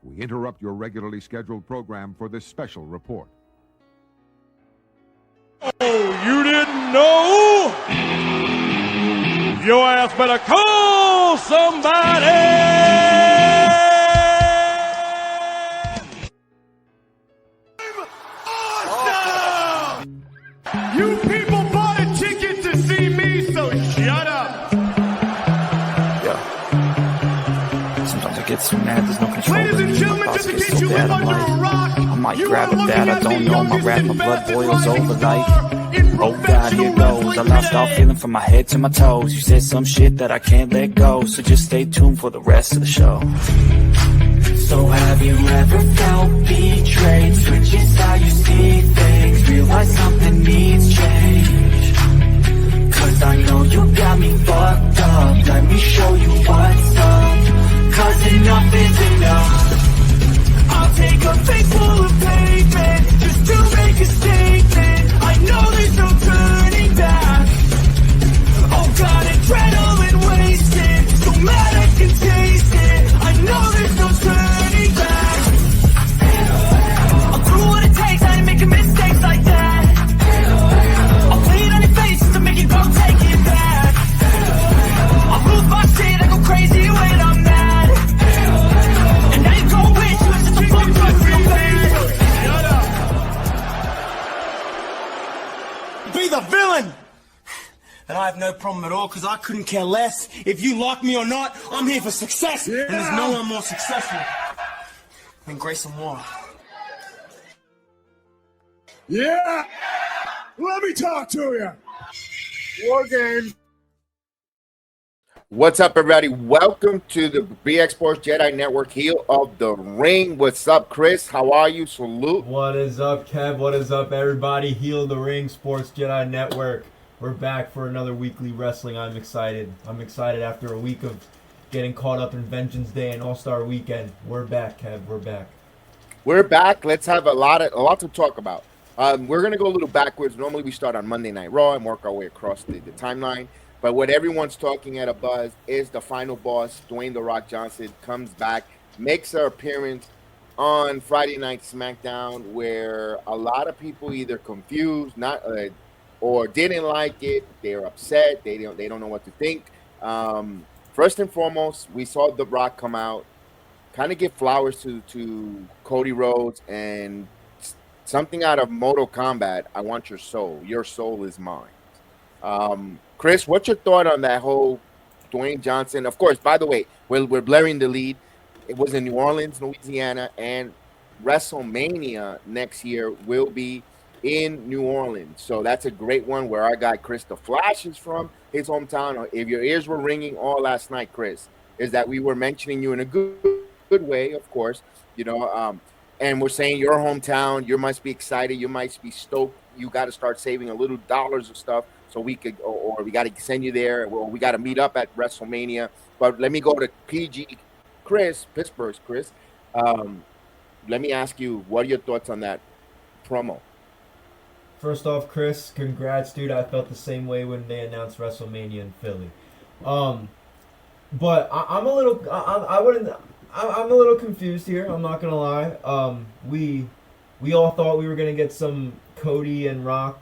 We interrupt your regularly scheduled program for this special report. Oh, you didn't know? Your ass better call somebody! Awesome! You people bought a ticket to see me, so shut up! Yeah. Sometimes I get so mad, there's no control. Ladies and gentlemen, just in case you live under a rock, I might grab it bad, I don't know, my rap, my blood boils over like, oh God, here goes. I lost all feeling from my head to my toes. You said some shit that I can't let go, so just stay tuned for the rest of the show. So have you ever felt betrayed? Switches how you see things, realize something needs change. Cause I know you got me fucked up, let me show you what's up. Cause enough is enough. I'll take a face full of pavement just to make a statement. I know there's no turning back. Oh God, adrenaline wasted, so mad I can taste it. I know there's no turning back. I'll do what it takes, I ain't making mistakes like that. I'll play it on your face to make you go take it back. I'll lose my shit, I go crazy when I'm mad. And now you go wish you was just a fuck up real bad. Shut up. Be the villain! And I have no problem at all, because I couldn't care less if you like me or not. I'm here for success, and there's no one more successful than Grayson Waller. Yeah! Let me talk to you. War game. What's up, everybody? Welcome to the BX Sports Jedi Network Heel of the Ring. What's up, Chris? How are you? Salute. What is up, Kev? What is up, everybody? Heel of the Ring, Sports Jedi Network. We're back for another weekly wrestling. I'm excited. I'm excited after a week of getting caught up in Vengeance Day and All-Star Weekend. We're back, Kev. We're back. We're back. Let's have a lot to talk about. We're going to go a little backwards. Normally, we start on Monday Night Raw and work our way across the timeline. But what everyone's talking at a buzz is the final boss, Dwayne "The Rock" Johnson, comes back, makes an appearance on Friday Night SmackDown, where a lot of people either confused, or didn't like it. They're upset. They don't know what to think. First and foremost, we saw The Rock come out, kind of give flowers to Cody Rhodes and something out of Mortal Kombat. I want your soul. Your soul is mine. Chris, what's your thought on that whole Dwayne Johnson? Of course, by the way, we're blurring the lead. It was in New Orleans, Louisiana, and WrestleMania next year will be in New Orleans. So that's a great one where our guy Chris the Flash is from, his hometown. If your ears were ringing all last night, Chris, is that we were mentioning you in a good way, of course, and we're saying your hometown, you must be excited, you might be stoked, you got to start saving a little dollars of stuff so we could, or we got to send you there, or we got to meet up at WrestleMania. But let me go to Pittsburgh's Chris. Let me ask you, what are your thoughts on that promo? First off, Chris, congrats, dude. I felt the same way when they announced WrestleMania in Philly. But I'm a little, I'm a little confused here. I'm not gonna lie. We all thought we were gonna get some Cody and Rock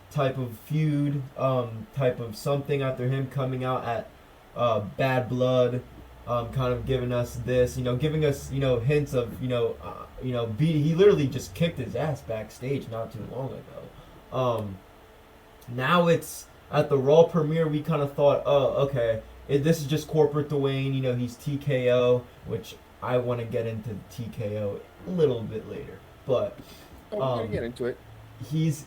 type of feud, type of something after him coming out at Bad Blood, kind of giving us this, giving us, hints of, he literally just kicked his ass backstage not too long ago. Now it's at the Raw premiere. We kind of thought, oh, okay, this is just corporate Dwayne. He's TKO, which I want to get into TKO a little bit later. But I'm gonna get into it. He's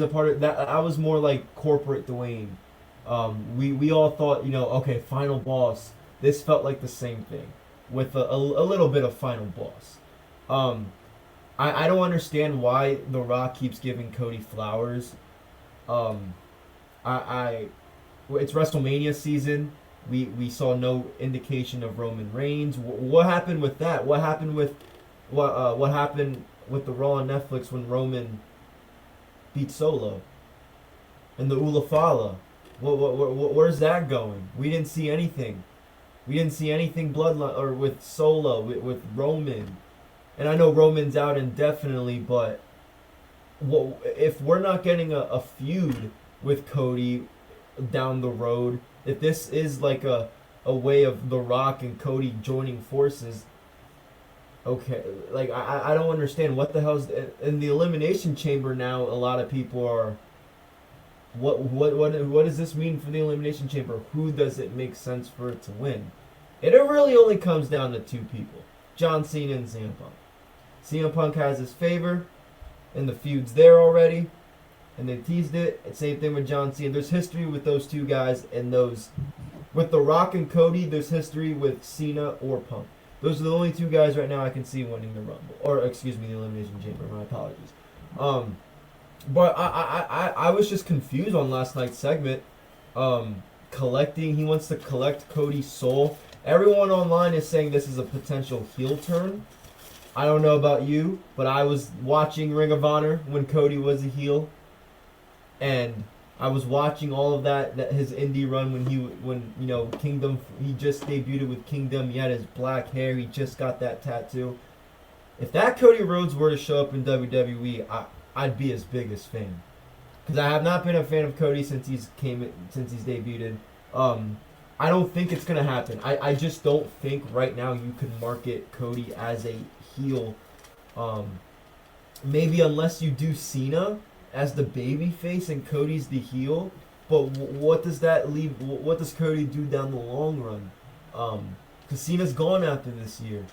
a part of that. I was more like corporate Dwayne. We all thought, okay, final boss. This felt like the same thing with a little bit of final boss. I don't understand why The Rock keeps giving Cody flowers. It's WrestleMania season. We saw no indication of Roman Reigns. What happened with that? What happened with what happened with the Raw on Netflix when Roman beat Solo? And the Ula Fala. Where's that going? We didn't see anything. We didn't see anything bloodline or with Solo, with Roman. And I know Roman's out indefinitely, but if we're not getting a feud with Cody down the road, if this is like a way of The Rock and Cody joining forces, okay, like I don't understand what the hell's in the Elimination Chamber now. A lot of people are, what does this mean for the Elimination Chamber? Who does it make sense for it to win? And it really only comes down to two people, John Cena and CM Punk. CM Punk has his favor, and the feud's there already, and they teased it. And same thing with John Cena. There's history with those two guys, and those with The Rock and Cody. There's history with Cena or Punk. Those are the only two guys right now I can see winning the Rumble, or excuse me, the Elimination Chamber. My apologies. But I was just confused on last night's segment. He wants to collect Cody's soul. Everyone online is saying this is a potential heel turn. I don't know about you, but I was watching Ring of Honor when Cody was a heel, and I was watching all of that his indie run when Kingdom. He just debuted with Kingdom. He had his black hair. He just got that tattoo. If that Cody Rhodes were to show up in WWE, I'd be his biggest fan, because I have not been a fan of Cody since he's debuted. I don't think it's gonna happen. I just don't think right now you could market Cody as a heel. Maybe unless you do Cena as the baby face and Cody's the heel. But what does that leave? What does Cody do down the long run? Because Cena's gone after this year,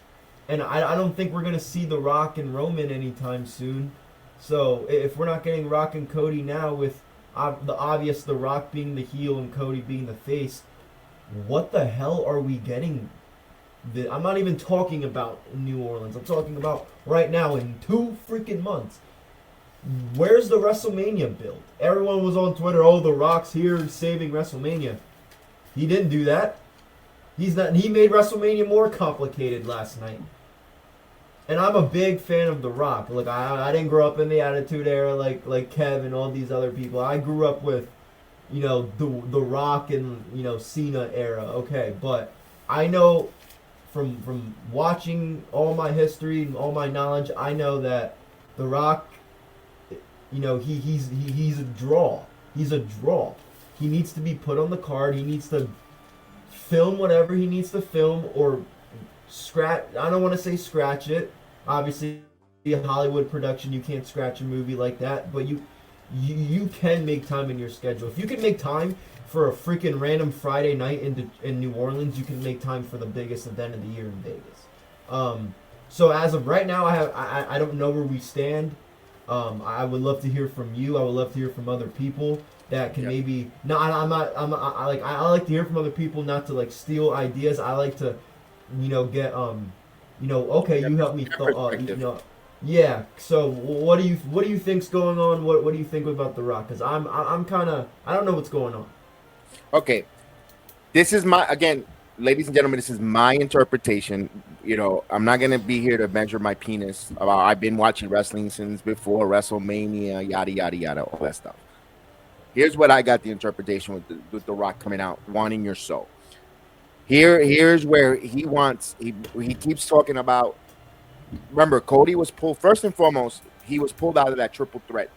and I don't think we're gonna see The Rock and Roman anytime soon. So if we're not getting Rock and Cody now, with the obvious The Rock being the heel and Cody being the face, what the hell are we getting? I'm not even talking about New Orleans. I'm talking about right now in 2 freaking months. Where's the WrestleMania build? Everyone was on Twitter, oh, The Rock's here saving WrestleMania. He didn't do that. He made WrestleMania more complicated last night. And I'm a big fan of The Rock. Look, I didn't grow up in the Attitude Era like Kev and all these other people. I grew up with, the Rock and, Cena era. Okay, but I know from watching all my history and all my knowledge, I know that The Rock, he's a draw. He's a draw. He needs to be put on the card. He needs to film whatever he needs to film, or scratch. I don't want to say scratch it. Obviously, a Hollywood production, you can't scratch a movie like that, but you can make time in your schedule. If you can make time for a freaking random Friday night in New Orleans, you can make time for the biggest event of the year in Vegas. So as of right now, I don't know where we stand. I would love to hear from you. I would love to hear from other people that can maybe. No, I like to hear from other people, not to like steal ideas. I like to, get okay, you help me yeah. So what do you think's going on? What do you think about The Rock? Because I'm kind of, I don't know what's going on. Okay, this is again, ladies and gentlemen, this is my interpretation. I'm not gonna be here to measure my penis. I've been watching wrestling since before WrestleMania, yada yada yada, all that stuff. Here's what I got the interpretation with The Rock coming out, wanting your soul. Here's where he keeps talking about. Remember, Cody was pulled, first and foremost, he was pulled out of that triple threat.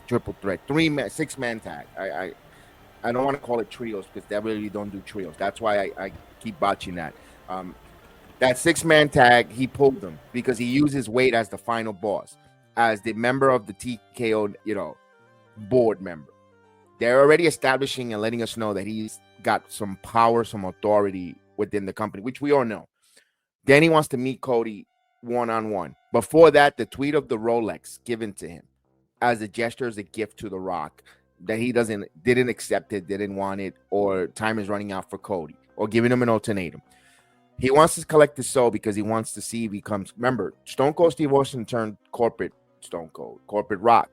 Triple threat, 6-man tag. I don't want to call it trios because they really don't do trios. That's why I keep botching that. That 6-man tag, he pulled them because he used his weight as the final boss, as the member of the TKO, board member. They're already establishing and letting us know that he's got some power, some authority within the company, which we all know. Then he wants to meet Cody one-on-one. Before that, the tweet of the Rolex given to him as a gesture, as a gift to The Rock, that he didn't accept it, didn't want it, or time is running out for Cody, or giving him an ultimatum. He wants to collect his soul because he wants to see if he comes. Remember, Stone Cold Steve Austin turned corporate Stone Cold, corporate Rock.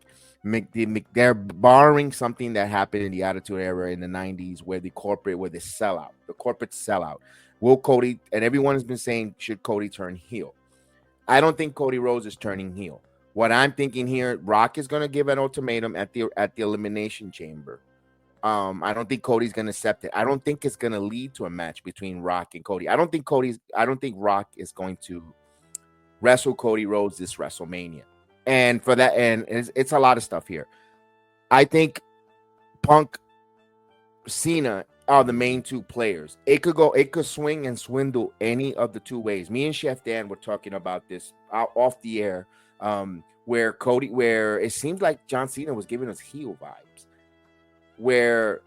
They're borrowing something that happened in the Attitude Era in the 90s, where the corporate sellout. Will Cody, and everyone has been saying, should Cody turn heel? I don't think Cody Rhodes is turning heel. What I'm thinking here, Rock is going to give an ultimatum at the Elimination Chamber I don't think Cody's gonna accept it. I don't think it's gonna lead to a match between Rock and Cody. I don't think Rock is going to wrestle Cody Rhodes this WrestleMania. And for that, and it's a lot of stuff here. I think Punk, Cena are the main two players. It could swing and swindle any of the two ways. Me and Chef Dan were talking about this off the air, where it seems like John Cena was giving us heel vibes. Where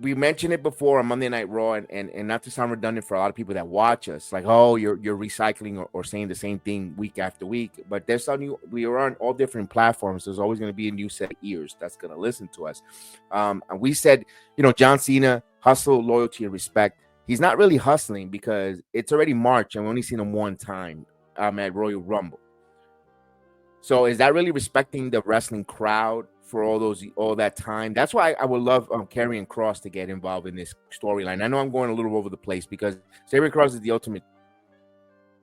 we mentioned it before on Monday Night Raw, and not to sound redundant for a lot of people that watch us, like, oh, you're recycling or saying the same thing week after week. But there's something, we are on all different platforms. There's always going to be a new set of ears that's going to listen to us. And we said, John Cena, hustle, loyalty, and respect. He's not really hustling because it's already March and we only seen him one time at Royal Rumble. So is that really respecting the wrestling crowd for all that time? That's why I would love Karrion Kross to get involved in this storyline. I know I'm going a little over the place because Karrion Kross is the ultimate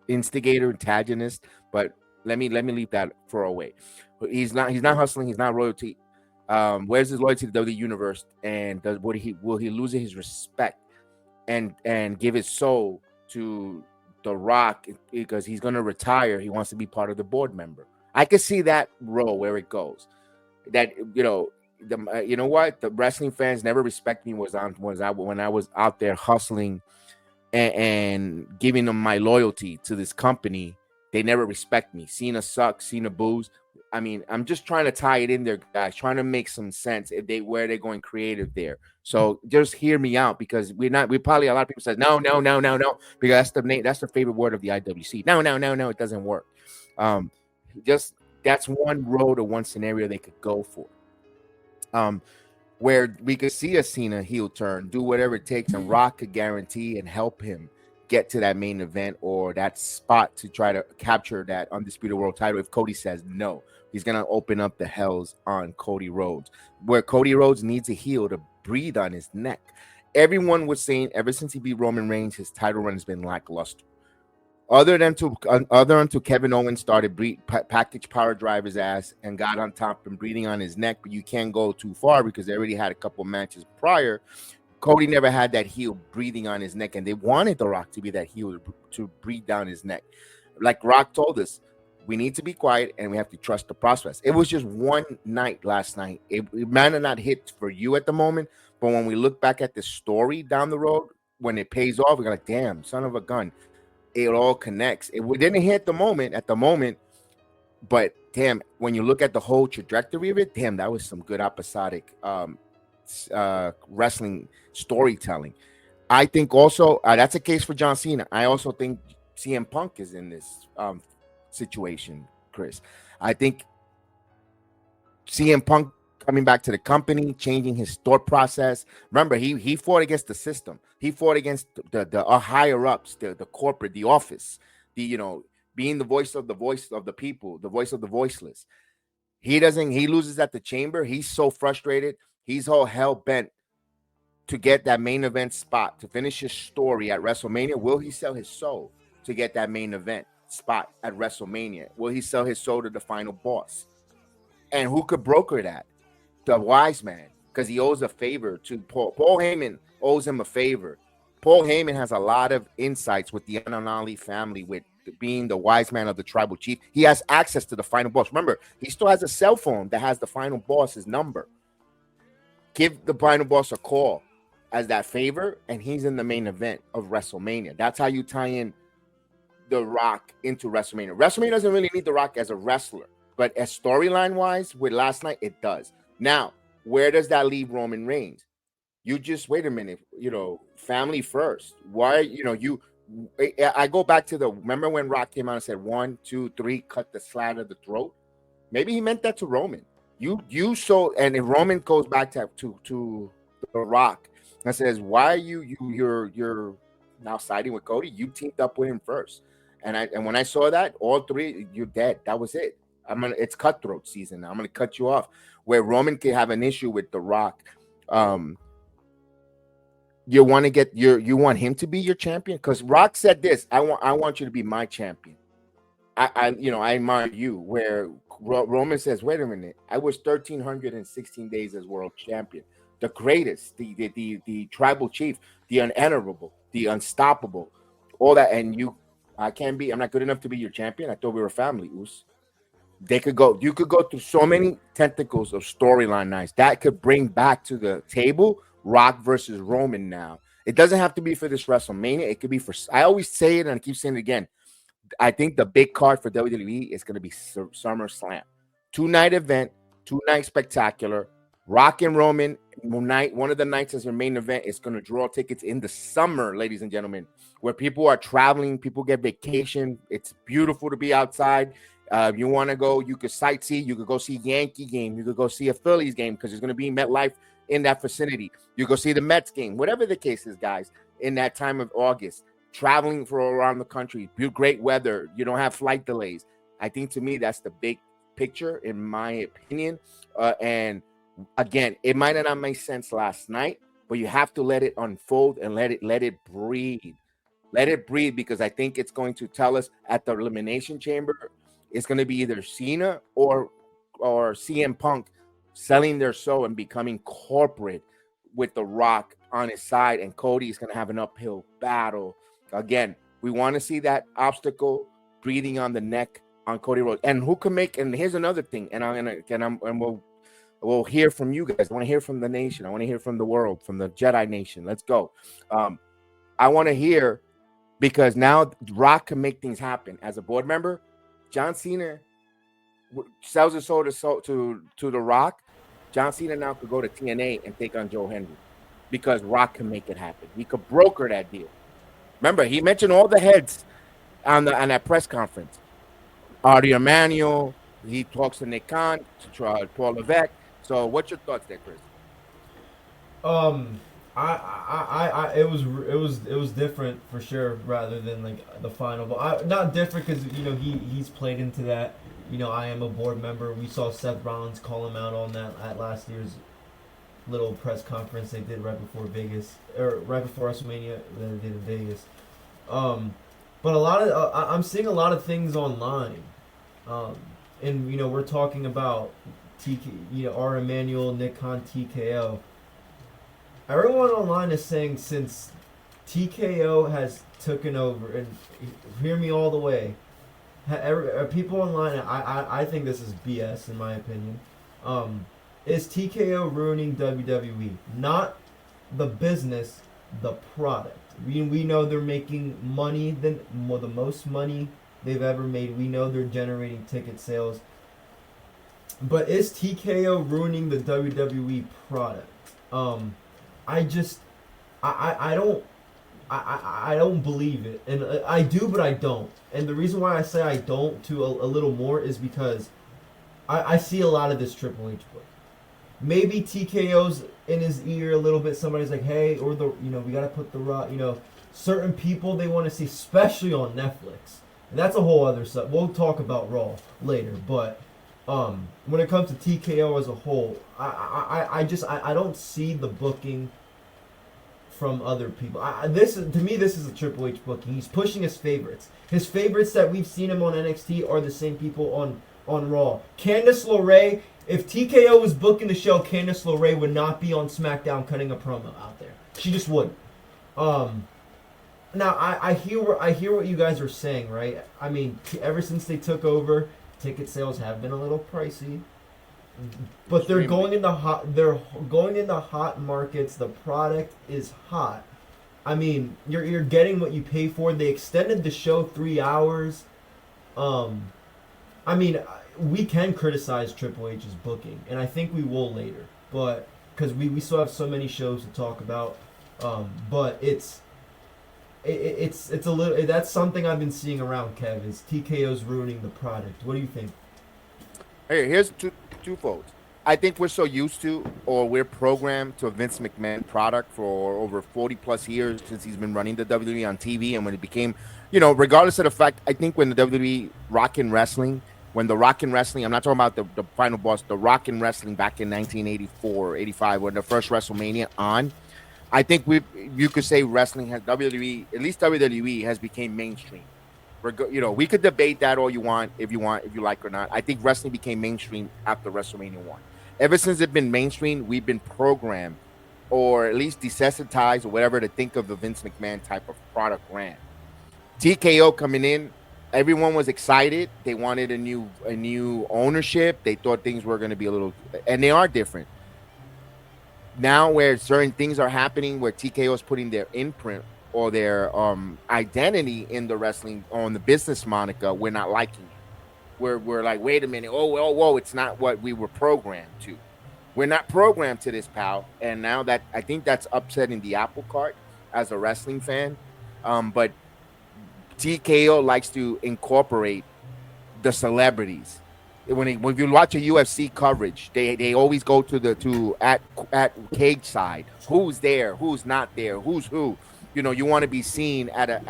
instigator, antagonist, but let me leave that for away. He's not hustling. He's not royalty. Where's his loyalty to the WWE Universe? And will he lose his respect and give his soul to The Rock because he's going to retire? He wants to be part of the board member. I could see that role where it goes. That you know what, the wrestling fans never respect me when I was out there hustling and giving them my loyalty to this company. They never respect me. Cena sucks. Cena boos. I mean, I'm just trying to tie it in there, guys. Trying to make some sense where they're going creative there. So just hear me out because we probably a lot of people says no because that's the favorite word of the IWC. No, it doesn't work. Just that's one road or one scenario they could go for. Where we could see a Cena heel turn, do whatever it takes, and Rock could guarantee and help him get to that main event or that spot to try to capture that undisputed world title. If Cody says no, he's going to open up the hells on Cody Rhodes, where Cody Rhodes needs a heel to breathe on his neck. Everyone was saying ever since he beat Roman Reigns, his title run has been lackluster. Other until Kevin Owens started package power drive his ass and got on top and breathing on his neck, but you can't go too far because they already had a couple matches prior. Cody never had that heel breathing on his neck, and they wanted The Rock to be that heel to breathe down his neck. Like Rock told us, we need to be quiet and we have to trust the process. It was just one night last night. It might have not hit for you at the moment, but when we look back at the story down the road, when it pays off, we're like, damn, son of a gun. It all connects. It didn't hit at the moment, but damn, when you look at the whole trajectory of it, damn, that was some good episodic wrestling storytelling. I think also that's a case for John Cena. I also think CM Punk is in this situation, Chris. I think CM Punk coming back to the company, changing his thought process. Remember, he fought against the system. He fought against the higher ups, the corporate, the office, being the voice of the people, the voice of the voiceless. He loses at the chamber. He's so frustrated. He's all hell bent to get that main event spot, to finish his story at WrestleMania. Will he sell his soul to get that main event spot at WrestleMania? Will he sell his soul to the final boss? And who could broker that? The wise man, because he owes a favor to Paul. Paul Heyman owes him a favor. Paul Heyman has a lot of insights with the Ananali family, with being the wise man of the tribal chief. He has access to the final boss. Remember, he still has a cell phone that has the final boss's number. Give the final boss a call as that favor, and he's in the main event of WrestleMania. That's how you tie in The Rock into WrestleMania. WrestleMania doesn't really need The Rock as a wrestler, but as storyline-wise, with last night, it does. Now, where does that leave Roman Reigns? You just wait a minute, family first. Why, I go back to remember when Rock came out and said 1, 2, 3, cut the slat of the throat? Maybe he meant that to Roman. And if Roman goes back to The Rock and says, why are you're now siding with Cody? You teamed up with him first. And when I saw that, all three, you're dead. That was it. It's cutthroat season now. I'm gonna cut you off. Where Roman can have an issue with The Rock. You want him to be your champion? Because Rock said this, I want you to be my champion. I admire you. Where Roman says, wait a minute, I was 1,316 days as world champion. the greatest, the tribal chief, the unenterable, the unstoppable, all that. And I'm not good enough to be your champion. I thought we were family, Us. You could go through so many tentacles of storyline nights that could bring back to the table Rock versus Roman now. It doesn't have to be for this WrestleMania. It could be I always say it and I keep saying it again. I think the big card for WWE is going to be SummerSlam. 2-night event, 2-night spectacular. Rock and Roman night, one of the nights as their main event is going to draw tickets in the summer, ladies and gentlemen, where people are traveling, people get vacation. It's beautiful to be outside. You want to go, you could sightsee, you could go see Yankee game, you could go see a Phillies game because it's going to be MetLife in that vicinity. You go see the Mets game, whatever the case is, guys, in that time of August. Traveling for around the country, great weather, you don't have flight delays. I think to me that's the big picture, in my opinion. And again, it might not make sense last night, but you have to let it unfold and let it breathe. Let it breathe, because I think it's going to tell us at the Elimination Chamber, it's going to be either Cena or CM Punk selling their soul and becoming corporate with The Rock on his side, and Cody is going to have an uphill battle. Again, we want to see that obstacle breathing on the neck on Cody Rhodes. And who can make, and here's another thing, we'll hear from you guys. I want to hear from the nation. I want to hear from the world, from the Jedi Nation. Let's go. I want to hear, because now Rock can make things happen. As a board member, John Cena sells his soul to The Rock. John Cena now could go to TNA and take on Joe Henry, because Rock can make it happen. He could broker that deal. Remember, he mentioned all the heads on that press conference. Artie Emanuel, he talks to Nick Khan, to Paul Levesque. So, what's your thoughts there, Chris? It was different for sure, rather than like the final. But not different because he's played into that. I am a board member. We saw Seth Rollins call him out on that at last year's little press conference they did right before Vegas, or right before WrestleMania that they did in Vegas. But I'm seeing a lot of things online, and we're talking about R. Emanuel, Nick Khan, TKO. Everyone online is saying since TKO has taken over, and hear me all the way, people online, I think this is BS in my opinion. Is TKO ruining WWE? Not the business, the product. We know they're making money, the most money they've ever made. We know they're generating ticket sales. But is TKO ruining the WWE product? I don't believe it, and I do, but I don't. And the reason why I say I don't to a little more is because I see a lot of this Triple H book. Maybe TKO's in his ear a little bit. Somebody's like, hey, or we gotta put the Rock. Certain people they want to see, especially on Netflix. And that's a whole other stuff. We'll talk about Raw later, but when it comes to TKO as a whole, I don't see the booking from other people. To me, this is a Triple H booking. He's pushing his favorites. His favorites that we've seen him on NXT are the same people on Raw. Candice LeRae, if TKO was booking the show, Candice LeRae would not be on SmackDown cutting a promo out there. She just wouldn't. Now I hear what you guys are saying, right? I mean, ever since they took over, ticket sales have been a little pricey. But they're going into hot markets. The product is hot. I mean, you're getting what you pay for. They extended the show 3 hours. I mean, we can criticize Triple H's booking, and I think we will later. But because we still have so many shows to talk about. But it's a little. That's something I've been seeing around, Kev. Is TKO's ruining the product? What do you think? Hey, here's twofold. I think we're so used to, or we're programmed to a Vince McMahon product for over 40 plus years since he's been running the WWE on TV, and when it became, regardless of the fact, I think when the WWE Rockin' Wrestling, I'm not talking about the final boss, the Rockin' Wrestling back in 1984, 85, when the first WrestleMania on, I think you could say wrestling has WWE has became mainstream. We could debate that all you want, if you like or not. I think wrestling became mainstream after WrestleMania 1. Ever since it's been mainstream, we've been programmed or at least desensitized or whatever to think of the Vince McMahon type of product brand. TKO coming in, everyone was excited. They wanted a new ownership. They thought things were going to be a little, and they are different. Now where certain things are happening, where TKO is putting their imprint or their identity in the wrestling on the business moniker, we're not liking it. We're like, wait a minute, whoa, it's not what we were programmed to. We're not programmed to this, pal. And now that I think that's upsetting the apple cart as a wrestling fan. But TKO likes to incorporate the celebrities. When you watch a UFC coverage, they always go to at cage side. Who's there? Who's not there? Who's who? You know, you want to be seen at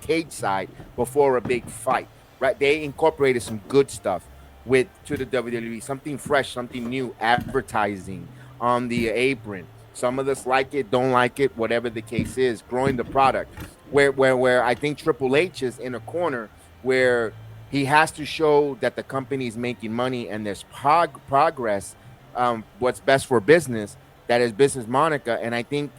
cage side before a big fight, right? They incorporated some good stuff to the WWE, something fresh, something new, advertising on the apron. Some of us like it, don't like it, whatever the case is, growing the product. Where I think Triple H is in a corner where he has to show that the company is making money and there's progress, what's best for business, that is business Monica. And I think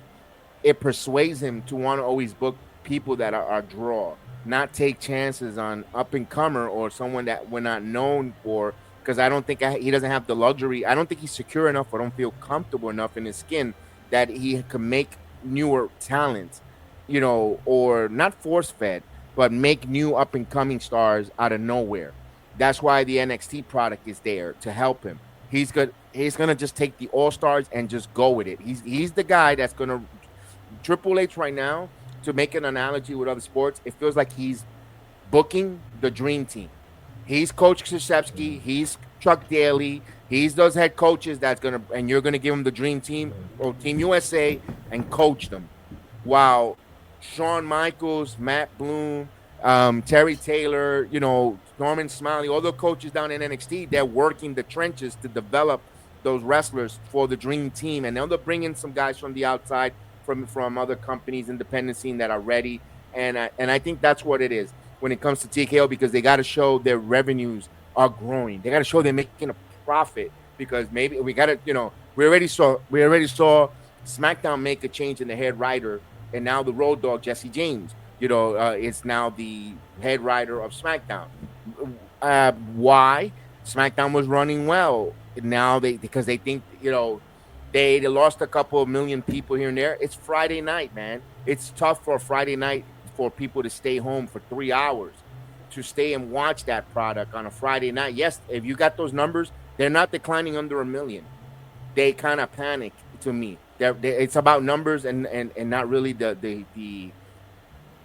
it persuades him to want to always book people that are draw, not take chances on up-and-comer or someone that we're not known for, because I don't think he doesn't have the luxury. I don't think he's secure enough or don't feel comfortable enough in his skin that he can make newer talent, you know, or not force-fed, but make new up-and-coming stars out of nowhere. That's why the NXT product is there to help him. He's gonna just take the all-stars and just go with it. He's the guy that's gonna Triple H right now. To make an analogy with other sports, it feels like he's booking the dream team. He's Coach Krzyzewski, he's Chuck Daly, he's those head coaches and you're gonna give him the dream team or Team USA and coach them. While Shawn Michaels, Matt Bloom, Terry Taylor, you know, Norman Smiley, all the coaches down in NXT, they're working the trenches to develop those wrestlers for the dream team, and they'll bring in some guys from the outside, from other companies, independent scene that are ready, and I think that's what it is when it comes to TKO, because they got to show their revenues are growing. They got to show they're making a profit, because maybe we got to, you know, we already saw SmackDown make a change in the head writer, and now the Road Dogg Jesse James, you know, is now the head writer of SmackDown. Why? SmackDown was running well. Now because they think, you know, they lost a couple of million people here and there. It's Friday night, man. It's tough for a Friday night for people to stay home for 3 hours to stay and watch that product on a Friday night. Yes, if you got those numbers, they're not declining under 1 million. They kind of panic to me. It's about numbers and not really the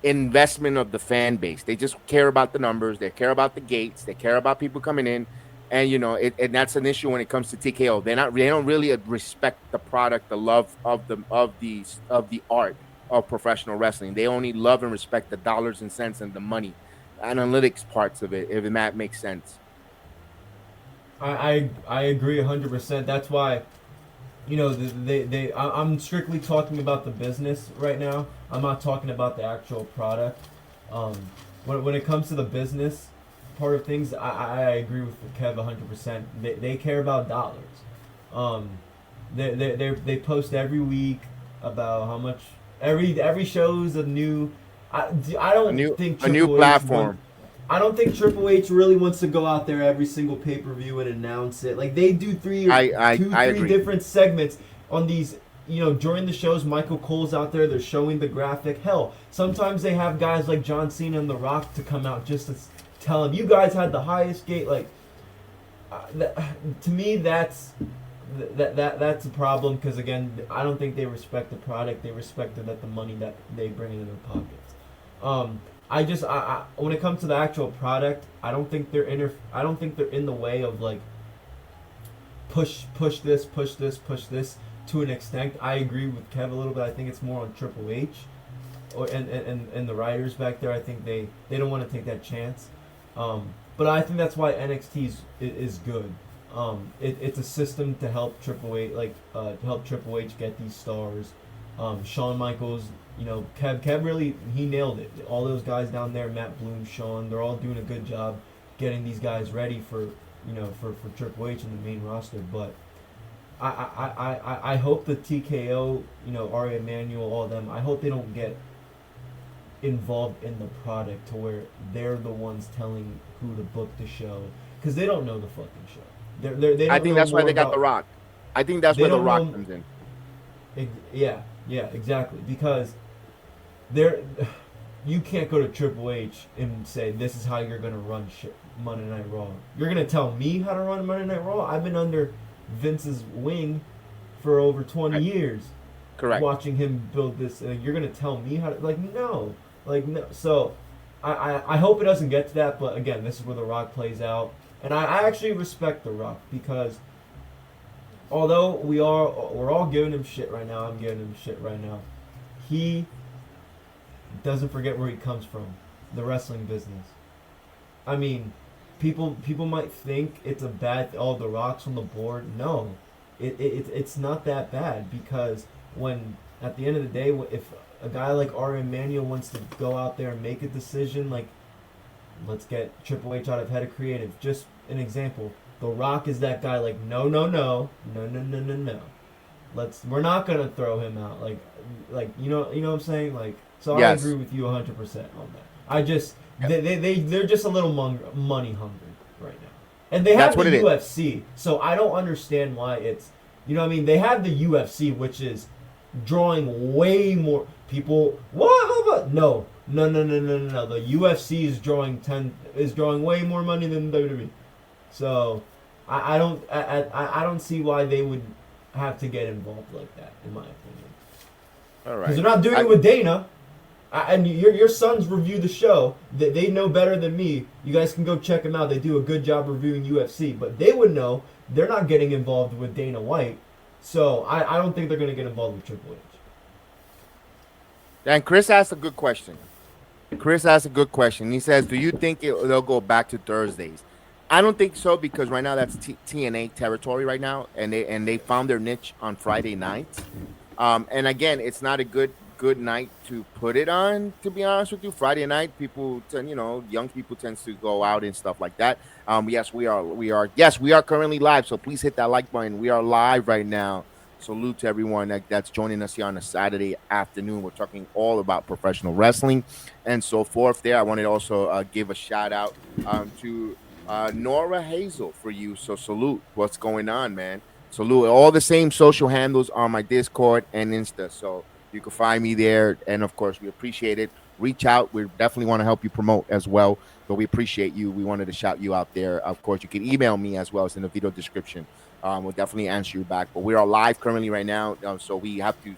investment of the fan base. They just care about the numbers. They care about the gates. They care about people coming in. And, you know, and that's an issue when it comes to TKO. They don't really respect the product, the love of the art of professional wrestling. They only love and respect the dollars and cents and the money, analytics parts of it, if that makes sense. I agree 100%. That's why, you know, I'm strictly talking about the business right now. I'm not talking about the actual product. When it comes to the business part of things, I agree with Kev 100%. They care about dollars. They post every week about how much every show's a new. I don't think Triple a new platform. I don't think Triple H really wants to go out there every single pay-per-view and announce it. Like, they do three different segments on these. You know, during the shows, Michael Cole's out there. They're showing the graphic. Hell, sometimes they have guys like John Cena and The Rock to come out just to tell him, you guys had the highest gate. Like, to me, that's a problem, because, again, I don't think they respect the product. They respect the money that they bring in their pockets. I when it comes to the actual product, I don't think they're in the way of, like, push this to an extent. I agree with Kev a little bit. I think it's more on Triple H and the writers back there. I think they don't want to take that chance. But I think that's why NXT is good. It's a system to help Triple H, help Triple H get these stars. Shawn Michaels, you know, Kev really, he nailed it. All those guys down there, Matt Bloom, Shawn, they're all doing a good job getting these guys ready for Triple H and the main roster. But I hope the TKO, Ari Emanuel, all them, I hope they don't get involved in the product to where they're the ones telling who to book the show, because they don't know the fucking show. They don't I think know that's why more they got about- The Rock. I think that's They where The don't Rock know- comes in. Yeah, exactly. Because you can't go to Triple H and say, this is how you're going to run Monday Night Raw. You're going to tell me how to run Monday Night Raw? I've been under Vince's wing for over 20 years. Correct. Watching him build this. You're going to tell me how to... no. No. So, I hope it doesn't get to that, but again, this is where The Rock plays out. And I actually respect The Rock, because although we're all giving him shit right now, I'm giving him shit right now, he doesn't forget where he comes from, the wrestling business. I mean, people might think it's a bad, The Rock's on the board. No, it's not that bad, because when, at the end of the day, if a guy like Ari Emanuel wants to go out there and make a decision, let's get Triple H out of head of creative. Just an example. The Rock is that guy, no. We're not gonna throw him out. You know what I'm saying? So Yes. I agree with you 100% on that. I just they're just a little money hungry right now, and they have That's what the it is. UFC. So I don't understand why it's They have the UFC, which is drawing way more people. What? No. The UFC is drawing way more money than WWE. So I don't see why they would have to get involved like that, in my opinion. All right. Because they're not doing it with Dana. And your sons review the show. They know better than me. You guys can go check them out. They do a good job reviewing UFC. But they would know they're not getting involved with Dana White. So I don't think they're going to get involved with Triple H. And Chris asked a good question. He says, do you think they'll go back to Thursdays? I don't think so, because right now that's TNA territory right now, and they found their niche on Friday nights. And again, it's not a good night to put it on, to be honest with you. Friday night, people tend, young people tends to go out and stuff like that. Yes, we are currently live, so please hit that like button. We are live right now. Salute to everyone that's joining us here on a Saturday afternoon. We're talking all about professional wrestling and so forth there. I wanted to also give a shout out to Nora Hazel for you. So salute. What's going on, man? Salute. All the same social handles on my Discord and Insta. So you can find me there. And of course, we appreciate it. Reach out. We definitely want to help you promote as well. But we appreciate you. We wanted to shout you out there. Of course, you can email me as well. It's in the video description. We'll definitely answer you back. But we are live currently right now. So we have to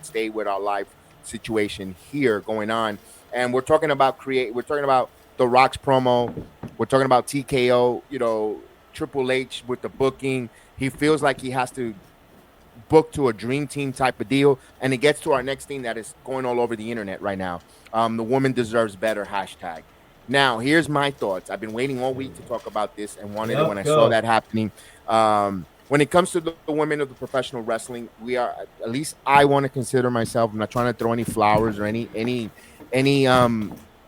stay with our live situation here going on. And we're talking about we're talking about The Rock's promo. We're talking about TKO, Triple H with the booking. He feels like he has to book to a dream team type of deal. And it gets to our next thing that is going all over the internet right now. The woman deserves better #. Now, here's my thoughts. I've been waiting all week to talk about this and wanted it when I saw that happening. When it comes to the women of the professional wrestling, we are, at least I want to consider myself, I'm not trying to throw any flowers or any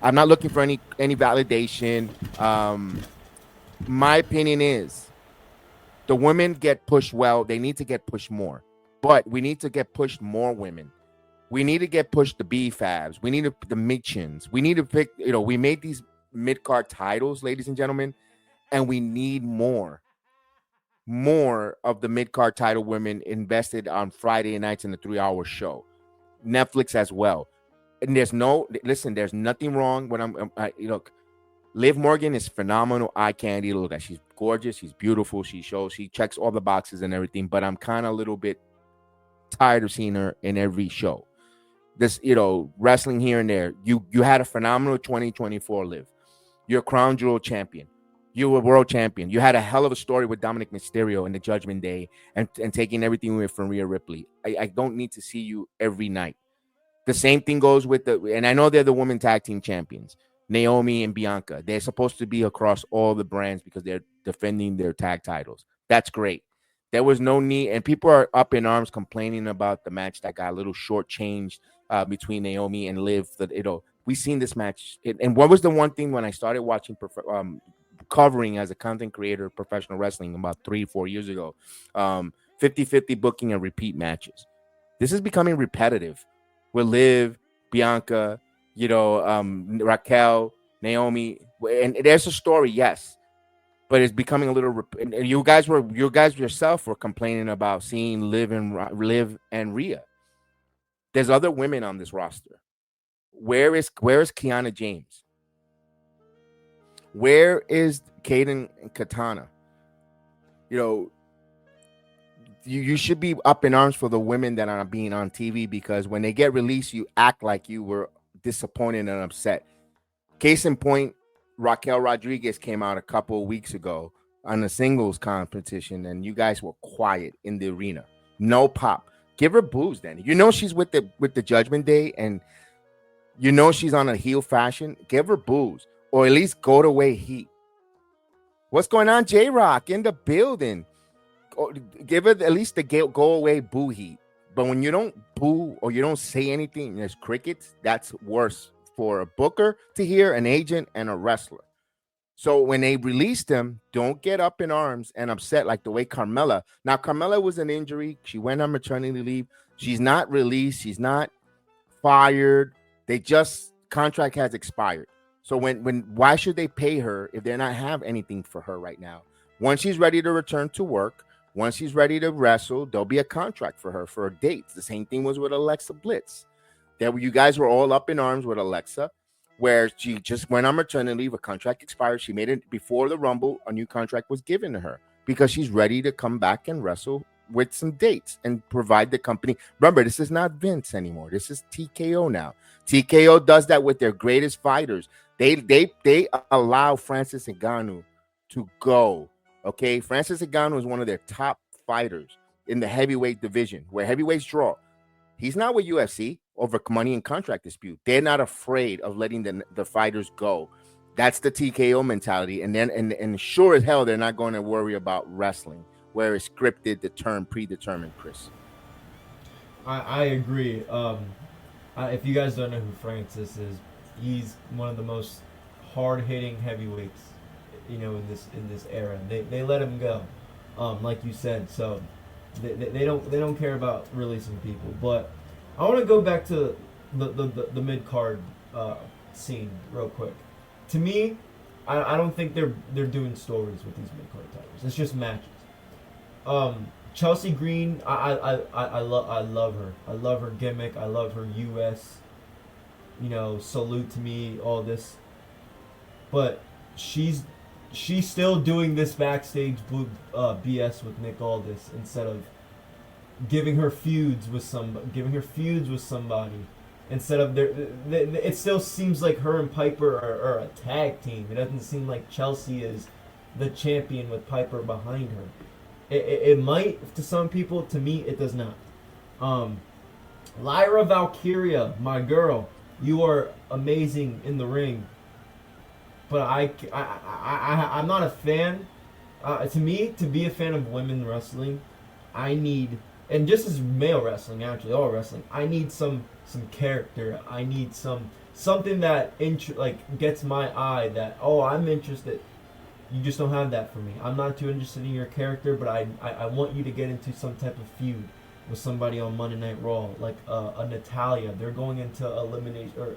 I'm not looking for any validation. My opinion is the women get pushed well. They need to get pushed more, but we need to get pushed more women. We need to get pushed the B-Fabs. We need the Mitchins. We need to pick, we made these mid-card titles, ladies and gentlemen, and we need more of the mid-card title women invested on Friday nights in the 3-hour show. Netflix as well. And there's nothing wrong when look, Liv Morgan is phenomenal eye candy. Look, she's gorgeous. She's beautiful. She checks all the boxes and everything, but I'm kind of a little bit tired of seeing her in every show. This, wrestling here and there. You had a phenomenal 2024, Liv. You're a crown jewel champion. You were world champion. You had a hell of a story with Dominic Mysterio in the Judgment Day and taking everything away from Rhea Ripley. I don't need to see you every night. The same thing goes with and I know they're the women tag team champions, Naomi and Bianca. They're supposed to be across all the brands because they're defending their tag titles. That's great. There was no need, and people are up in arms complaining about the match that got a little shortchanged between Naomi and Liv. We've seen this match. And what was the one thing when I started watching covering as a content creator of professional wrestling about 3-4 years ago, 50-50 booking and repeat matches. This is becoming repetitive with Liv, Bianca, Raquel, Naomi, and there's a story, yes, but it's becoming a little. And you guys yourself were complaining about seeing Liv and Rhea. There's other women on this roster. Where is Kiana James? Where is Kaden and Katana? You should be up in arms for the women that are being on TV, because when they get released, you act like you were disappointed and upset. Case in point, Raquel Rodriguez came out a couple of weeks ago on a singles competition, and you guys were quiet in the arena. No pop. Give her booze then. She's with the Judgment Day, and she's on a heel fashion. Give her booze, or at least go away heat. What's going on, J-Rock in the building? Give her at least the go away boo heat. But when you don't boo or you don't say anything, there's crickets. That's worse for a booker to hear, an agent, and a wrestler. So when they released them, don't get up in arms and upset like the way Carmella. Now, Carmella was an injury. She went on maternity leave. She's not released. She's not fired. Contract has expired. So why should they pay her if they're not have anything for her right now? Once she's ready to return to work, once she's ready to wrestle, there'll be a contract for her for dates. The same thing was with Alexa Bliss. You guys were all up in arms with Alexa, where she just went on maternity leave. A contract expired. She made it before the Rumble. A new contract was given to her because she's ready to come back and wrestle with some dates and provide the company. Remember, this is not Vince anymore. This is TKO now. TKO does that with their greatest fighters. They allow Francis Ngannou to go. Okay, Francis Ngannou is one of their top fighters in the heavyweight division, where heavyweights draw. He's not with UFC over money and contract dispute. They're not afraid of letting the fighters go. That's the TKO mentality. And sure as hell, they're not going to worry about wrestling, where it's scripted, predetermined, Chris. I agree. If you guys don't know who Francis is, he's one of the most hard-hitting heavyweights, in this era. They let him go, like you said. So they don't care about releasing people. But I want to go back to the mid card scene real quick. To me, I don't think they're doing stories with these mid card titles. It's just matches. Chelsea Green, I love her. I love her gimmick. I love her US. Salute to me, all this. But she's still doing this backstage BS with Nick Aldis instead of giving her feuds with somebody. Instead of it still seems like her and Piper are a tag team. It doesn't seem like Chelsea is the champion with Piper behind her. It might to some people. To me, it does not. Lyra Valkyria, my girl, you are amazing in the ring. But I'm not a fan. To me, to be a fan of women wrestling, I need, and just as male wrestling, actually, all wrestling, I need some character. I need something that gets my eye. That I'm interested. You just don't have that for me. I'm not too interested in your character, but I want you to get into some type of feud with somebody on Monday Night Raw, like a Natalia. They're going into Elimination or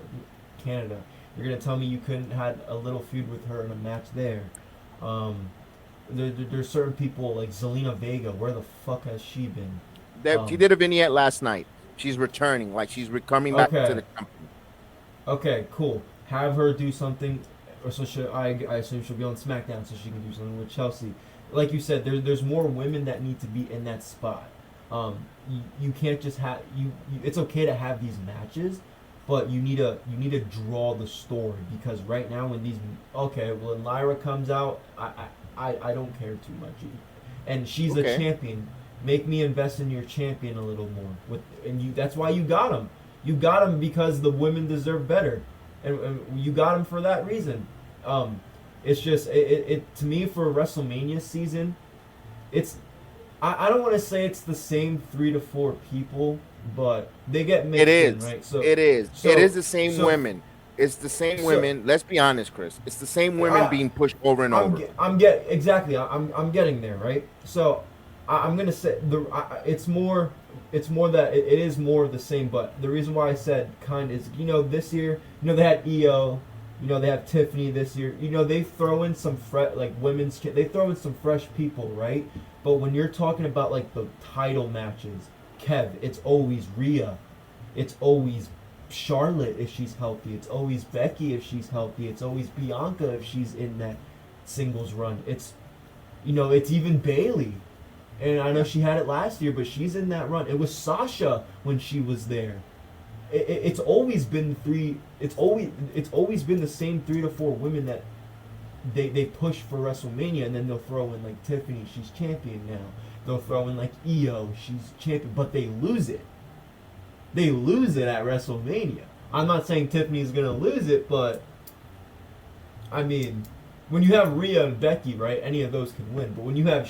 Canada. You're gonna tell me you couldn't had a little feud with her in a match there. There's certain people like Zelina Vega. Where the fuck has she been? She did a vignette last night. She's returning, like she's coming back to the company. Okay, cool. Have her do something, or so I assume she'll be on SmackDown, so she can do something with Chelsea. Like you said, there's more women that need to be in that spot. You can't just have you. It's okay to have these matches, but you need to draw the story, because right now when Lyra comes out, I don't care too much, and she's a champion. Make me invest in your champion a little more. That's why you got him. You got him because the women deserve better, and you got him for that reason. It's just it to me for WrestleMania season, it's I don't want to say it's the same 3 to 4 people, but they get mixed in, right? So it is the same women. It's the same women. Let's be honest, Chris. It's the same women being pushed over and over. I'm getting there, right? So I'm gonna say it's more that it is more of the same. But the reason why I said kind is, this year, they had EO, they have Tiffany this year. They throw in some they throw in some fresh people, right? But when you're talking about like the title matches, Kev, it's always Rhea, it's always Charlotte if she's healthy, it's always Becky if she's healthy, it's always Bianca if she's in that singles run. It's it's even Bayley. And I know she had it last year, but she's in that run. It was Sasha when she was there. It's always been It's always been the same 3 to 4 women that they push for WrestleMania, and then they'll throw in like Tiffany, she's champion now. They'll throw in like Io, she's champion, but they lose it. They lose it at WrestleMania. I'm not saying Tiffany's gonna lose it, but I mean, when you have Rhea and Becky, right, any of those can win. But when you have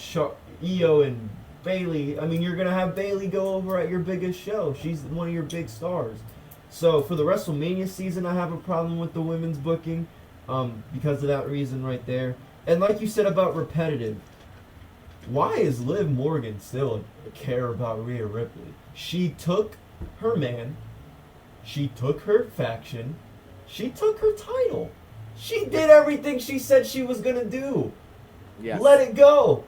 Io and Bayley, I mean, you're going to have Bayley go over at your biggest show. She's one of your big stars. So for the WrestleMania season, I have a problem with the women's booking because of that reason right there. And like you said about repetitive, why is Liv Morgan still care about Rhea Ripley? She took her man, she took her faction, she took her title. She did everything she said she was going to do. Yes. Let it go.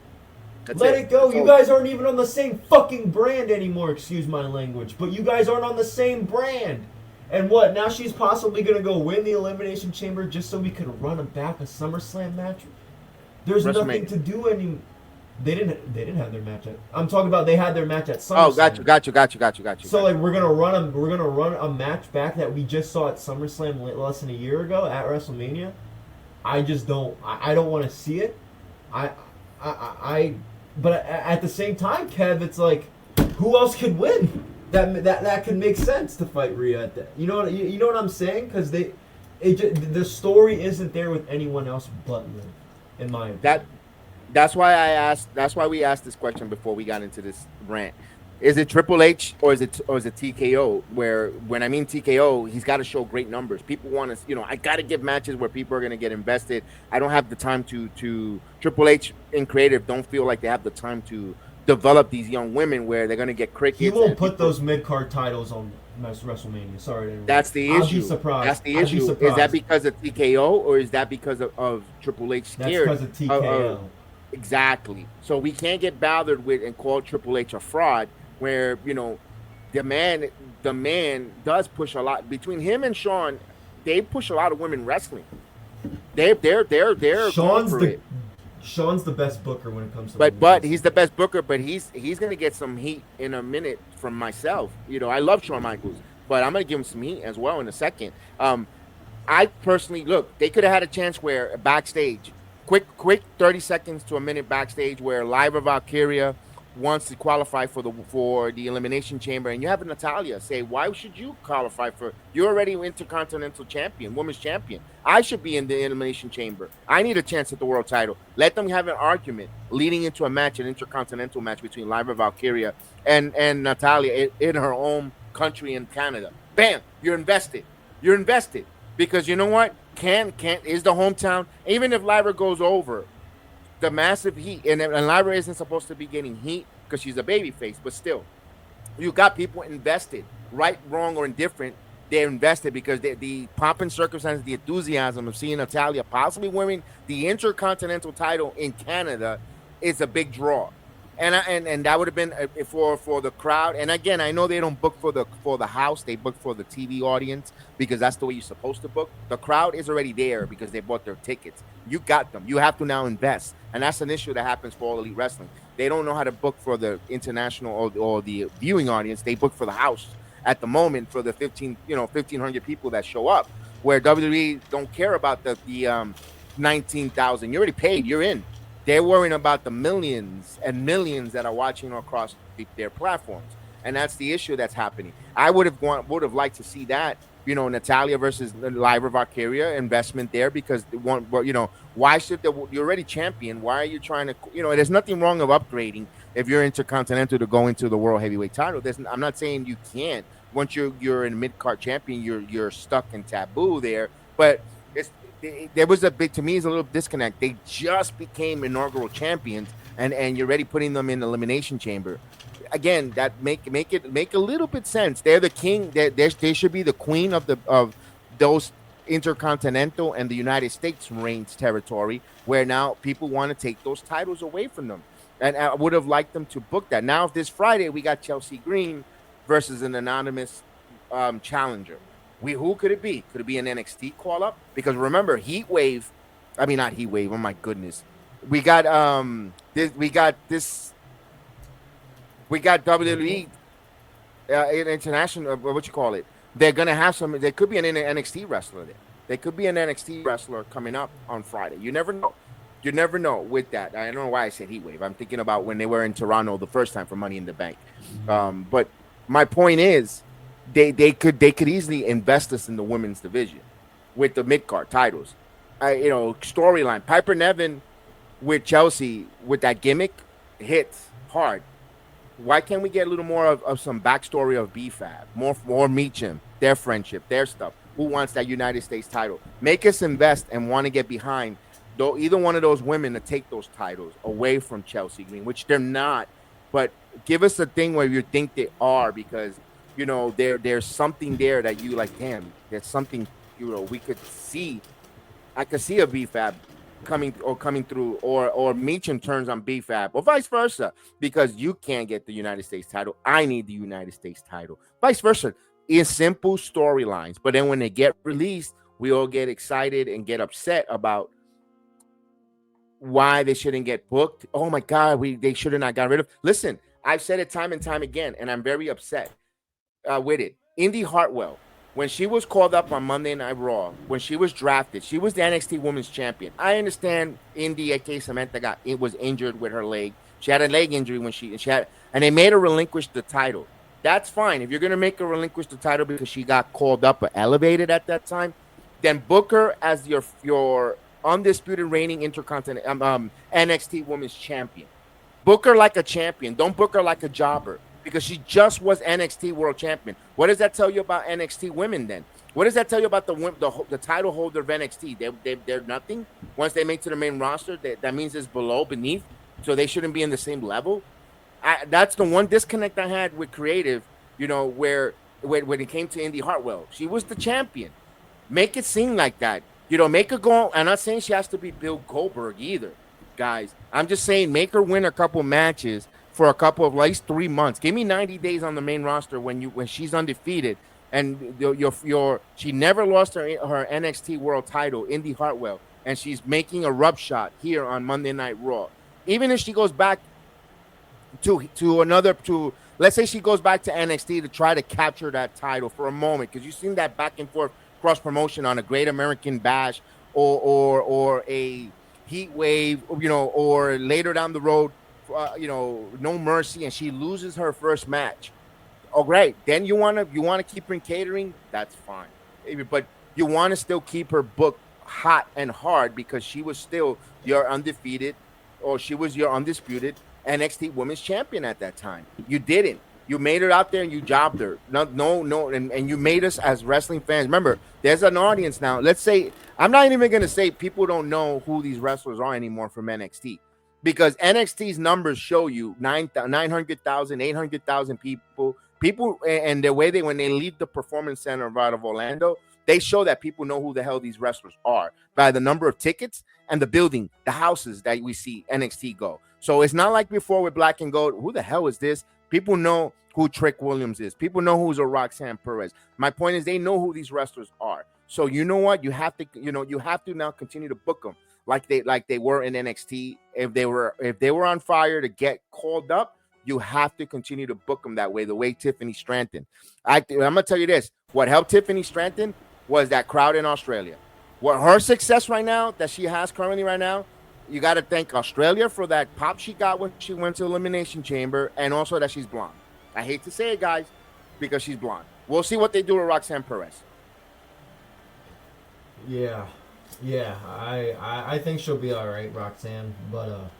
Let it go. You guys aren't even on the same fucking brand anymore, excuse my language. But you guys aren't on the same brand. And what, now she's possibly going to go win the Elimination Chamber just so we could run back a SummerSlam match? There's nothing to do anymore. They didn't have their match at. I'm talking about they had their match at SummerSlam. Oh, got you. So like we're gonna run a match back that we just saw at SummerSlam less than a year ago at WrestleMania. I just don't. I don't want to see it. But at the same time, Kev, it's like, who else could win? That could make sense to fight Rhea at that. You know what I'm saying? Because the story isn't there with anyone else but Liv, in my opinion. That's why we asked this question before we got into this rant. Is it Triple H or is it TKO? Where when I mean TKO, he's got to show great numbers. People want to, I got to give matches where people are going to get invested. I don't have the time to Triple H and creative don't feel like they have the time to develop these young women where they're going to get crickets. He won't put those mid-card titles on WrestleMania. Sorry. That's the issue. I'll be surprised. That's the issue. Is that because of TKO or is that because of Triple H scared? That's because of TKO. Exactly. So we can't get bothered with and call Triple H a fraud where, the man does push a lot. Between him and Sean, they push a lot of women wrestling. They're Sean's the best booker when it comes to but he's the best booker, but he's going to get some heat in a minute from myself. I love Shawn Michaels, but I'm going to give him some heat as well in a second. I personally, look, they could have had a chance where backstage, quick 30 seconds to a minute backstage where Lyra Valkyria wants to qualify for the Elimination Chamber, and you have Natalya say, why should you qualify for, you're already Intercontinental Champion, Women's Champion. I should be in the Elimination Chamber. I need a chance at the world title. Let them have an argument leading into a match, an Intercontinental match between Lyra Valkyria and Natalya in her own country in Canada. Bam, you're invested. Because you know what? Can't is the hometown. Even if Lyra goes over, the massive heat, and Lyra isn't supposed to be getting heat because she's a babyface, but still, you got people invested, right, wrong, or indifferent. They're invested because the pomp and circumstance, the enthusiasm of seeing Natalya possibly winning the Intercontinental title in Canada is a big draw. And that would have been for the crowd. And again, I know they don't book for the house; they book for the TV audience because that's the way you're supposed to book. The crowd is already there because they bought their tickets. You got them. You have to now invest, and that's an issue that happens for all elite wrestling. They don't know how to book for the international or the viewing audience. They book for the house at the moment for the 1,500 people that show up. Where WWE don't care about the 19,000. You already paid. You're in. They're worrying about the millions and millions that are watching across their platforms, and that's the issue that's happening. I would have liked to see that, Natalya versus Lyra Valkyria investment there because why should you're already champion? Why are you trying to? There's nothing wrong of upgrading if you're Intercontinental to go into the World Heavyweight title. I'm not saying you can't. Once you're in mid-card champion, you're stuck in taboo there, but there was to me is a little disconnect. They just became inaugural champions and you're already putting them in the Elimination Chamber. Again, that make a little bit sense. They're the king. They should be the queen of those Intercontinental and the United States reigns territory, where now people want to take those titles away from them. And I would have liked them to book that. Now, if this Friday we got Chelsea Green versus an anonymous challenger, who could it be? Could it be an NXT call up? Because remember, Heat Wave. I mean, not Heat Wave. Oh my goodness, we got WWE international. What you call it? They're gonna have some. There could be an NXT wrestler there. There could be an NXT wrestler coming up on Friday. You never know. You never know with that. I don't know why I said Heat Wave. I'm thinking about when they were in Toronto the first time for Money in the Bank. But my point is, they could easily invest us in the women's division with the mid-card titles. Storyline. Piper Niven with Chelsea with that gimmick hits hard. Why can't we get a little more of some backstory of BFAB, more Meacham, their friendship, their stuff? Who wants that United States title? Make us invest and want to get behind either one of those women to take those titles away from Chelsea Green, which they're not. But give us a thing where you think they are, because there's something there that you like. Damn, there's something we could see. I could see a BFAB coming through, or Meacham turns on BFAB, or vice versa, because you can't get the United States title. I need the United States title. Vice versa. It's simple storylines, but then when they get released, we all get excited and get upset about why they shouldn't get booked. Oh my God, they should have not got rid of. Listen, I've said it time and time again, and I'm very upset with it. Indy Hartwell, when she was called up on Monday Night Raw, when she was drafted, she was the NXT Women's Champion. I understand Indy, aka Samantha, was injured with her leg. She had a leg injury when she had, and they made her relinquish the title. That's fine. If you're going to make her relinquish the title because she got called up or elevated at that time, then book her as your undisputed reigning Intercontinental NXT Women's Champion. Book her like a champion. Don't book her like a jobber, because she just was NXT World Champion. What does that tell you about NXT women then? What does that tell you about the title holder of NXT? They're nothing once they make to the main roster. That means it's beneath, so they shouldn't be in the same level. That's the one disconnect I had with creative, where when it came to Indy Hartwell, she was the champion. Make it seem like that. Make her go. I'm not saying she has to be Bill Goldberg either, guys. I'm just saying make her win a couple matches for a couple of at least 3 months. Give me 90 days on the main roster when she's undefeated, and she never lost her NXT World title, Indy Hartwell, and she's making a rub shot here on Monday Night Raw. Even if she goes back let's say she goes back to NXT to try to capture that title for a moment, because you've seen that back and forth cross promotion on a Great American Bash or a Heat Wave, or later down the road, No Mercy, and she loses her first match. Oh, great. Then you want to keep her in catering. That's fine, but you want to still keep her booked hot and hard, because she was still your undefeated, or she was your undisputed NXT Women's Champion at that time. You didn't. You made her out there and you jobbed her. No, and you made us as wrestling fans. Remember, there's an audience now. Let's say, I'm not even going to say people don't know who these wrestlers are anymore from NXT, because NXT's numbers show you 900,000, 800,000 people, and the way when they leave the Performance Center out of Orlando, they show that people know who the hell these wrestlers are by the number of tickets and the building, the houses that we see NXT go. So it's not like before with Black and Gold. Who the hell is this? People know who Trick Williams is. People know who's a Roxanne Perez. My point is, they know who these wrestlers are. So you know what? You have to now continue to book them like they were in NXT. If they were on fire to get called up, you have to continue to book them that way. The way Tiffany Stratton. I'm gonna tell you this: what helped Tiffany Stratton was that crowd in Australia. What her success right now that she has currently right now. You got to thank Australia for that pop she got when she went to Elimination Chamber, and also that she's blonde. I hate to say it, guys, because she's blonde. We'll see what they do with Roxanne Perez. Yeah. I think she'll be all right, Roxanne. But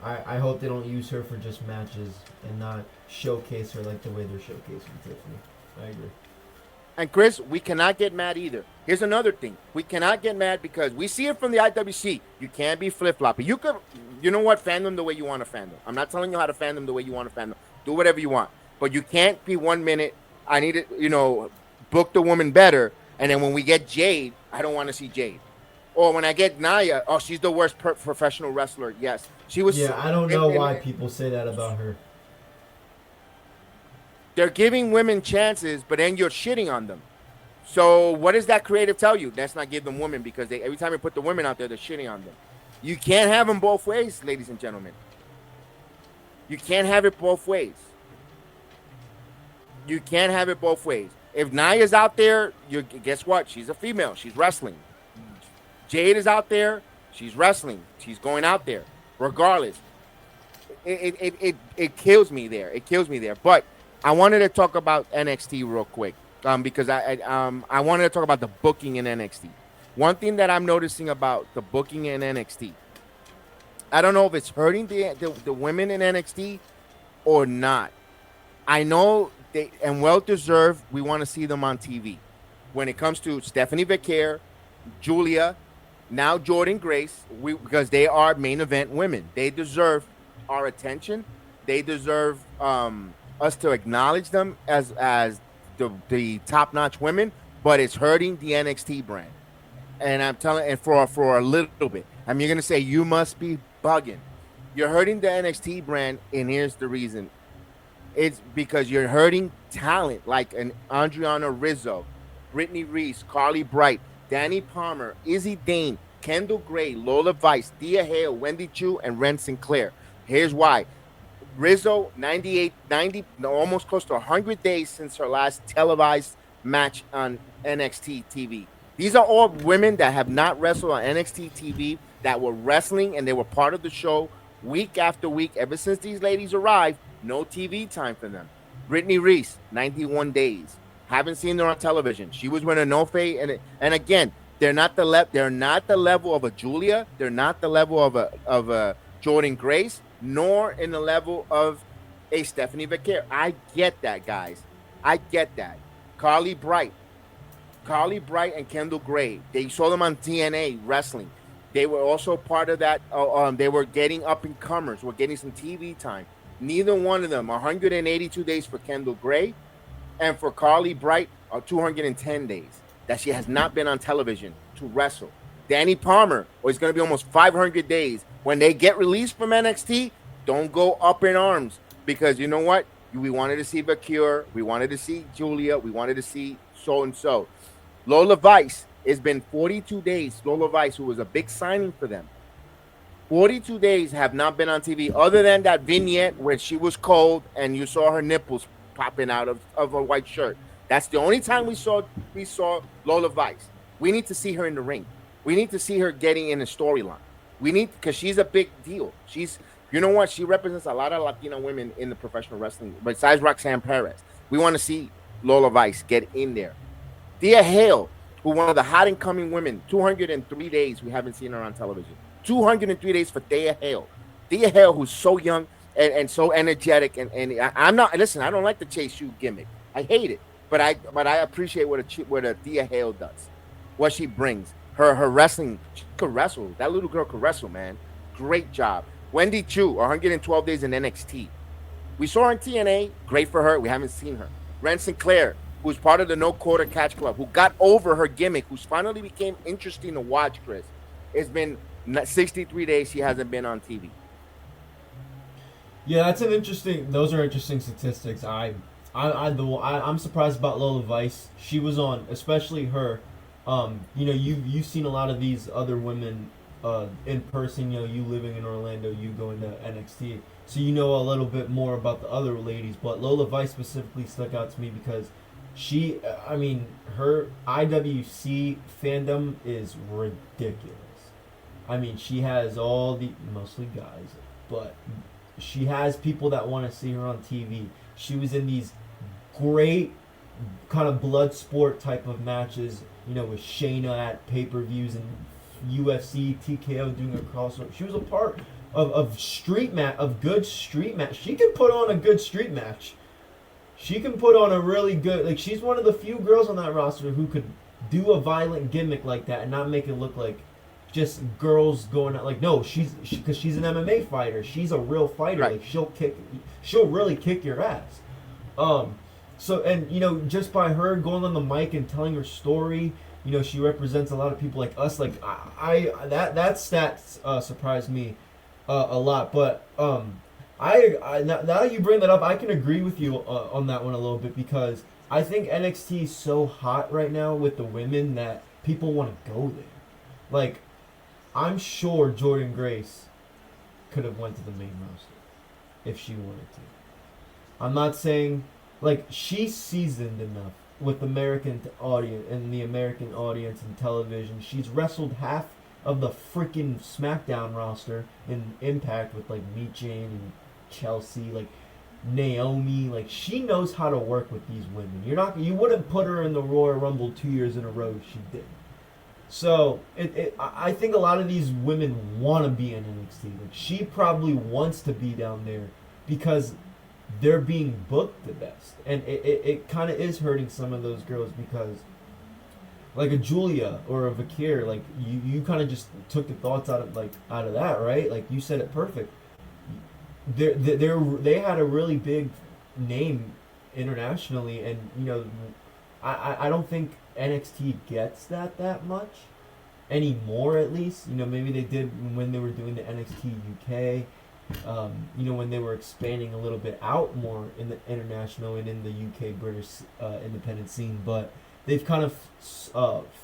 I hope they don't use her for just matches and not showcase her like the way they're showcasing Tiffany. I agree. And Chris, we cannot get mad either. Here's another thing. We cannot get mad because we see it from the IWC. You can't be flip-flopping. You could You know what? Fan them the way you want to fan them. I'm not telling you how to fan them the way you want to fan them. Do whatever you want. But you can't be 1 minute, I need to, book the woman better. And then when we get Jade, I don't want to see Jade. Or when I get Nia, oh, she's the worst professional wrestler. Yes. She was. Yeah, I don't know why people say that about her. They're giving women chances, but then you're shitting on them. So what does that creative tell you? Let's not give them women, because every time you put the women out there, they're shitting on them. You can't have them both ways, ladies and gentlemen. You can't have it both ways. You can't have it both ways. If Nia's out there, guess what? She's a female. She's wrestling. Jade is out there. She's wrestling. She's going out there. Regardless. It kills me there. It kills me there. But I wanted to talk about NXT real quick. Because I wanted to talk about the booking in NXT. One thing that I'm noticing about the booking in NXT, I don't know if it's hurting the women in NXT or not. I know they, and well-deserved, we want to see them on TV. When it comes to Stephanie Becker, Julia, now Jordan Grace, because they are main event women. They deserve our attention. They deserve us to acknowledge them as the top-notch women, but it's hurting the NXT brand. And I'm telling, and for a little bit. I mean, you're gonna say you must be bugging. You're hurting the NXT brand, and here's the reason. It's because you're hurting talent like an Adriana Rizzo, Brittany Reese, Carly Bright, Danny Palmer, Izzy Dane, Kendall Gray, Lola Vice, Thea Hale, Wendy Chu, and Ren Sinclair. Here's why. Rizzo, 90, almost close to 100 days since her last televised match on NXT TV. These are all women that have not wrestled on NXT TV, that were wrestling, and they were part of the show week after week. Ever since these ladies arrived, no TV time for them. Brittany Reese, 91 days. Haven't seen her on television. She was with Enofe, and again, they're not the level of a Julia. They're not the level of a Jordan Grace, nor in the level of a Stephanie Becker. I get that, guys. I get that. Carly Bright and Kendall Gray. They saw them on TNA wrestling. They were also part of that. They were getting up and comers. We're getting some TV time. Neither one of them. 182 days for Kendall Gray, and for Carly Bright, 210 days that she has not been on television to wrestle. Danny Palmer is going to be almost 500 days. When they get released from NXT, don't go up in arms, because you know what? We wanted to see Bakure. We wanted to see Julia. We wanted to see so-and-so. Lola Vice, it's been 42 days. Lola Vice, who was a big signing for them. 42 days have not been on TV, other than that vignette where she was cold and you saw her nipples popping out of a white shirt. That's the only time we saw Lola Vice. We need to see her in the ring. We need to see her getting in a storyline. Because she's a big deal. You know what? She represents a lot of Latina women in the professional wrestling, besides Roxanne Perez. We want to see Lola Vice get in there. Thea Hale, who one of the hot incoming women, 203 days we haven't seen her on television. 203 days for Thea Hale. Thea Hale, who's so young and so energetic, and I'm not, listen, I don't like the Chase U gimmick. I hate it, but I appreciate what a Thea Hale does, what she brings. Her wrestling, she could wrestle. That little girl could wrestle, man. Great job. Wendy Chu, 112 days in NXT. We saw her in TNA. Great for her. We haven't seen her. Ren Sinclair, who's part of the No Quarter Catch Club, who got over her gimmick, who's finally became interesting to watch, Chris. It's been 63 days she hasn't been on TV. Yeah, those are interesting statistics. I'm surprised about Lola Vice. She was on, especially her. You've seen a lot of these other women in person. You living in Orlando, you going to NXT, so you know a little bit more about the other ladies. But Lola Vice specifically stuck out to me because her IWC fandom is ridiculous. She has mostly guys, but she has people that want to see her on TV. She was in these great kind of blood sport type of matches, with Shayna at pay-per-views and UFC, TKO doing a crossover. She was a part of good street match. She can put on a good street match. She can put on a really good, she's one of the few girls on that roster who could do a violent gimmick like that and not make it look like just girls going out like, no, because she's an MMA fighter. She's a real fighter. Right. Like she'll really kick your ass. So, and just by her going on the mic and telling her story, she represents a lot of people like us. Like that stat surprised me a lot. But I now that you bring that up, I can agree with you on that one a little bit, because I think NXT is so hot right now with the women that people want to go there. Like, I'm sure Jordynne Grace could have went to the main roster if she wanted to. I'm not saying, like, she's seasoned enough with American audience and the American audience and television. She's wrestled half of the freaking SmackDown roster in Impact with like Meet Jane and Chelsea, like Naomi. Like, she knows how to work with these women. You wouldn't put her in the Royal Rumble 2 years in a row. She didn't. So I think a lot of these women want to be in NXT. Like, she probably wants to be down there because they're being booked the best, and it kind of is hurting some of those girls, because like a Julia or a Vakir, like you kind of just took the thoughts out of that, right? Like, you said it perfect. They had a really big name internationally, and I don't think NXT gets that much anymore, at least. Maybe they did when they were doing the NXT UK, when they were expanding a little bit out more in the international and in the UK British independent scene, but they've kind of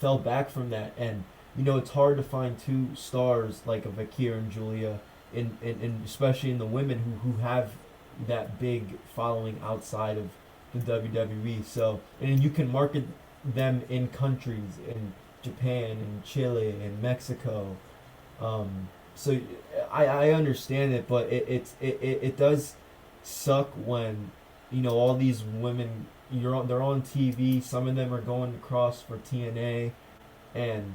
fell back from that. And it's hard to find two stars like a Vakir and Julia, in especially in the women who have that big following outside of the WWE. So, and you can market them in countries in Japan and Chile and Mexico. So I understand it, but it does suck when all these women, they're on TV. Some of them are going across for TNA, and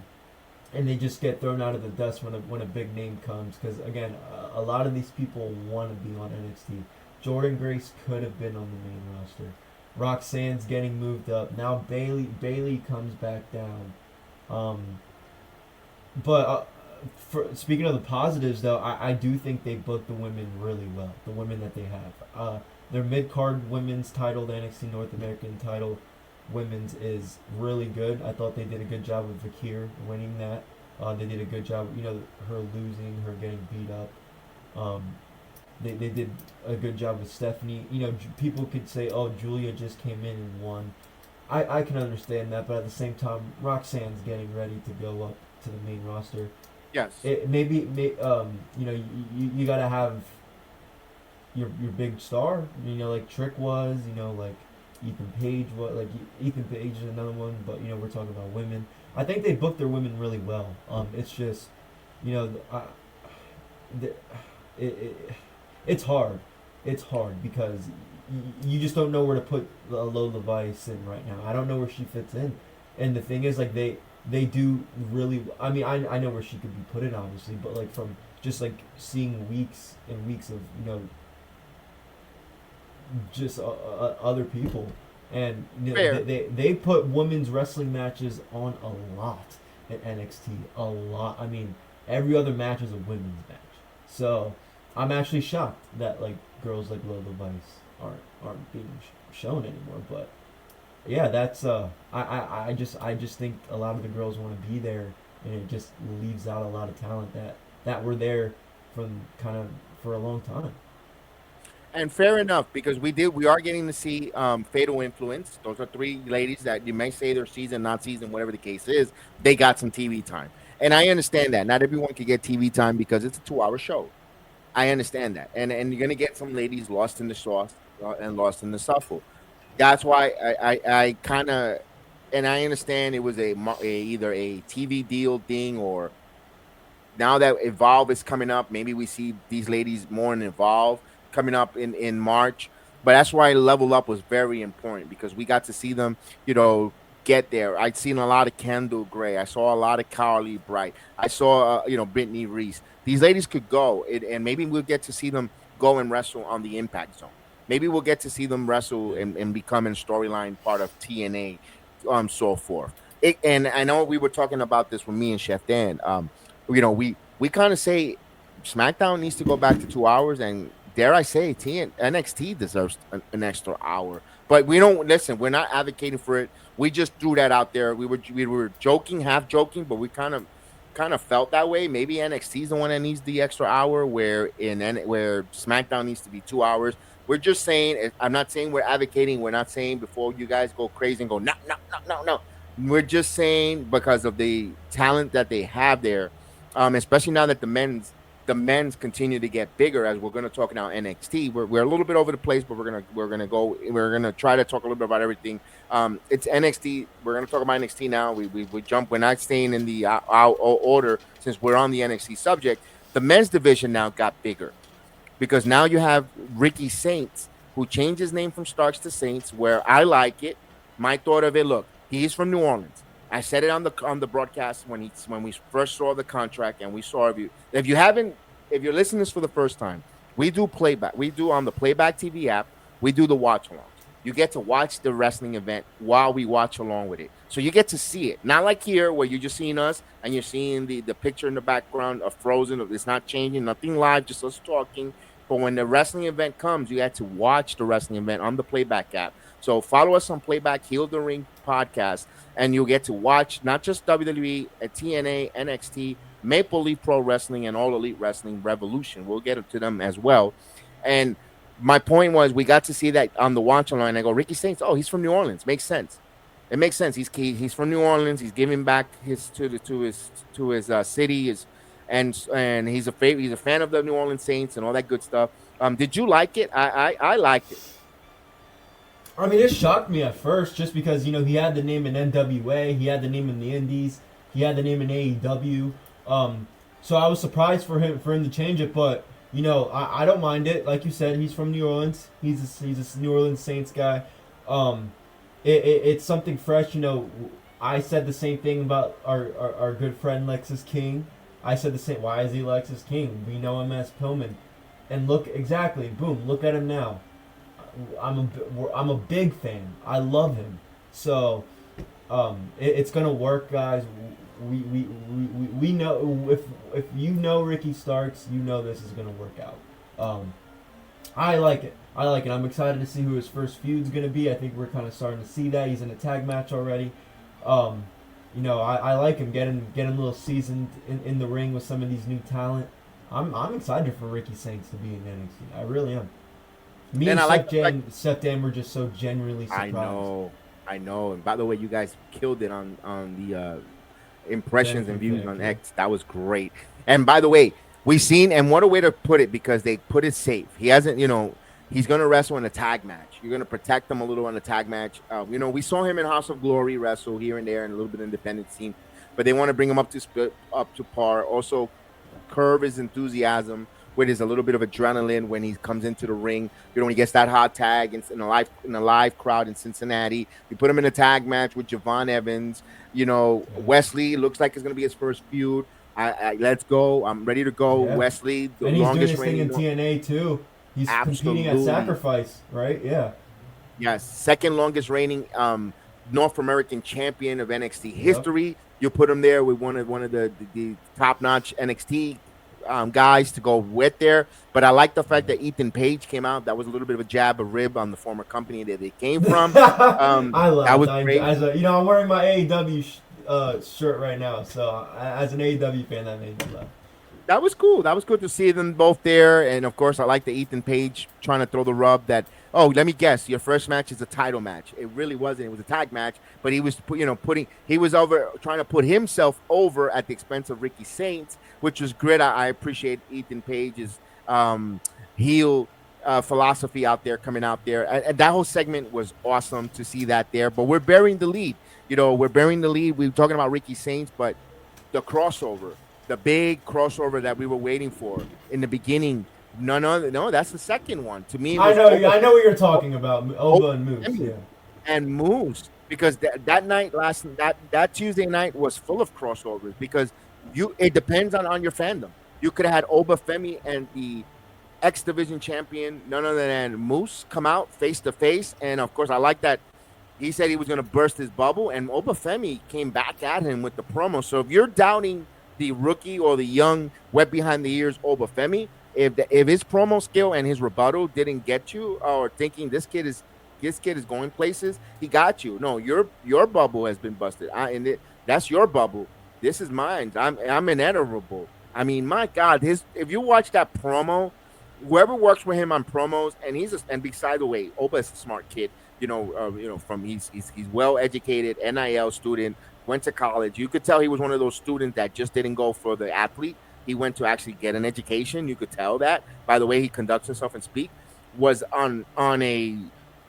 they just get thrown out of the dust when a big name comes. Because again, a lot of these people want to be on NXT. Jordynne Grace could have been on the main roster. Roxanne's getting moved up. Now Bayley comes back down. Speaking of the positives, though, I do think they booked the women really well. The women that they have. Their mid-card women's title, the NXT North American title women's, is really good. I thought they did a good job with Vakir winning that. They did a good job, her losing, her getting beat up. They did a good job with Stephanie. People could say, oh, Julia just came in and won. I can understand that, but at the same time, Roxanne's getting ready to go up to the main roster. Yes. You gotta have your big star. Like Trick was. Like Ethan Page was. Like Ethan Page is another one. But we're talking about women. I think they booked their women really well. It's just, it's hard. It's hard because you just don't know where to put Lola Vice in right now. I don't know where she fits in. And the thing is, like, they do really. I mean, I know where she could be put in, obviously, but like from just like seeing weeks and weeks of just other people, and they put women's wrestling matches on a lot at NXT, a lot. I mean, every other match is a women's match. So I'm actually shocked that like girls like Lola Vice aren't being shown anymore, but. Yeah, that's I just think a lot of the girls want to be there, and it just leaves out a lot of talent that were there from kind of for a long time. And fair enough, because we are getting to see Fatal Influence. Those are three ladies that you may say they're seasoned, not seasoned, whatever the case is. They got some TV time, and I understand that not everyone can get TV time because it's a 2-hour show. I understand that, and you're gonna get some ladies lost in the sauce and lost in the shuffle. That's why I kind of, and I understand it was either a TV deal thing, or now that Evolve is coming up, maybe we see these ladies more in Evolve coming up in March. But that's why Level Up was very important, because we got to see them, get there. I'd seen a lot of Kendall Gray. I saw a lot of Carly Bright. I saw, Brittany Reese. These ladies could go, and maybe we'll get to see them go and wrestle on the Impact Zone. Maybe we'll get to see them wrestle and become a storyline part of TNA, so forth. And I know we were talking about this with me and Chef Dan. we kind of say SmackDown needs to go back to 2 hours, and dare I say, NXT deserves an extra hour. But we don't listen. We're not advocating for it. We just threw that out there. We were joking, half joking, but we kind of felt that way. Maybe NXT is the one that needs the extra hour, where SmackDown needs to be 2 hours. We're just saying. I'm not saying we're advocating. We're not saying before you guys go crazy and go no. We're just saying because of the talent that they have there, especially now that the men's continue to get bigger, as we're going to talk now NXT. We're a little bit over the place, but we're gonna try to talk a little bit about everything. It's NXT. We're gonna talk about NXT now. We jump. We're not staying in the order since we're on the NXT subject. The men's division now got bigger because now you have Ricky Saints, who changed his name from Starks to Saints. Where I like it. My thought of it. Look, he's from New Orleans. I said it on the broadcast when we first saw the contract, and we saw review. If you're listening to this for the first time, we do playback. We do on the Playback TV app. We do the watch along. You get to watch the wrestling event while we watch along with it, so you get to see it. Not like here where you're just seeing us and you're seeing the picture in the background of Frozen. It's not changing, nothing live, just us talking. But when the wrestling event comes, you get to watch the wrestling event on the Playback app. So follow us on Playback Heal the Ring podcast, and you'll get to watch not just WWE, TNA, NXT, Maple Leaf Pro Wrestling, and All Elite Wrestling Revolution. We'll get to them as well. And my point was, we got to see that on the watch along. I go, Ricky Saints, he's from New Orleans. Makes sense. It makes sense. He's from New Orleans. He's giving back to his city. And he's a fan of the New Orleans Saints and all that good stuff. Did you like it? I liked it. I mean, it shocked me at first just because, he had the name in NWA, he had the name in the Indies, he had the name in AEW. So I was surprised for him to change it, but, I don't mind it. Like you said, he's from New Orleans. He's a New Orleans Saints guy. It's something fresh. I said the same thing about our good friend Lexus King. I said the same. Why is he Lexus King? We know him as Pillman. And look, exactly, boom, look at him now. I'm a big fan. I love him. So it's gonna work, guys. We know if you know Ricky Starks, you know this is gonna work out. I like it. I'm excited to see who his first feud's gonna be. I think we're kind of starting to see that. He's in a tag match already. I like him getting a little seasoned in the ring with some of these new talent. I'm excited for Ricky Saints to be in NXT. I really am. Me and Seth Dan were just so genuinely surprised. I know. And by the way, you guys killed it on the impressions and views on X. That was great. And by the way, we've seen, and what a way to put it, because they put it safe. He hasn't, he's going to wrestle in a tag match. You're going to protect him a little in a tag match. We saw him in House of Glory wrestle here and there and a little bit of independent scene, but they want to bring him up to par. Also, curve his enthusiasm with his a little bit of adrenaline when he comes into the ring. When he gets that hot tag in a live crowd in Cincinnati. We put him in a tag match with Javon Evans. Wesley looks like it's going to be his first feud. Let's go. I'm ready to go. Yeah. Wesley, the and he's longest doing his thing in TNA too. He's competing at Sacrifice, right? Yeah. Yes, second longest reigning North American champion of NXT history. You put him there with one of the top-notch NXT guys to go with there. But I like the fact that Ethan Page came out. That was a little bit of a jab, a rib on the former company that they came from. I love that was it. great. I'm wearing my AEW shirt right now. So as an AEW fan, that made me laugh. That was cool. That was good to see them both there. And, of course, I like the Ethan Page trying to throw the rub that, let me guess, your first match is a title match. It really wasn't. It was a tag match. But he was, he was trying to put himself over at the expense of Ricky Saints, which was great. I appreciate Ethan Page's heel philosophy out there, coming out there. And that whole segment was awesome to see that there. But we're burying the lead. We're burying the lead. We were talking about Ricky Saints, but the crossover. The big crossover that we were waiting for in the beginning. No, that's the second one. To me, I know what you're talking about. Oba and Moose, yeah. And Moose, because that night, that Tuesday night was full of crossovers. Because it depends on your fandom. You could have had Oba Femi and the X Division champion, none other than Moose, come out face to face, and of course, I like that. He said he was going to burst his bubble, and Oba Femi came back at him with the promo. So if you're doubting the rookie or the young wet behind the ears Obafemi, if his promo skill and his rebuttal didn't get you, or thinking this kid is going places, he got you. No, your bubble has been busted. That's your bubble. This is mine. I'm inedible. I mean, my God, if you watch that promo, whoever works with him on promos, and besides the way, Oba is a smart kid. From he's well educated, NIL student, went to college. You could tell he was one of those students that just didn't go for the athlete. He went to actually get an education. You could tell that by the way he conducts himself and speak. Was on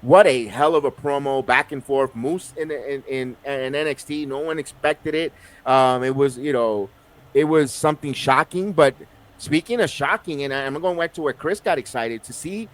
what a hell of a promo, back and forth. Moose in NXT, no one expected it. It was something shocking. But speaking of shocking, and I'm going back to where Chris got excited to see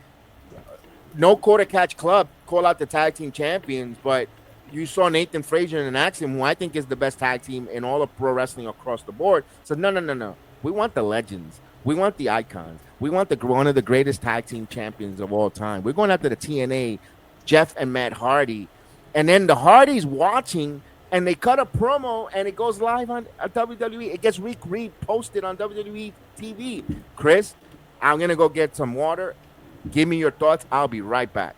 no quarter catch club call out the tag team champions, but you saw Nathan Frazier and Axiom, who I think is the best tag team in all of pro wrestling across the board. So no. We want the legends. We want the icons. We want one of the greatest tag team champions of all time. We're going after the TNA, Jeff and Matt Hardy. And then the Hardys watching, and they cut a promo, and it goes live on WWE. It gets reposted on WWE TV. Chris, I'm going to go get some water. Give me your thoughts. I'll be right back.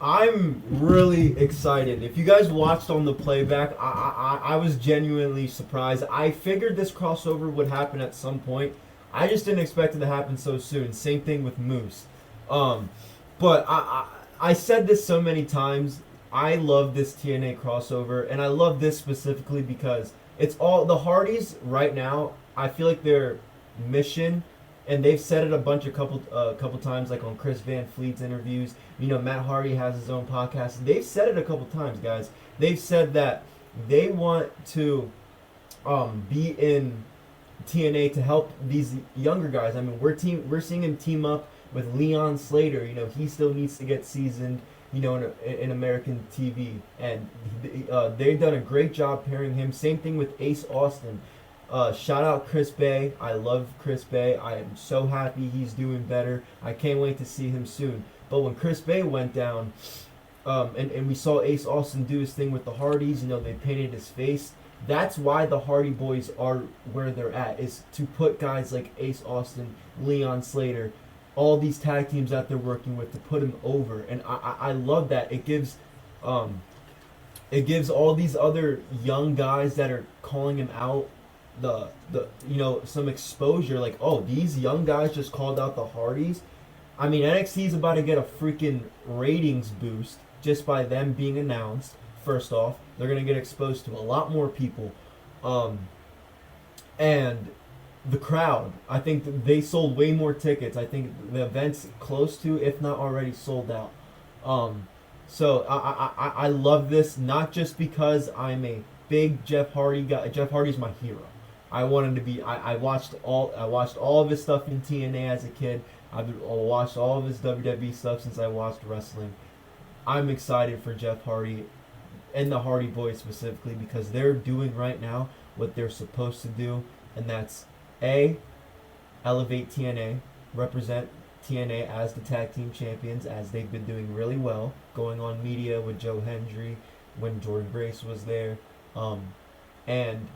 I'm really excited. If you guys watched on the playback, I was genuinely surprised. I figured this crossover would happen at some point. I just didn't expect it to happen so soon. Same thing with Moose. But I said this so many times. I love this TNA crossover, and I love this specifically because it's all the Hardys right now. I feel like their mission, and they've said it a couple times, like on Chris Van Fleet's interviews. Matt Hardy has his own podcast. They've said it a couple times, guys. They've said that they want to be in TNA to help these younger guys. I mean, we're seeing him team up with Leon Slater. He still needs to get seasoned, in American TV, and they've done a great job pairing him. Same thing with Ace Austin. Shout out Chris Bay. I love Chris Bay. I am so happy he's doing better. I can't wait to see him soon. But when Chris Bay went down, and we saw Ace Austin do his thing with the Hardys, they painted his face. That's why the Hardy Boys are where they're at, is to put guys like Ace Austin, Leon Slater, all these tag teams that they're working with, to put them over. And I love that. It gives all these other young guys that are calling him out some exposure, like, oh, these young guys just called out the Hardys. I mean, NXT is about to get a freaking ratings boost just by them being announced. First off, they're going to get exposed to a lot more people. And the crowd, I think they sold way more tickets. I think the event's close to, if not already sold out. So I love this, not just because I'm a big Jeff Hardy guy. Jeff Hardy's my hero. I wanted to be. I watched all of his stuff in TNA as a kid. I've watched all of his WWE stuff since I watched wrestling. I'm excited for Jeff Hardy and the Hardy Boys specifically because they're doing right now what they're supposed to do, and that's elevate TNA, represent TNA as the tag team champions, as they've been doing really well, going on media with Joe Hendry when Jordan Grace was there, and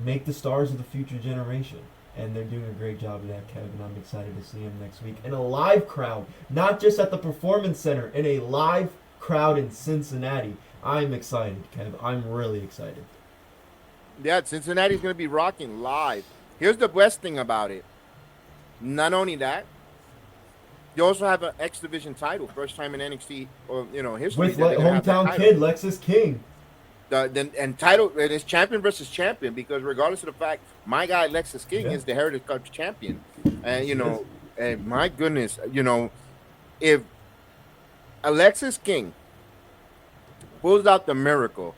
make the stars of the future generation. And they're doing a great job of that, Kevin. I'm excited to see him next week in a live crowd, not just at the Performance Center, in a live crowd in Cincinnati. I'm excited, Kev. I'm really excited. Yeah, Cincinnati's going to be rocking live. Here's the best thing about it. Not only that, you also have an X Division title, first time in NXT or history. With hometown kid Lexus King. And title, it is champion versus champion, because regardless of the fact, my guy Lexus King is the Heritage Cup champion, and and my goodness, if Alexis King pulls out the miracle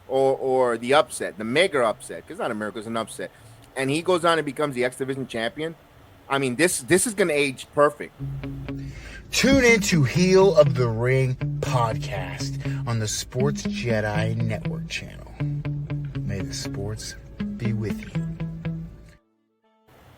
or the upset, the mega upset, because it's not a miracle, it's an upset, and he goes on and becomes the X Division champion, I mean, this is going to age perfect. Tune in to Heel of the Ring podcast on the Sports Jedi Network channel. May the sports be with you.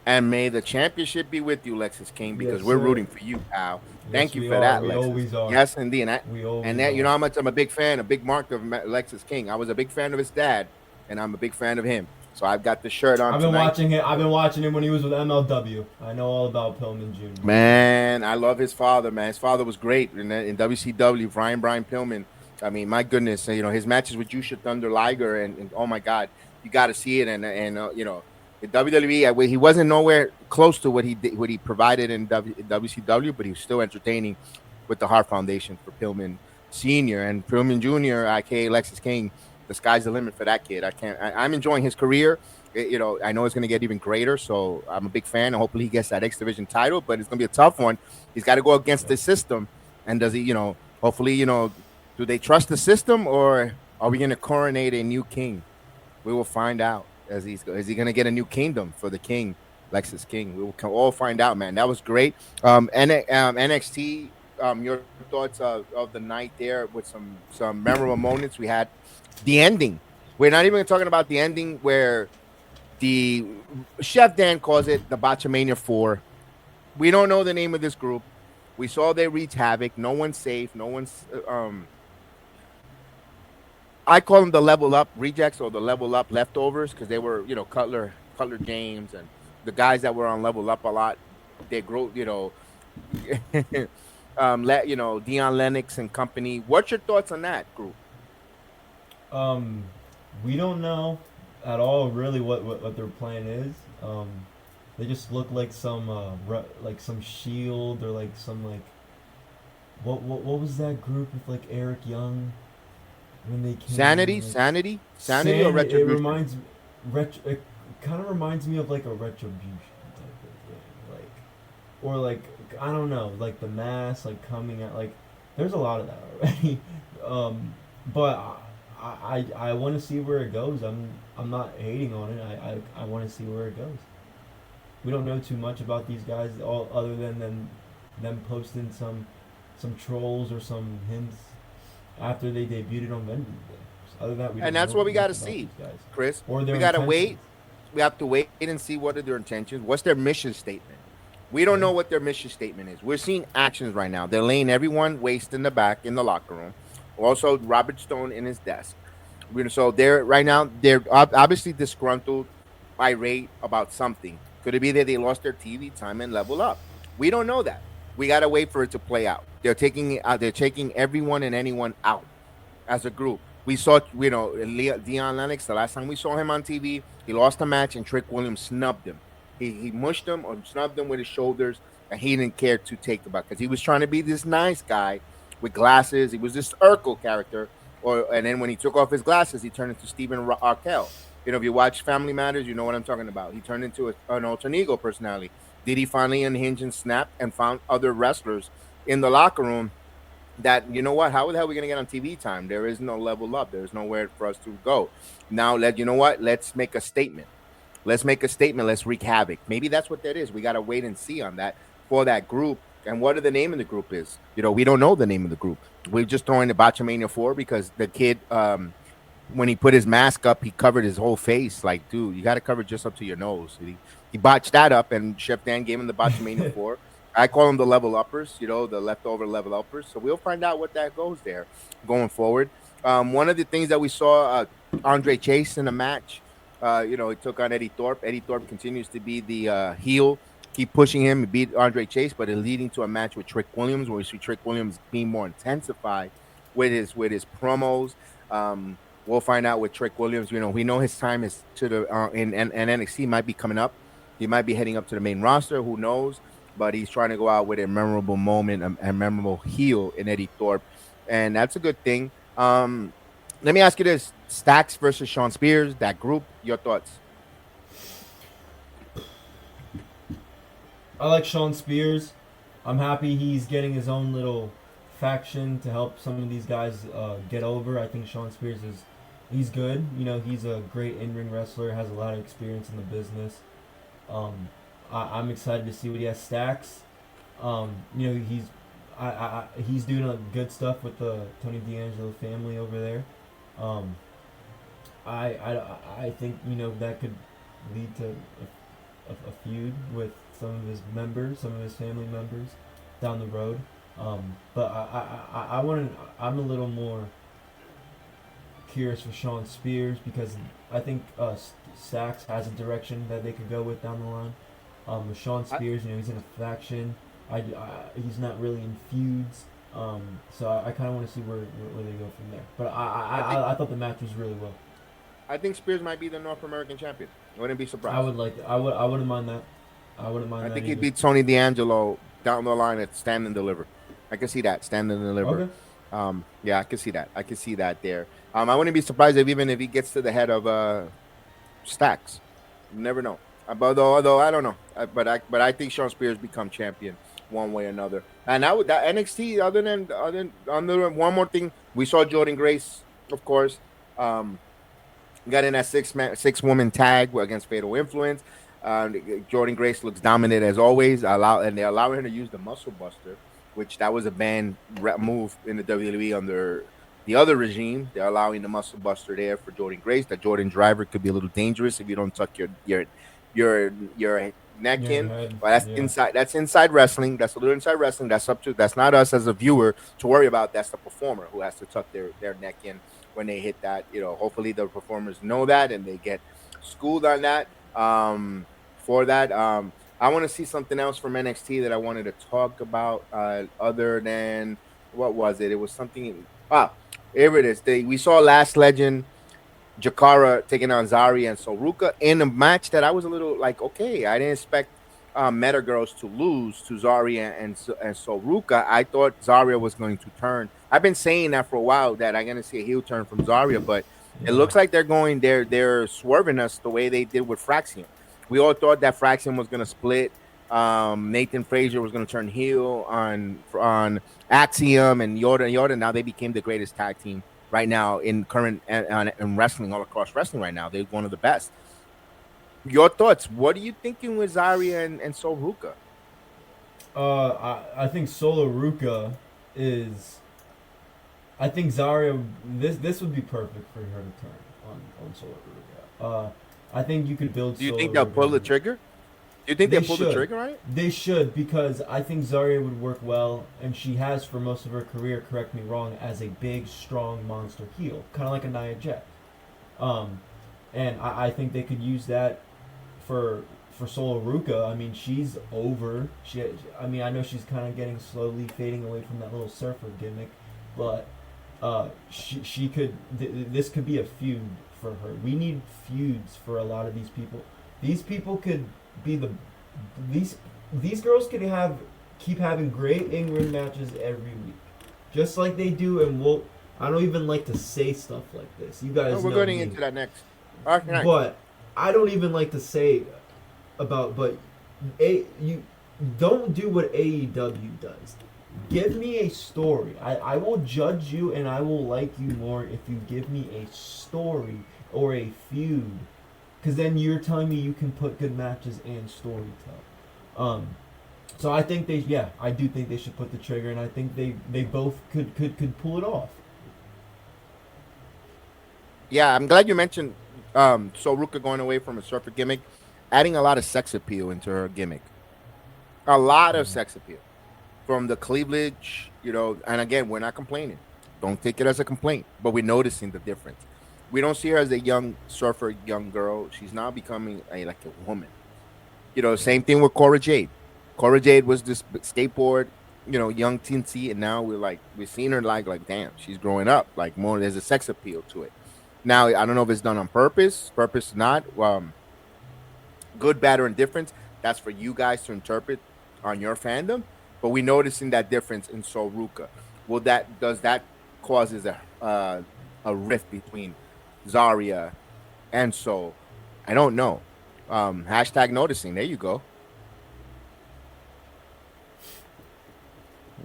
And may the championship be with you, Lexus King, because we're rooting for you, pal. Thank you for that, Lexus. We always are. Yes, indeed. And that, how much I'm a big fan, a big mark of Lexus King. I was a big fan of his dad, and I'm a big fan of him. So I've got the shirt on. I've been tonight. watching him. I've been watching him when he was with MLW. I know all about Pillman Jr. Man, I love his father, man. His father was great in WCW. Brian Pillman. I mean, my goodness, you know, his matches with Jusha Thunder Liger and oh my God, you got to see it. And you know, the WWE, he wasn't nowhere close to what he provided in WCW, but he was still entertaining with the Hart Foundation for Pillman Senior and Pillman Jr. aka Lexus King. The sky's the limit for that kid. I'm enjoying his career. You know, I know it's going to get even greater, so I'm a big fan, and hopefully he gets that X Division title, but it's going to be a tough one. He's got to go against the system, and does he, you know, hopefully, you know, do they trust the system, or are we going to coronate a new king? We will find out. Is he going to get a new kingdom for the king, Lexus King? We will all find out, man. That was great. NXT, your thoughts of the night there with some memorable moments. We had the ending. We're not even talking about the ending where the Chef Dan calls it the Botchamania 4. We don't know the name of this group. We saw they wreaked havoc. No one's safe. No one's I call them the level up rejects or the level up leftovers because they were, you know, Cutler James and the guys that were on level up a lot. They grew, you know, Dion Lennox and company. What's your thoughts on that group? We don't know at all really what their plan is. They just look like some Shield or like some like what was that group with like Eric Young when they came Sanity or Retribution? It kind of reminds me of like a Retribution type of thing, like, or like I don't know, like the Mask like coming at like there's a lot of that already. But I want to see where it goes. I'm not hating on it. I want to see where it goes. We don't know too much about these guys, all other than them posting some trolls or some hints after they debuted on Vengeance Day. Other than that, we don't that's know what we got to about see, these guys. Chris. Or We their got to intentions. wait. We have to wait and see what are their intentions. What's their mission statement? We don't know what their mission statement is. We're seeing actions right now. They're laying everyone waste in the back in the locker room. Also, Robert Stone in his desk. So they're right now. They're obviously disgruntled, irate about something. Could it be that they lost their TV time and level up? We don't know that. We gotta wait for it to play out. They're taking everyone and anyone out as a group. We saw, you know, Dion Lennox. The last time we saw him on TV, he lost a match and Trick Williams snubbed him. He mushed him or snubbed him with his shoulders, and he didn't care to take the back because he was trying to be this nice guy with glasses. He was this Urkel character. And then when he took off his glasses, he turned into Stephen Arkell. You know, if you watch Family Matters, you know what I'm talking about. He turned into an alter ego personality. Did he finally unhinge and snap and found other wrestlers in the locker room that, you know what, how the hell are we going to get on TV time? There is no level up. There's nowhere for us to go. Now, let's make a statement. Let's make a statement. Let's wreak havoc. Maybe that's what that is. We got to wait and see on that for that group. And what the name of the group is. You know, we don't know the name of the group. We're just throwing the Botchamania 4 because the kid, when he put his mask up, he covered his whole face. Like, dude, you got to cover just up to your nose. He botched that up, and Chef Dan gave him the Botchamania 4. I call them the level uppers, you know, the leftover level uppers. So we'll find out what that goes there going forward. One of the things that we saw, Andre Chase in a match, you know, he took on Eddie Thorpe. Eddie Thorpe continues to be the heel. Keep pushing him and beat Andre Chase, but it leading to a match with Trick Williams, where we see Trick Williams being more intensified with his promos. We'll find out with Trick Williams. You know, we know his time is to the in NXT might be coming up. He might be heading up to the main roster. Who knows? But he's trying to go out with a memorable moment, a memorable heel in Eddie Thorpe, and that's a good thing. Let me ask you this: Stacks versus Sean Spears, that group. Your thoughts? I like Sean Spears. I'm happy he's getting his own little faction to help some of these guys get over. I think Sean Spears he's good. You know, he's a great in-ring wrestler, has a lot of experience in the business. I'm excited to see what he has. Stacks. You know, he's doing good stuff with the Tony D'Angelo family over there. I think, you know, that could lead to a feud with some of his members, some of his family members down the road. But I'm a little more curious for Sean Spears because I think Sax has a direction that they could go with down the line. With Sean Spears, he's in a faction. He's not really in feuds. So I kind of want to see where they go from there. But I thought the match was really well. I think Spears might be the North American champion. I wouldn't be surprised. I would like that. I wouldn't mind that. I think he'd beat Tony D'Angelo down the line at Stand and Deliver. I can see that, Stand and Deliver. Okay. Yeah, I can see that. I can see that there. I wouldn't be surprised if he gets to the head of Stacks. You never know. Although I don't know. But I think Sean Spears become champion one way or another. And that NXT. Other than one more thing, we saw Jordynne Grace, of course. Got in that six-woman tag against Fatal Influence. Jordynne Grace looks dominant as always. They're allowing her to use the Muscle Buster, which that was a banned move in the WWE under the other regime. They're allowing the Muscle Buster there for Jordynne Grace. The Jordan Driver could be a little dangerous if you don't tuck your neck in. But that's inside. That's inside wrestling. That's a little inside wrestling. That's not us as a viewer to worry about. That's the performer who has to tuck their neck in when they hit that. Hopefully the performers know that and they get schooled on that. For that, I want to see something else from NXT that I wanted to talk about. Other than what was it? It was something. Here it is. We saw Last Legend, Jakara taking on Zarya and Soruka in a match that I was a little like, okay, I didn't expect Meta Girls to lose to Zarya and Soruka. I thought Zarya was going to turn. I've been saying that for a while that I'm going to see a heel turn from Zarya, but it looks like they're swerving us the way they did with Fraxium. We all thought that Fraxium was going to split. Nathan Frazier was going to turn heel on Axiom and Yoda. Now they became the greatest tag team right now in current in wrestling, all across wrestling right now. They're one of the best. Your thoughts? What are you thinking with Zarya and Soruka? I think Soruka is. I think Zarya. This would be perfect for her to turn on Soruka. I think you could build. Do you think they'll pull the trigger? Do you think they'll pull the trigger on it? They should, because I think Zarya would work well, and she has for most of her career, correct me wrong, as a big, strong monster heel, kind of like a Nia Jax. And I think they could use that for Soruka. I mean, she's over. I know she's kind of getting slowly fading away from that little surfer gimmick, but she could. This could be a feud for her. We need feuds for a lot of these people. These people could be these girls could keep having great in-ring matches every week, just like they do. And I don't even like to say stuff like this. You guys, we're going into that next. Right. But I don't even like to say about. But you don't do what AEW does. Give me a story. I will judge you and I will like you more if you give me a story or a feud. Because then you're telling me you can put good matches and storytell. So I think I do think they should put the trigger, and I think they both could pull it off. Yeah, I'm glad you mentioned Soruka going away from a surfer gimmick, adding a lot of sex appeal into her gimmick. A lot of sex appeal. From the cleavage, and again, we're not complaining. Don't take it as a complaint, but we're noticing the difference. We don't see her as a young surfer, young girl. She's now becoming like a woman. Same thing with Cora Jade. Cora Jade was this skateboard, young teensy, and now we're seeing her like damn, she's growing up. Like more, there's a sex appeal to it. Now I don't know if it's done on purpose not. Good, bad, or indifference. That's for you guys to interpret on your fandom. But we're noticing that difference in Soruka. Does that causes a rift between Zarya and So? I don't know. Hashtag noticing. There you go.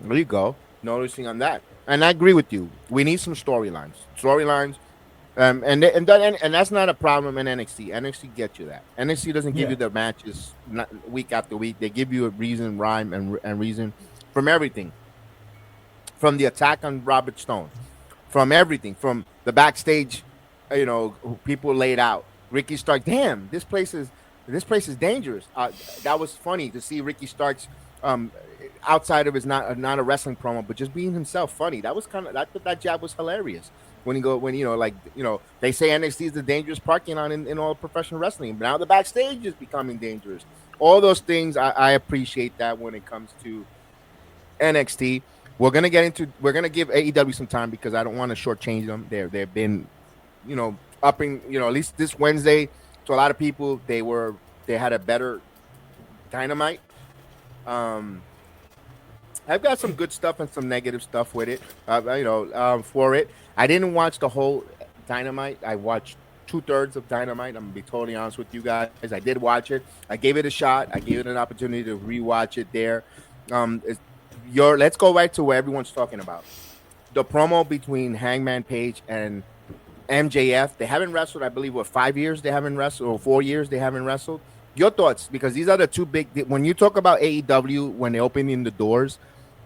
There you go. Noticing on that. And I agree with you. We need some storylines. And that's not a problem in NXT. NXT gets you that. NXT doesn't give you the matches week after week. They give you a reason, rhyme, and reason from everything. From the attack on Robert Stone. From everything. From the backstage, people laid out. Ricky Stark, damn, this place is dangerous. That was funny to see Ricky Stark's outside of his not a wrestling promo, but just being himself funny. That was I thought that jab was hilarious. when they say NXT is the dangerous parking lot in all professional wrestling, but now the backstage is becoming dangerous. All those things, I appreciate that when it comes to NXT. We're gonna give AEW some time because I don't want to shortchange them. They've been, upping, at least this Wednesday, to a lot of people, they had a better Dynamite. I've got some good stuff and some negative stuff with it. For it, I didn't watch the whole Dynamite. I watched 2/3 of Dynamite. I'm gonna be totally honest with you guys. I did watch it. I gave it a shot. I gave it an opportunity to rewatch it there. Let's go right to what everyone's talking about. The promo between Hangman Page and MJF. They haven't wrestled, I believe, 5 years they haven't wrestled, or 4 years they haven't wrestled. Your thoughts? Because these are the two big. When you talk about AEW, when they're opening the doors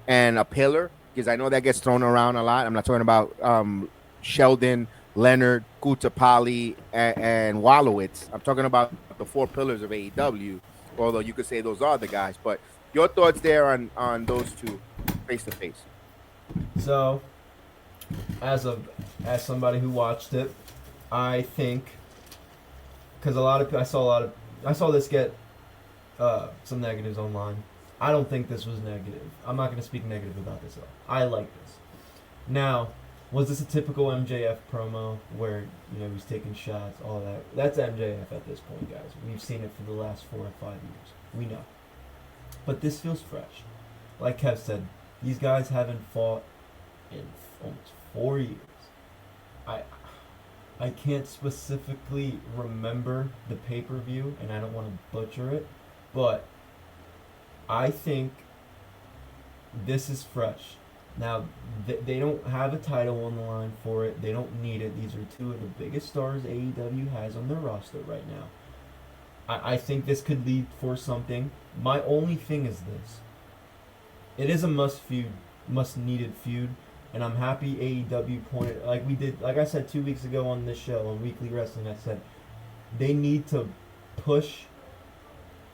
and a pillar, because I know that gets thrown around a lot. I'm not talking about Sheldon, Leonard, Kutapali, and Wallowitz. I'm talking about the 4 pillars of AEW, although you could say those are the guys. But your thoughts there on those two face to face? So, as somebody who watched it, I think, because I saw this get some negatives online. I don't think this was negative. I'm not going to speak negative about this at all. I like this. Now, was this a typical MJF promo where, he's taking shots, all that? That's MJF at this point, guys. We've seen it for the last 4 or 5 years. We know. But this feels fresh. Like Kev said, these guys haven't fought in almost 4 years. I can't specifically remember the pay-per-view, and I don't want to butcher it, but I think this is fresh. Now, they don't have a title on the line for it. They don't need it. These are 2 of the biggest stars AEW has on their roster right now. I think this could lead for something. My only thing is this. It is a must-needed feud. And I'm happy AEW pointed, like I said 2 weeks ago on this show, on Weekly Wrestling, I said, they need to push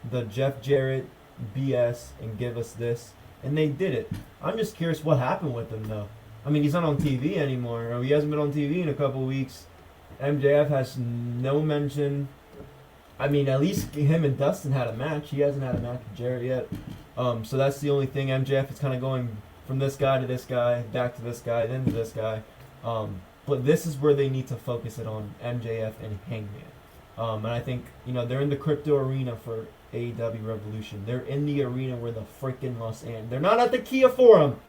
the Jeff Jarrett BS and give us this. And they did it. I'm just curious what happened with him, though. I mean, he's not on TV anymore. Or he hasn't been on TV in a couple weeks. MJF has no mention. I mean, at least him and Dustin had a match. He hasn't had a match with Jarrett yet. So that's the only thing. MJF is kind of going from this guy to this guy, back to this guy, then to this guy. But this is where they need to focus it on MJF and Hangman. And I think, they're in the crypto arena for AEW Revolution. They're in the arena where the freaking Los Angeles. They're not at the Kia Forum.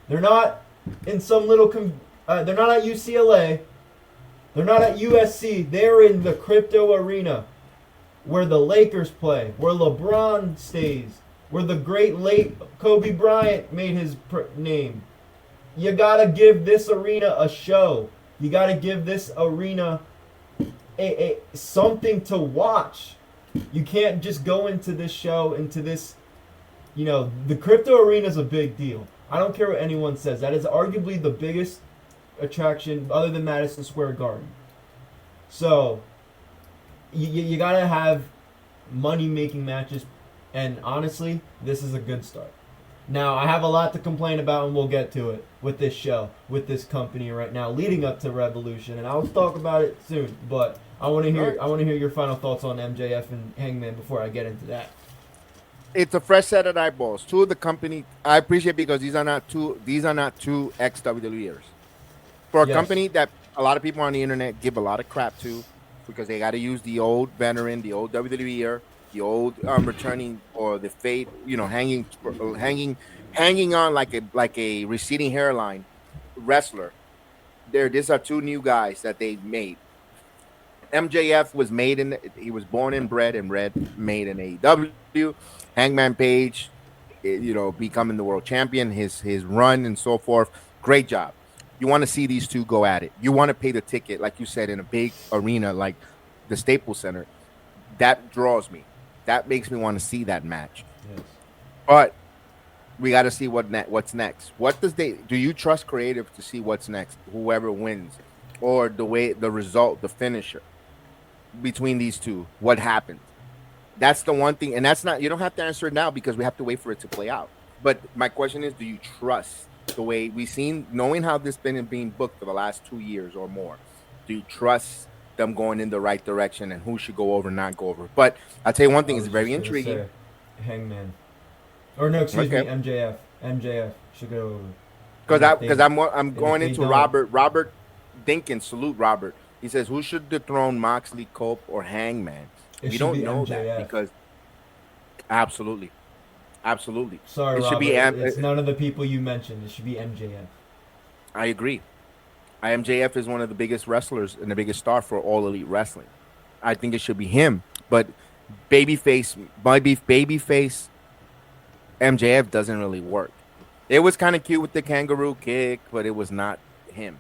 They're not in some little. They're not at UCLA. They're not at USC. They're in the crypto arena where the Lakers play, where LeBron stays, where the great late Kobe Bryant made his name. You gotta give this arena a show. You gotta give this arena a something to watch. You can't just go into this show, into this, the crypto arena is a big deal. I don't care what anyone says. That is arguably the biggest attraction other than Madison Square Garden. So, you gotta have money-making matches, and honestly, this is a good start. Now, I have a lot to complain about, and we'll get to it with this show, with this company right now, leading up to Revolution, and I'll talk about it soon. But I want to hear your final thoughts on MJF and Hangman before I get into that. It's a fresh set of eyeballs. 2 of the company I appreciate because these are not two ex-WWEers. For a company that a lot of people on the internet give a lot of crap to, because they got to use the old veteran, the old WWEer, the old returning, or the fade, hanging on like a receding hairline wrestler. These are 2 new guys that they made. MJF was he was born and bred and made in AEW. Hangman Page, becoming the world champion, his run and so forth. Great job. You want to see these 2 go at it. You want to pay the ticket, like you said, in a big arena like the Staples Center. That draws me. That makes me want to see that match. Yes. But we got to see what's next. Do you trust creative to see what's next? Whoever wins, or the result, the finisher between these 2, what happened? That's the one thing, and that's not. You don't have to answer it now because we have to wait for it to play out. But my question is, do you trust the way we've seen, knowing how this been being booked for the last 2 years or more, do you trust them going in the right direction and who should go over, not go over? But I'll tell you one thing, it's very intriguing. Hangman. Or no, excuse Okay. me, MJF. MJF should go over. Because I'm going into Robert Dinkins. Salute Robert. He says, who should dethrone Moxley, Cope, or Hangman? It We should don't be know MJF. that because absolutely. Sorry, It should Robert. be It's none of the people you mentioned. It should be MJF. I agree. MJF is one of the biggest wrestlers and the biggest star for All Elite Wrestling. I think it should be him. But babyface MJF doesn't really work. It was kind of cute with the kangaroo kick, but it was not him.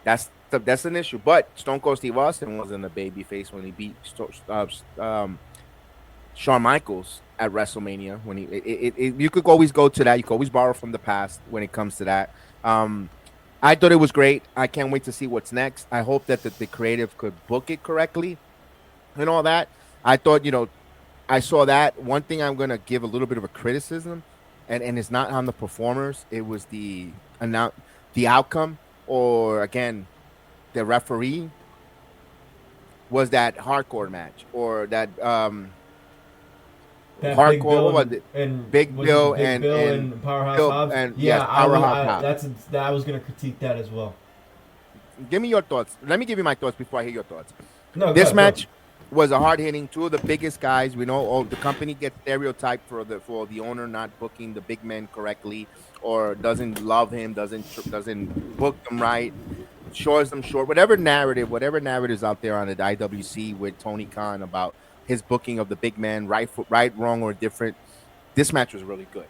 That's an issue. But Stone Cold Steve Austin wasn't a babyface when he beat Shawn Michaels at WrestleMania. When you could always go to that. You could always borrow from the past when it comes to that. I thought it was great. I can't wait to see what's next. I hope that the creative could book it correctly and all that. I thought, I saw that. One thing I'm going to give a little bit of a criticism, and it's not on the performers. It was the outcome, or again, the referee, was that hardcore match, or that hardcore, Big Bill and Powerhouse Bill Hobbs. and Yeah, yes, Powerhouse Hobbs. I was gonna critique that as well. Give me your thoughts. Let me give you my thoughts before I hear your thoughts. No, This go. match was a hard hitting. Two of the biggest guys. We know the company gets stereotyped for the owner not booking the big men correctly, or doesn't love him, doesn't book them right, shows them short. Whatever narratives out there on the IWC with Tony Khan about his booking of the big man, right, wrong, or different. This match was really good.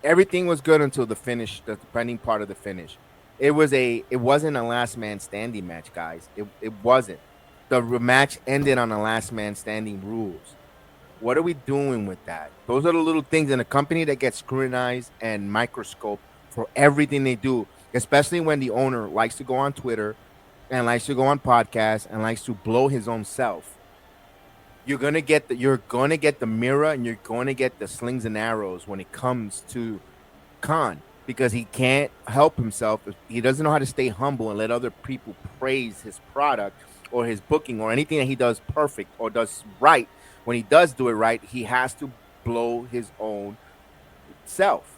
Everything was good until the finish, the depending part of the finish. It wasn't a last man standing match, guys. It wasn't. The match ended on a last man standing rules. What are we doing with that? Those are the little things in a company that gets scrutinized and microscoped for everything they do, especially when the owner likes to go on Twitter and likes to go on podcasts and likes to blow his own self. You're gonna get the mirror, and you're gonna get the slings and arrows when it comes to Khan, because he can't help himself. He doesn't know how to stay humble and let other people praise his product or his booking or anything that he does perfect or does right. When he does do it right, he has to blow his own self,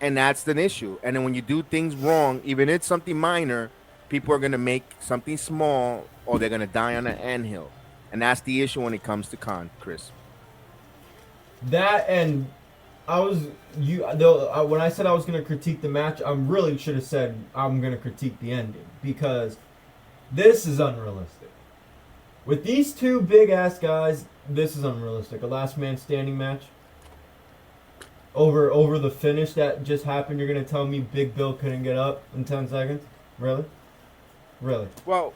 and that's an issue. And then when you do things wrong, even if it's something minor, people are gonna make something small, or they're gonna die on an anthill. And that's the issue when it comes to Khan, Chris. That, and when I said I was going to critique the match, I really should have said I'm going to critique the ending, because this is unrealistic. With these two big ass guys, this is unrealistic. A last man standing match over the finish that just happened. You're going to tell me Big Bill couldn't get up in 10 seconds? Really? Well,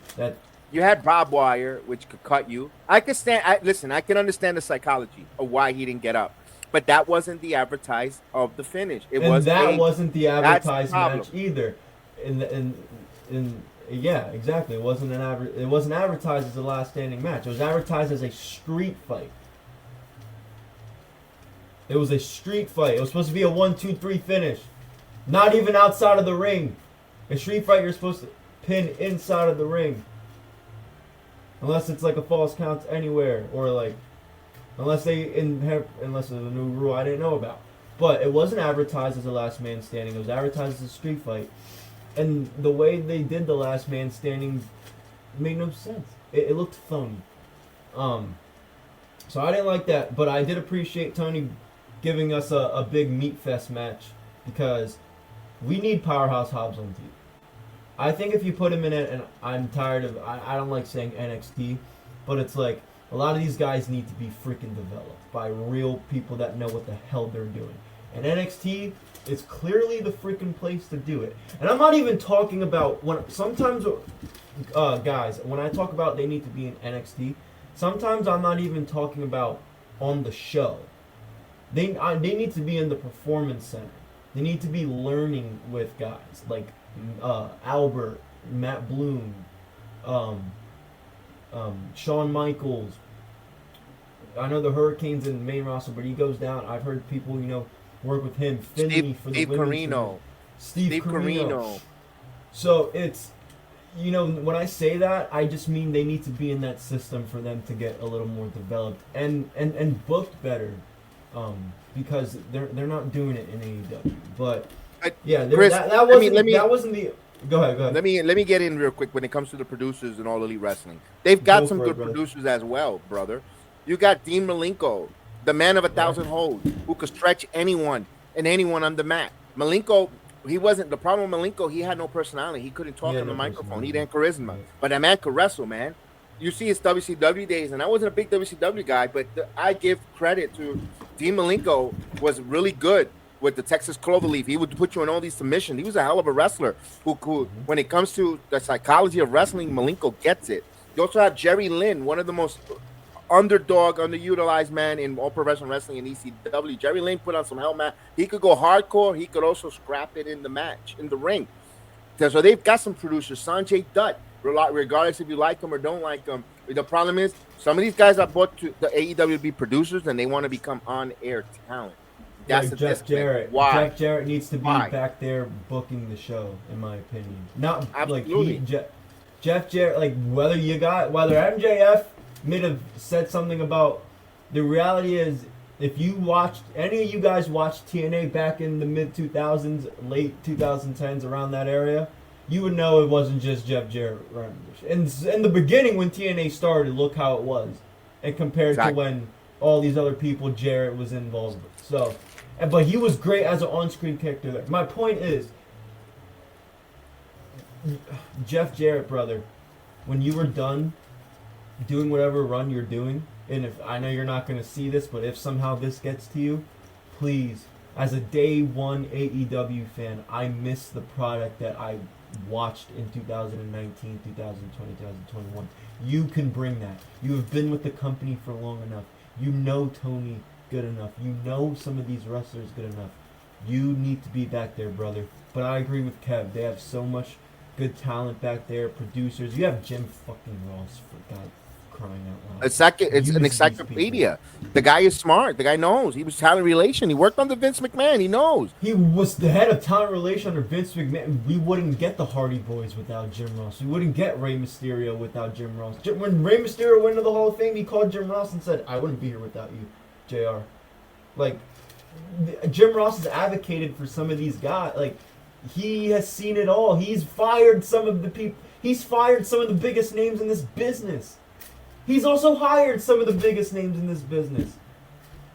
you had barbed wire, which could cut you. I can understand the psychology of why he didn't get up, but that wasn't the advertised of the finish. Wasn't the advertised match either. Yeah, exactly. It wasn't advertised as a last standing match. It was advertised as a street fight. It was a street fight. It was supposed to be a 1-2-3 finish. Not even outside of the ring. A street fight, you're supposed to pin inside of the ring. Unless it's like a false count anywhere, or unless there's a new rule I didn't know about. But it wasn't advertised as a last man standing. It was advertised as a street fight. And the way they did the last man standing made no sense. It looked phony. So I didn't like that, but I did appreciate Tony giving us a big meat fest match, because we need Powerhouse Hobbs on TV. I think if you put him in it, and I'm tired of, I don't like saying NXT, but it's like a lot of these guys need to be freaking developed by real people that know what the hell they're doing. And NXT is clearly the freaking place to do it. And I'm not even talking about guys, when I talk about they need to be in NXT, sometimes I'm not even talking about on the show. They need to be in the performance center. They need to be learning with guys like Albert, Matt Bloom, Shawn Michaels. I know the Hurricane's in the main roster, but he goes down. I've heard people, work with him. Finley for the Steve women's Corino. Steve Corino. So it's, you know, when I say that, I just mean they need to be in that system for them to get a little more developed and booked better, because they're not doing it in AEW. But yeah, Chris, that wasn't the. Go ahead. Let me get in real quick when it comes to the producers and All Elite Wrestling. They've got some good producers as well, brother. You got Dean Malenko, the man of 1,000 holds, who could stretch anyone and anyone on the mat. Malenko, he wasn't the problem with Malenko. He had no personality. He couldn't talk on the microphone. He didn't charisma. But that man could wrestle, man. You see his WCW days, and I wasn't a big WCW guy, but I give credit to Dean Malenko. Was really good with the Texas Cloverleaf. He would put you in all these submissions. He was a hell of a wrestler who when it comes to the psychology of wrestling, Malenko gets it. You also have Jerry Lynn, one of the most underutilized man in all professional wrestling in ECW. Jerry Lynn put on some hell, man. He could go hardcore. He could also scrap it in the match, in the ring. So they've got some producers. Sanjay Dutt, regardless if you like him or don't like him. The problem is some of these guys are bought to the AEW to be producers, and they want to become on-air talent. That's like Jeff Jarrett. Why? Jeff Jarrett needs to be back there booking the show, in my opinion. Not absolutely. Like Jeff Jarrett. Like whether MJF may have said something about, the reality is, if you watched, any of you guys watched TNA back in the mid 2000s, late 2010s, around that area, you would know it wasn't just Jeff Jarrett running. And in the beginning, when TNA started, look how it was, and compared to when all these other people Jarrett was involved with. So, but he was great as an on-screen character there. My point is, Jeff Jarrett, brother, when you were done doing whatever run you're doing, and if I know you're not going to see this, but if somehow this gets to you, please, as a day one AEW fan, I miss the product that I watched in 2019, 2020, 2021. You can bring that. You have been with the company for long enough. You know Toni good enough. You know some of these wrestlers good enough. You need to be back there, brother. But I agree with Kev. They have so much good talent back there, producers. You have Jim fucking Ross, for God crying out loud. It's an encyclopedia. The guy is smart. The guy knows. He was talent relation. He worked under Vince McMahon. He knows. He was the head of talent relation under Vince McMahon. We wouldn't get the Hardy Boys without Jim Ross. We wouldn't get Rey Mysterio without Jim Ross. When Rey Mysterio went to the Hall of Fame, he called Jim Ross and said, "I wouldn't be here without you, JR." Like, Jim Ross has advocated for some of these guys. Like, he has seen it all. He's fired some of the people. He's fired some of the biggest names in this business. He's also hired some of the biggest names in this business.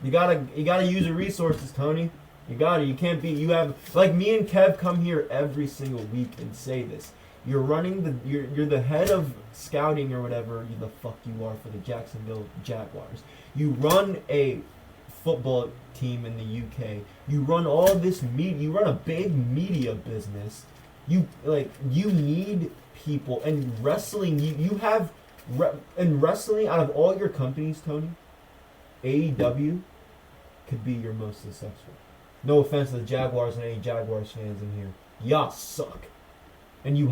You gotta use your resources, Tony. You can't be. You have, like, me and Kev come here every single week and say this. You're the head of scouting or whatever the fuck you are for the Jacksonville Jaguars. You run a football team in the UK. You run all this media. You run a big media business. You need people. And wrestling, you have. In wrestling, out of all your companies, Tony, AEW could be your most successful. No offense to the Jaguars and any Jaguars fans in here. Y'all suck. And you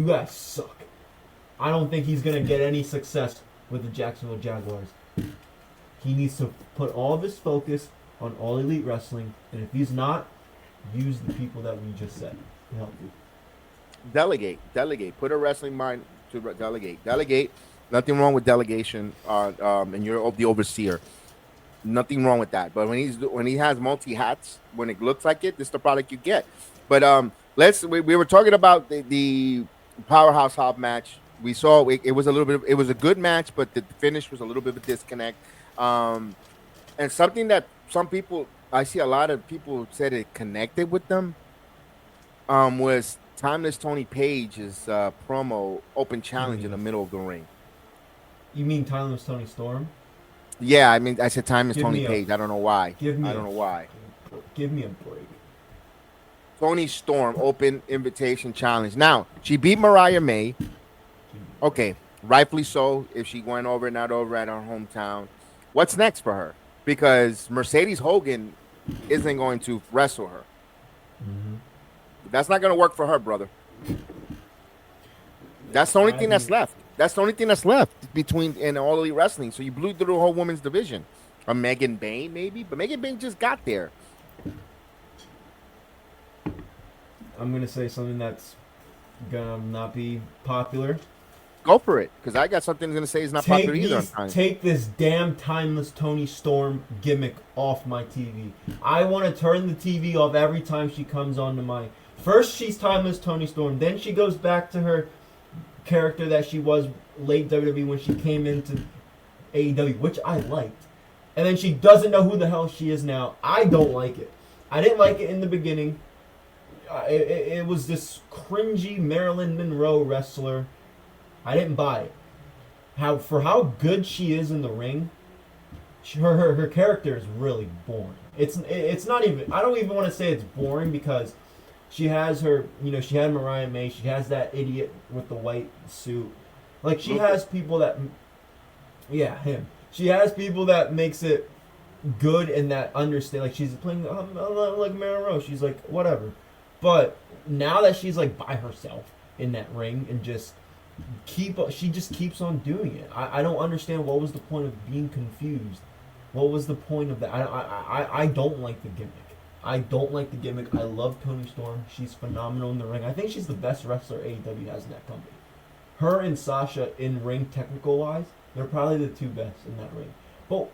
guys suck. I don't think he's going to get any success with the Jacksonville Jaguars. He needs to put all of his focus on All Elite Wrestling, and if he's not, use the people that we just said to help you. Delegate. Put a wrestling mind to delegate. Nothing wrong with delegation, and you're the overseer. Nothing wrong with that. But when he has multi hats, when it looks like it, this is the product you get. But we were talking about the Powerhouse Hobbs match. We saw it was it was a good match, but the finish was a little bit of a disconnect. And something that I see a lot of people said it connected with them was Timeless Tony Page's promo open challenge in the middle of the ring. You mean Timeless Tony Storm? Yeah, I mean I said Timeless Tony Page. I don't know why. I don't know why. Give me a break. Tony Storm open invitation challenge. Now she beat Mariah May. Okay, rightfully so. If she went over, not over at her hometown, what's next for her? Because Mercedes Hogan isn't going to wrestle her. Mm-hmm. That's not going to work for her, brother. That's the only thing that's left. That's the only thing that's left in All Elite Wrestling. So you blew through the whole women's division. Or Megan Bayne, maybe. But Megan Bayne just got there. I'm gonna say something that's gonna not be popular. Go for it, because I got something to say is not popular either. Take this damn timeless Toni Storm gimmick off my TV. I want to turn the TV off every time she comes onto my... First, she's timeless Toni Storm. Then she goes back to her character that she was late WWE when she came into AEW, which I liked. And then she doesn't know who the hell she is now. I don't like it. I didn't like it in the beginning. It was this cringy Marilyn Monroe wrestler. I didn't buy it. For how good she is in the ring, her character is really boring. It's not even... I don't even want to say it's boring because she has her... she had Mariah May. She has that idiot with the white suit. Like, she has people that... Yeah, him. She has people that makes it good and that understand. Like, she's playing like Marilyn Monroe. She's like, whatever. But now that she's like by herself in that ring and she just keeps on doing it. I don't understand what was the point of being confused. What was the point of that? I don't like the gimmick. I don't like the gimmick. I love Toni Storm. She's phenomenal in the ring. I think she's the best wrestler AEW has in that company. Her and Sasha in ring technical wise, they're probably the two best in that ring. But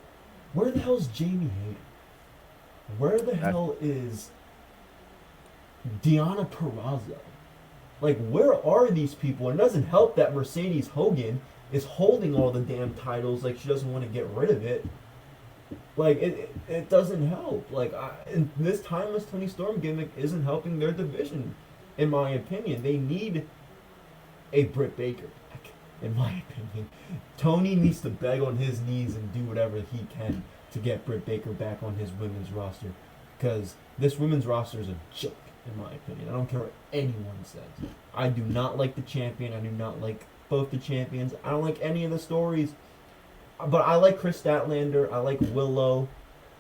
where the hell's Jamie Hayter? Where the hell is Deonna Purrazzo? Like, where are these people? And it doesn't help that Mercedes Hogan is holding all the damn titles. Like, she doesn't want to get rid of it. Like, it doesn't help. Like, and this timeless Toni Storm gimmick isn't helping their division, in my opinion. They need a Britt Baker back, in my opinion. Tony needs to beg on his knees and do whatever he can to get Britt Baker back on his women's roster. Because this women's roster is a joke, in my opinion. I don't care what anyone says. I do not like the champion. I do not like both the champions. I don't like any of the stories. But I like Chris Statlander. I like Willow.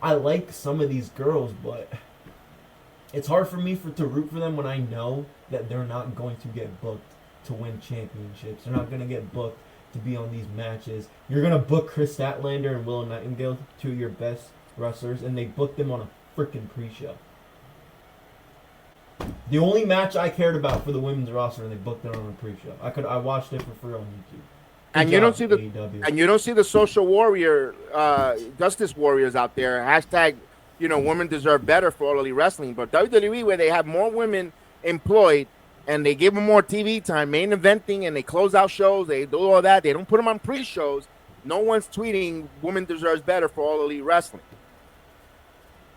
I like some of these girls, but it's hard for me to root for them when I know that they're not going to get booked to win championships. They're not going to get booked to be on these matches. You're going to book Chris Statlander and Willow Nightingale, two of your best wrestlers, and they booked them on a freaking pre-show. The only match I cared about for the women's roster, and they booked it on a pre-show. I watched it for free on YouTube. And you don't see the social warrior, justice warriors out there. Hashtag, women deserve better for All Elite Wrestling. But WWE, where they have more women employed and they give them more TV time, main eventing, and they close out shows, they do all that. They don't put them on pre-shows. No one's tweeting women deserves better for All Elite Wrestling.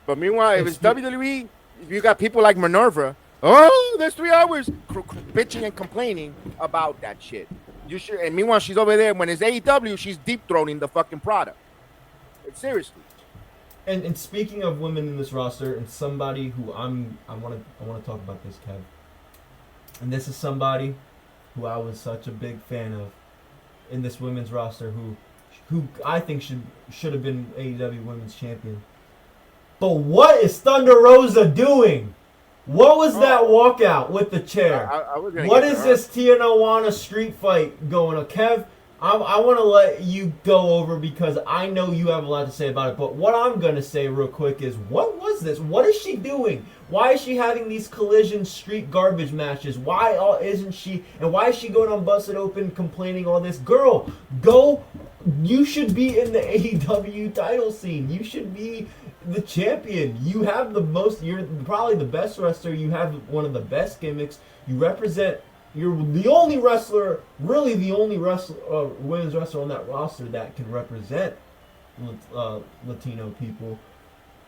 But meanwhile, if it's WWE, if you got people like Minerva, there's 3 hours bitching and complaining about that shit. You should, and meanwhile, she's over there. When it's AEW, she's deep throating the fucking product. Seriously. And speaking of women in this roster, and somebody who I want to talk about this, Kev. And this is somebody who I was such a big fan of in this women's roster, who I think should have been AEW Women's Champion. But what is Thunder Rosa doing? What was that walkout with the chair? What is this Tijuana street fight going on? Kev, I want to let you go over because I know you have a lot to say about it. But what I'm going to say real quick is, what was this? What is she doing? Why is she having these collision street garbage matches? Why isn't she? And why is she going on Busted Open complaining all this? Girl, go. You should be in the AEW title scene. You should be the champion. You have the most. You're probably the best wrestler. You have one of the best gimmicks. You represent. You're the only wrestler, really the only women's wrestler on that roster that can represent Latino people.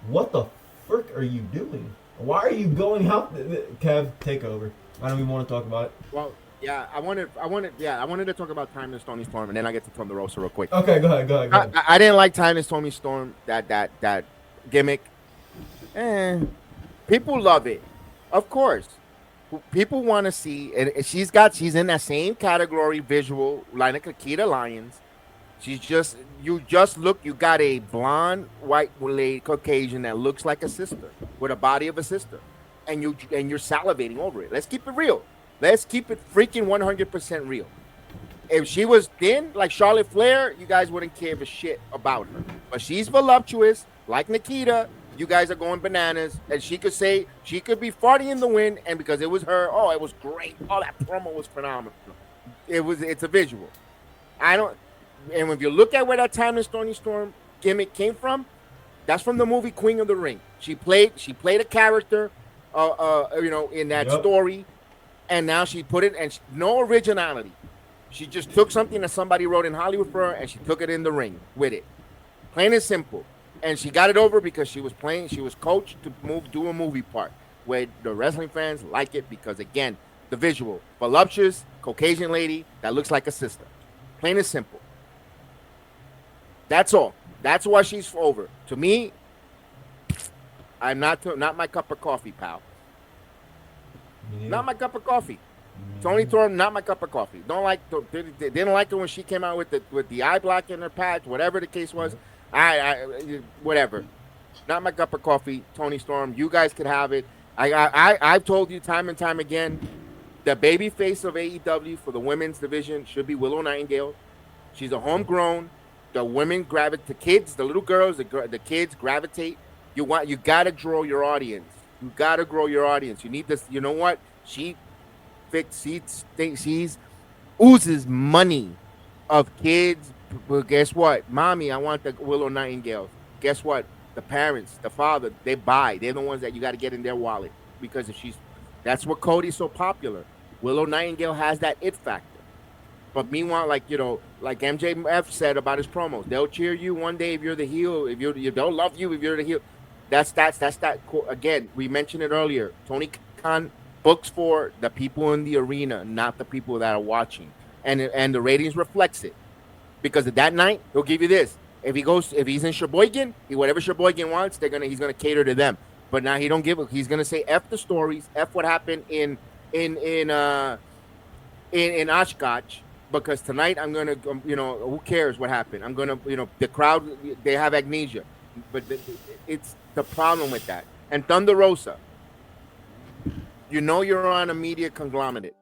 What the frick are you doing? Why are you going out? Kev, take over. I don't even want to talk about it. Well, yeah, I wanted to talk about Timeless Toni Storm, and then I get to Thunder Rosa real quick. Okay, go ahead. I didn't like Timeless Toni Storm. That gimmick. People love it, of course. People want to see, and she's in that same category visual, like Akita Lyons. You got a blonde, white lady, Caucasian that looks like a sister with a body of a sister, and you're salivating over it. Let's keep it real. Let's keep it freaking 100% real. If she was thin like Charlotte Flair, you guys wouldn't care a shit about her. But she's voluptuous, like Nikita, you guys are going bananas, and she could be farting in the wind, and because it was her, oh, it was great. Oh, that promo was phenomenal. It's a visual. And if you look at where that Timeless Toni Storm gimmick came from, that's from the movie Queen of the Ring. She played a character, in that story, and now she put it, and no originality. She just took something that somebody wrote in Hollywood for her, and she took it in the ring with it. Plain and simple. And she got it over because she was coached to do a movie part where the wrestling fans like it because, again, the visual. Voluptuous, Caucasian lady that looks like a sister. Plain and simple. That's all. That's why she's over. To me, I'm not my cup of coffee, pal. Not my cup of coffie. Toni Storm, not my cup of coffee. They didn't like her when she came out with the eye black in her patch, whatever the case was. Whatever. Not my cup of coffee. Toni Storm, you guys could have it. I've told you time and time again, the baby face of AEW for the women's division should be Willow Nightingale. She's a homegrown. The women gravitate, the kids, the little girls, the kids gravitate. You gotta draw your audience. You gotta grow your audience. You need this. You know what? She oozes money of kids. Well, guess what? Mommy, I want the Willow Nightingale. Guess what? The parents, the father, they buy. They're the ones that you got to get in their wallet because that's what Cody's so popular. Willow Nightingale has that it factor. But meanwhile, like MJF said about his promos, they'll cheer you one day if you're the heel. They'll love you if you're the heel. That's that. Again, we mentioned it earlier. Tony Khan books for the people in the arena, not the people that are watching, and the ratings reflects it. Because of that night, he'll give you this. If he's in Sheboygan, whatever Sheboygan wants, he's gonna cater to them. But now he don't give it. He's gonna say F the stories, F what happened in Oshkosh. Because tonight I'm gonna, who cares what happened? I'm gonna, the crowd, they have amnesia. But it's the problem with that. And Thunder Rosa, you're on a media conglomerate.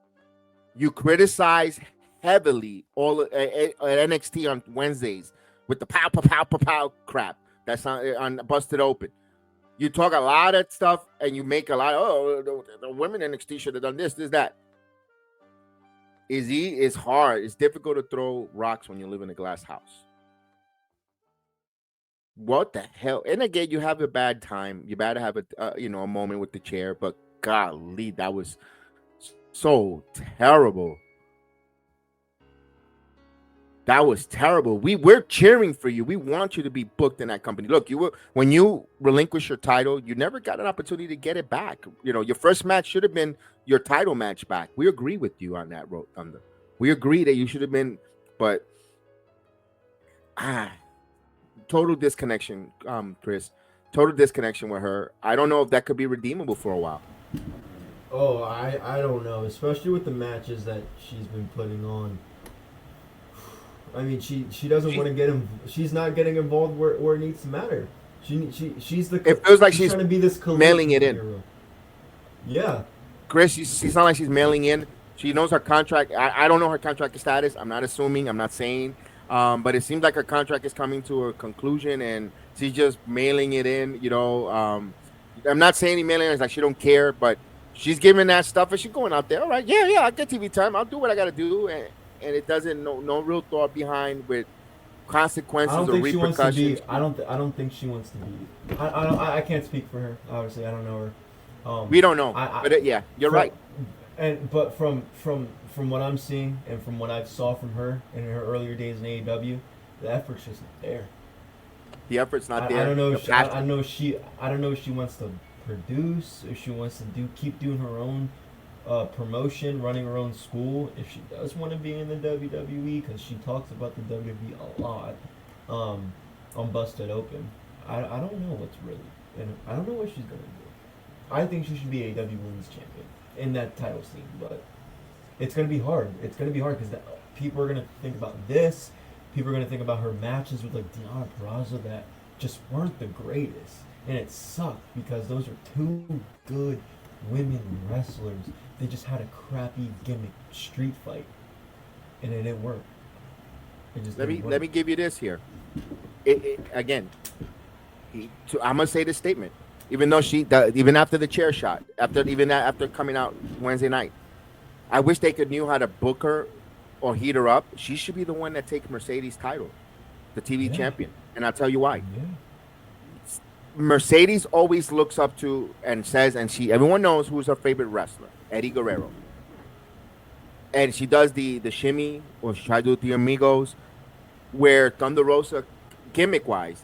You criticize heavily all at NXT on Wednesdays with the pow crap that's on Busted Open. You talk a lot of stuff and you make a lot of, the women in NXT should have done this, that. It's hard. It's difficult to throw rocks when you live in a glass house. What the hell? And again, you have a bad time. You better have a moment with the chair. But golly, that was so terrible. That was terrible. We're cheering for you. We want you to be booked in that company. Look, when you relinquish your title, you never got an opportunity to get it back. Your first match should have been your title match back. We agree with you on that, Road Thunder. We agree that you should have been, but total disconnection, Chris. Total disconnection with her. I don't know if that could be redeemable for a while. Oh, I don't know, especially with the matches that she's been putting on. I mean, she doesn't want to get him. She's not getting involved where it needs to matter. She's the. It feels like she's trying to be this mailing it in. Hero. Yeah, Chris, she's not like she's mailing in. She knows her contract. I don't know her contract status. I'm not assuming. I'm not saying. But it seems like her contract is coming to a conclusion, and she's just mailing it in. I'm not saying emailing her is like she don't care, but she's giving that stuff, and she's going out there. All right, yeah, I get TV time. I'll do what I got to do, and it doesn't no real thought behind with consequences or repercussions. I don't think she wants to be. I can't speak for her. Obviously, I don't know her. We don't know, but you're right. But from what I'm seeing and from what I saw from her in her earlier days in AEW, the effort's just not there. The effort's not there. I don't know. I don't know if she wants to produce, if she wants to keep doing her own promotion, running her own school. If she does want to be in the WWE, because she talks about the WWE a lot on Busted Open. I don't know what's really, and I don't know what she's gonna do. I think she should be AEW Women's Champion in that title scene, but it's gonna be hard. It's gonna be hard because people are gonna think about this. People are gonna think about her matches with like Deonna Purrazzo that just weren't the greatest, and it sucked because those are two good women wrestlers. They just had a crappy gimmick street fight, and it didn't work. Let me give you this here. Again, I'm gonna say this statement, even though even after the chair shot, after coming out Wednesday night, I wish they could knew how to book her or heat her up. She should be the one that takes Mercedes' title, the TV champion, and I'll tell you why. Yeah. Mercedes always looks up to and says, and everyone knows who's her favorite wrestler, Eddie Guerrero. And she does the shimmy, or she tries to do it with the Amigos, where Thunder Rosa, gimmick-wise,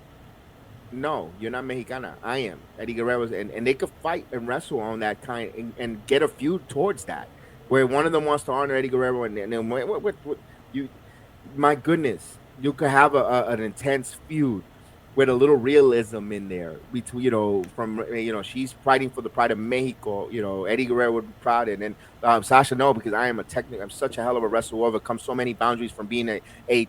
no, you're not Mexicana. I am. Eddie Guerrero's, and they could fight and wrestle on that kind and get a feud towards that, where one of them wants to honor Eddie Guerrero, and then what you, my goodness, you could have an intense feud with a little realism in there between, she's fighting for the pride of Mexico. Eddie Guerrero would be proud, and then Sasha, no, because I'm such a hell of a wrestler who overcome so many boundaries from being a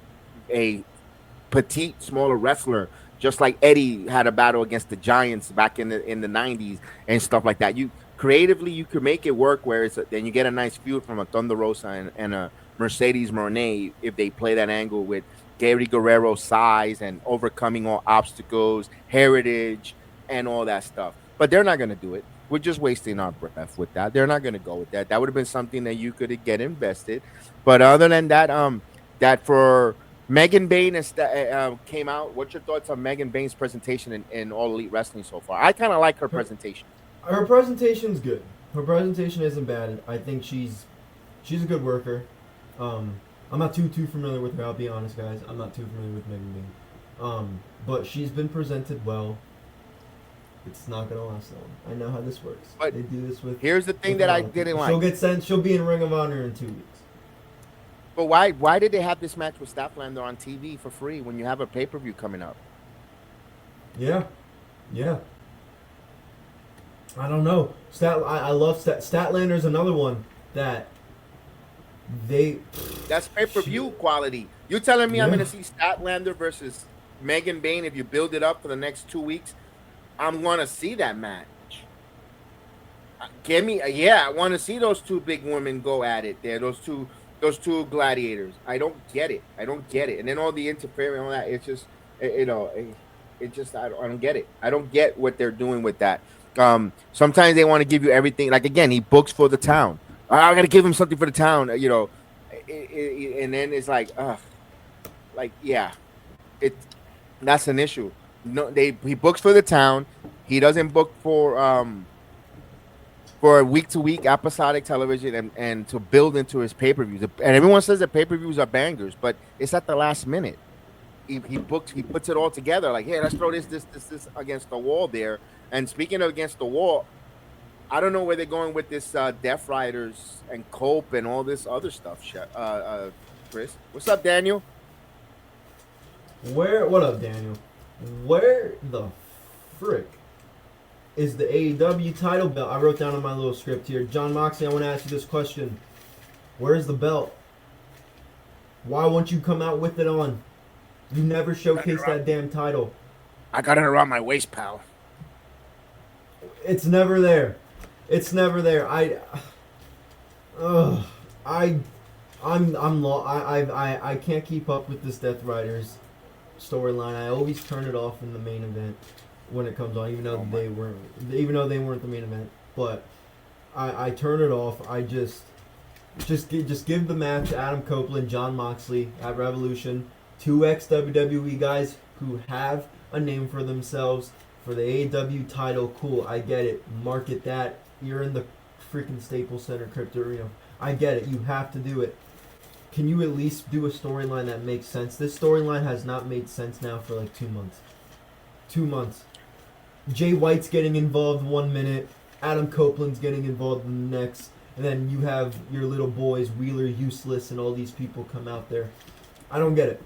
petite, smaller wrestler, just like Eddie had a battle against the Giants back in the 90s and stuff like that. You creatively, you could make it work where then you get a nice feud from a Thunder Rosa and a Mercedes Moné if they play that angle with Gary Guerrero's size and overcoming all obstacles, heritage, and all that stuff. But they're not going to do it. We're just wasting our breath with that. They're not going to go with that. That would have been something that you could get invested. But other than that, that for Megan Bayne came out. What's your thoughts on Megan Bayne's presentation in All Elite Wrestling so far? I kind of like her presentation. Her presentation's good. Her presentation isn't bad. I think she's a good worker. I'm not too familiar with her, I'll be honest, guys. I'm not too familiar with Megan Bayne. But she's been presented well. It's not going to last long. I know how this works. But they do this with... Here's the thing that I didn't like. She'll get sent. She'll be in Ring of Honor in 2 weeks. But why did they have this match with Statlander on TV for free when you have a pay-per-view coming up? Yeah. I don't know. I love Statlander's another one that... That's pay-per-view quality. You're telling me I'm going to see Statlander versus Megan Bayne if you build it up for the next 2 weeks? I'm going to see that match. I want to see those two big women go at it there. Those two gladiators. I don't get it. And then all the interference and all that. It's just, I don't get it. I don't get what they're doing with that. Sometimes they want to give you everything. Like, again, he books for the town. I got to give him something for the town, and then it's like, that's an issue. No, he books for the town. He doesn't book for week-to-week episodic television and to build into his pay-per-views. And everyone says that pay-per-views are bangers, but it's at the last minute. He puts it all together. Like, hey, let's throw this against the wall there. And speaking of against the wall, I don't know where they're going with this Death Riders and Cope and all this other stuff, Chris. What's up, Daniel? What up, Daniel? Where the frick is the AEW title belt? I wrote down on my little script here. John Moxley, I want to ask you this question. Where's the belt? Why won't you come out with it on? You never showcased that damn title. I got it around my waist, pal. It's never there. I can't keep up with this Death Riders storyline. I always turn it off in the main event when it comes on, even though they weren't the main event. But I turn it off. I just give the match to Adam Copeland, John Moxley at Revolution, two ex-WWE guys who have a name for themselves for the AEW title. Cool, I get it. Market that. You're in the freaking Staples Center Crypto Arena. I get it. You have to do it. Can you at least do a storyline that makes sense? This storyline has not made sense now for like 2 months. 2 months. Jay White's getting involved 1 minute. Adam Copeland's getting involved in the next. And then you have your little boys, Wheeler, Useless, and all these people come out there. I don't get it.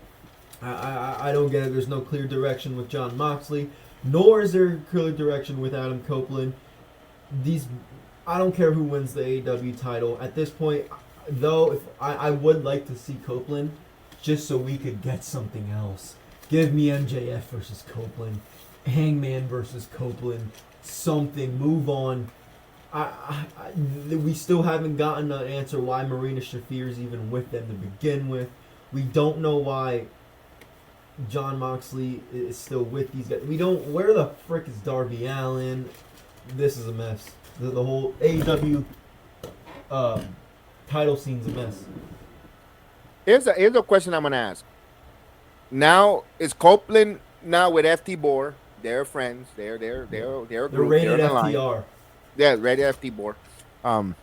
I don't get it. There's no clear direction with John Moxley. Nor is there clear direction with Adam Copeland. I don't care who wins the AEW title. At this point, though, if I would like to see Copeland just so we could get something else. Give me MJF versus Copeland. Hangman versus Copeland. Something. Move on. We still haven't gotten an answer why Marina Shafir is even with them to begin with. We don't know why John Moxley is still with these guys. We don't. Where the frick is Darby Allin? This is a mess. The whole AEW title scene's a mess. Here's a question I'm gonna ask. Now is Copeland now with FT Bohr? They're friends. They're a group. They're rated They're FTR. Yeah, rated FT Bohr.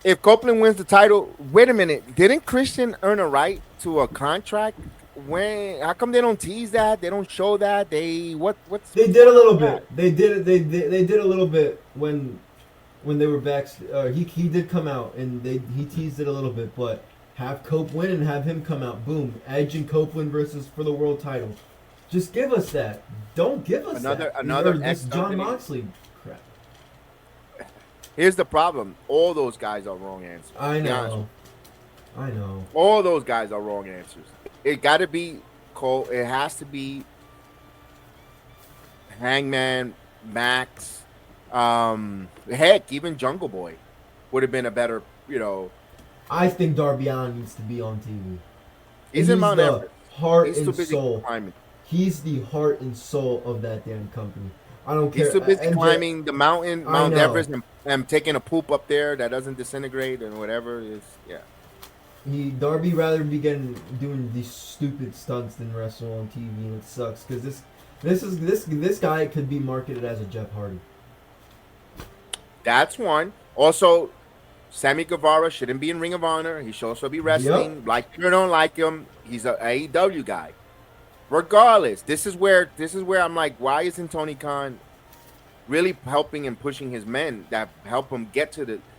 If Copeland wins the title, wait a minute. Didn't Christian earn a right to a contract? How come they don't tease that? They don't show that? They did a little bit. They did a little bit when they were back. He did come out and he teased it a little bit, but have Cope win and have him come out. Boom. Edge and Copeland versus for the world title. Just give us that. Don't give us another this John Moxley crap. Here's the problem. All those guys are wrong answers. I know. All those guys are wrong answers. It got to be Cole. It has to be Hangman, Max. Heck, even Jungle Boy would have been a better, I think Darby Allin needs to be on TV. He's in Mount Everest. Heart and soul. He's the heart and soul of that damn company. I don't care. He's too busy climbing the mountain, Mount Everest, and taking a poop up there that doesn't disintegrate and whatever. Darby rather be doing these stupid stunts than wrestle on TV, and it sucks because this guy could be marketed as a Jeff Hardy. That's one. Also, Sammy Guevara shouldn't be in Ring of Honor. He should also be wrestling. Yep. Like you don't like him, he's an AEW guy. Regardless, this is where I'm like, why isn't Tony Khan really helping and pushing his men that help him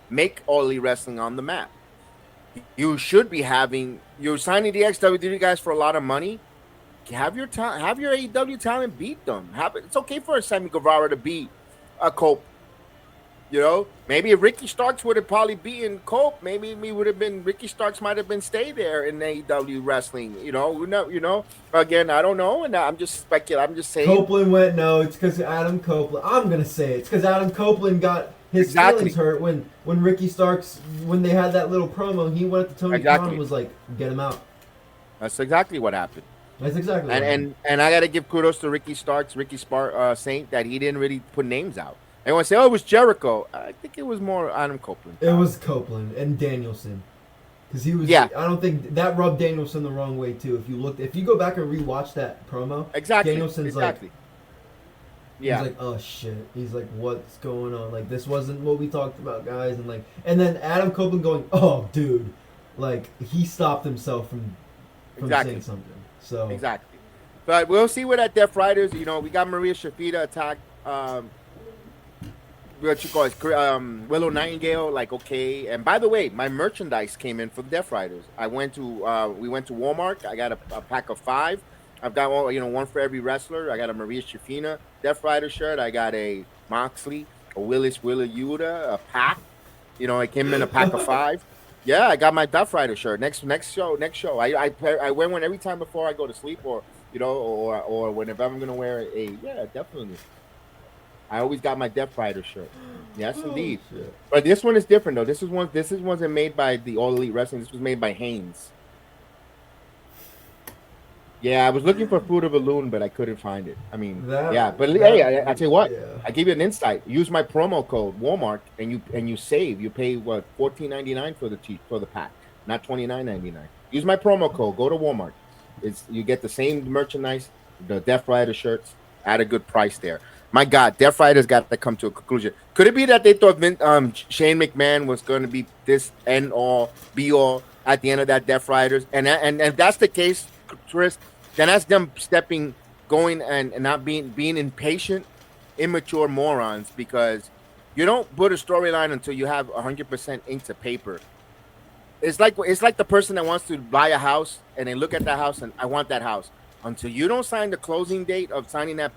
make All Elite Wrestling on the map? You should be you're signing the XWD guys for a lot of money. Have your AEW talent beat them. It's okay for a Sammy Guevara to beat a Cope. Maybe if Ricky Starks would have probably beaten Cope, maybe Ricky Starks might have been stay there in AEW wrestling. Again, I don't know, and I'm just speculating. I'm just saying. Copeland went no. It's because Adam Copeland. I'm gonna say it's because Adam Copeland got his feelings hurt when Ricky Starks when they had that little promo. He went to Tony Khan and was like, "Get him out." That's exactly what happened. That's exactly. What happened. And I gotta give kudos to Ricky Starks, Saint, that he didn't really put names out. Everyone say, "Oh, it was Jericho." I think it was more Adam Copeland. It was Copeland and Danielson, because he was. Yeah. I don't think that rubbed Danielson the wrong way too. If you go back and rewatch that promo, Danielson's like, yeah, he's like, "Oh shit," he's like, "What's going on? Like, this wasn't what we talked about, guys." And then Adam Copeland going, "Oh, dude," like he stopped himself from saying something. So exactly, but we'll see what at Death Riders. We got Maria Shafita attack. What you call it, Willow Nightingale, like, okay. And by the way, my merchandise came in for the Death Riders. We went to Walmart. I got a pack of 5. I've got one for every wrestler. I got a Maria Shafina Death Rider shirt. I got a Moxley, a Willa Yuta, a pack. I came in a pack of 5. Yeah, I got my Death Rider shirt. Next show. I wear one every time before I go to sleep, or whenever I'm gonna wear definitely. I always got my Death Rider shirt. Yes, indeed. Shit. But this one is different though. This wasn't made by the All Elite Wrestling. This was made by Haynes. Yeah, I was looking for Fruit of a Loon, but I couldn't find it. I mean, I tell you what, I give you an insight. Use my promo code Walmart, and you save. You pay what $14.99 for the pack, not $29.99. Use my promo code. Go to Walmart. You get the same merchandise, the Death Rider shirts at a good price there. My God, Death Riders got to come to a conclusion. Could it be that they thought Shane McMahon was going to be this end all, be all at the end of that Death Riders? And if that's the case, Chris, then that's them going and not being impatient, immature morons. Because you don't put a storyline until you have 100% ink to paper. It's like the person that wants to buy a house and they look at that house and I want that house. Until you don't sign the closing date of signing that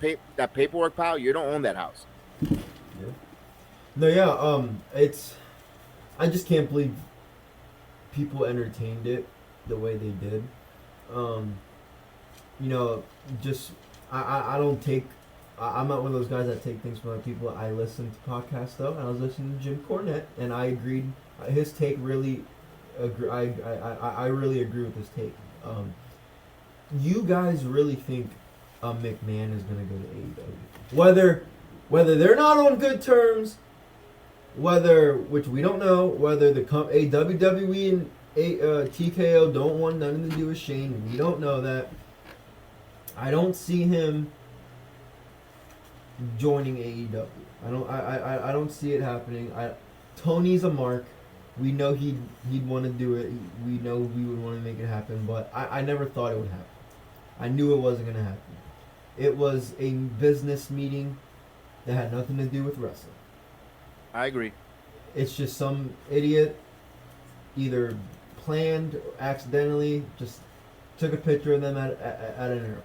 paperwork, pal, you don't own that house. Yeah. No, yeah. I just can't believe people entertained it the way they did. I don't take. I'm not one of those guys that take things from other people. I listen to podcasts though, and I was listening to Jim Cornette, and I agreed. His take really, I really agree with his take. You guys really think McMahon is going to go to AEW? Whether they're not on good terms, which we don't know, whether the WWE and TKO don't want nothing to do with Shane, we don't know that. I don't see him joining AEW. I don't see it happening. Tony's a mark. We know he'd want to do it. We know we would want to make it happen, but I never thought it would happen. I knew it wasn't going to happen. It was a business meeting that had nothing to do with wrestling. I agree. It's just some idiot either planned or accidentally just took a picture of them at an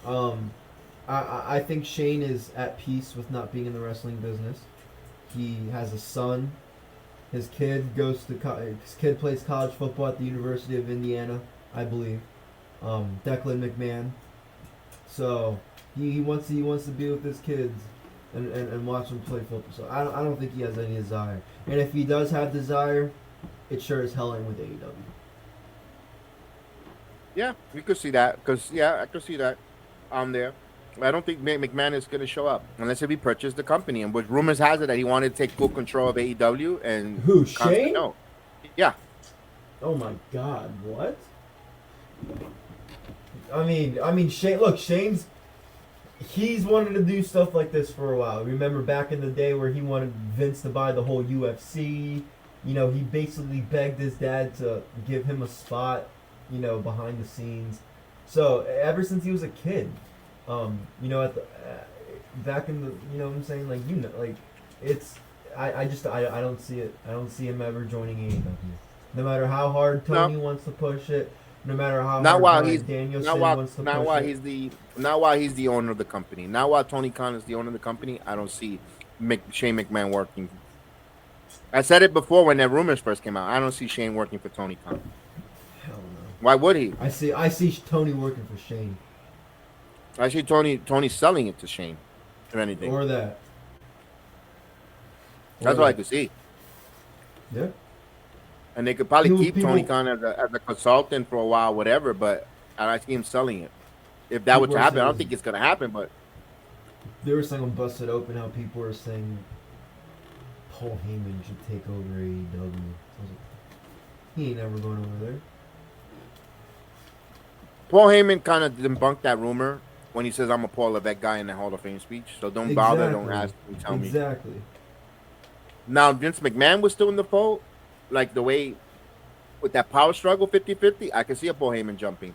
airport. I think Shane is at peace with not being in the wrestling business. He has a son. His kid plays college football at the University of Indiana, I believe. Declan McMahon. So he wants to be with his kids and watch them play football. So I don't think he has any desire. And if he does have desire, it sure as hell ain't with AEW. Yeah, we could see that. I could see that on there. I don't think McMahon is going to show up unless if he purchased the company. And which rumors has it that he wanted to take full control of AEW. And who, Shane? No. Yeah. Oh my God! What? I mean, Shane. Look, he's wanted to do stuff like this for a while. Remember back in the day where he wanted Vince to buy the whole UFC. You know, he basically begged his dad to give him a spot, you know, behind the scenes. So ever since he was a kid, you know, back in the, you know what I'm saying, like, you know, like, it's, I don't see it. I don't see him ever joining AEW. No matter how hard Tony wants to push it, no matter how not hard while Bryan he's Danielson wants to push it. Not while he's the owner of the company. Not while Tony Khan is the owner of the company. I don't see Shane McMahon working. I said it before when the rumors first came out. I don't see Shane working for Tony Khan. Hell no. Why would he? I see Tony working for Shane. I see Tony selling it to Shane, if anything. Or that. That's what I could see. Yeah. And they could probably keep Tony Khan as a consultant for a while, whatever. But I see him selling it. If that were to happen, I don't think it's gonna happen. But they were saying on Busted Open how people were saying Paul Heyman should take over AEW. So I was like, he ain't never going over there. Paul Heyman kind of debunked that rumor when he says I'm a Paul Levesque guy in the Hall of Fame speech. So don't bother, don't ask me, tell me. Exactly. Now, Vince McMahon was still in the fold, like the way with that power struggle 50-50, I could see a Paul Heyman jumping.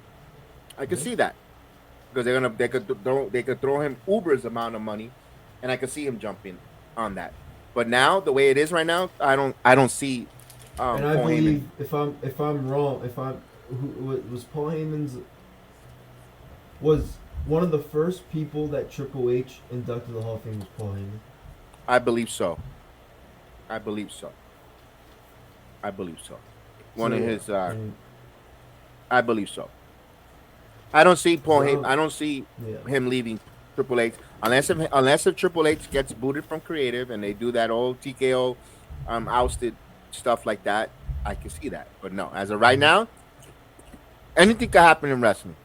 I could see that. Because they could throw him Uber's amount of money, and I could see him jumping on that. But now, the way it is right now, I don't see and I Paul believe Heyman. if I'm wrong, was Paul Heyman's was one of the first people that Triple H inducted to the Hall of Fame was Paul Heyman? I believe so. One of his I believe so. I don't see Paul Heyman. I don't see him leaving Triple H unless if Triple H gets booted from creative and they do that old TKO ousted stuff like that. I can see that, but no. As of right now, anything could happen in wrestling.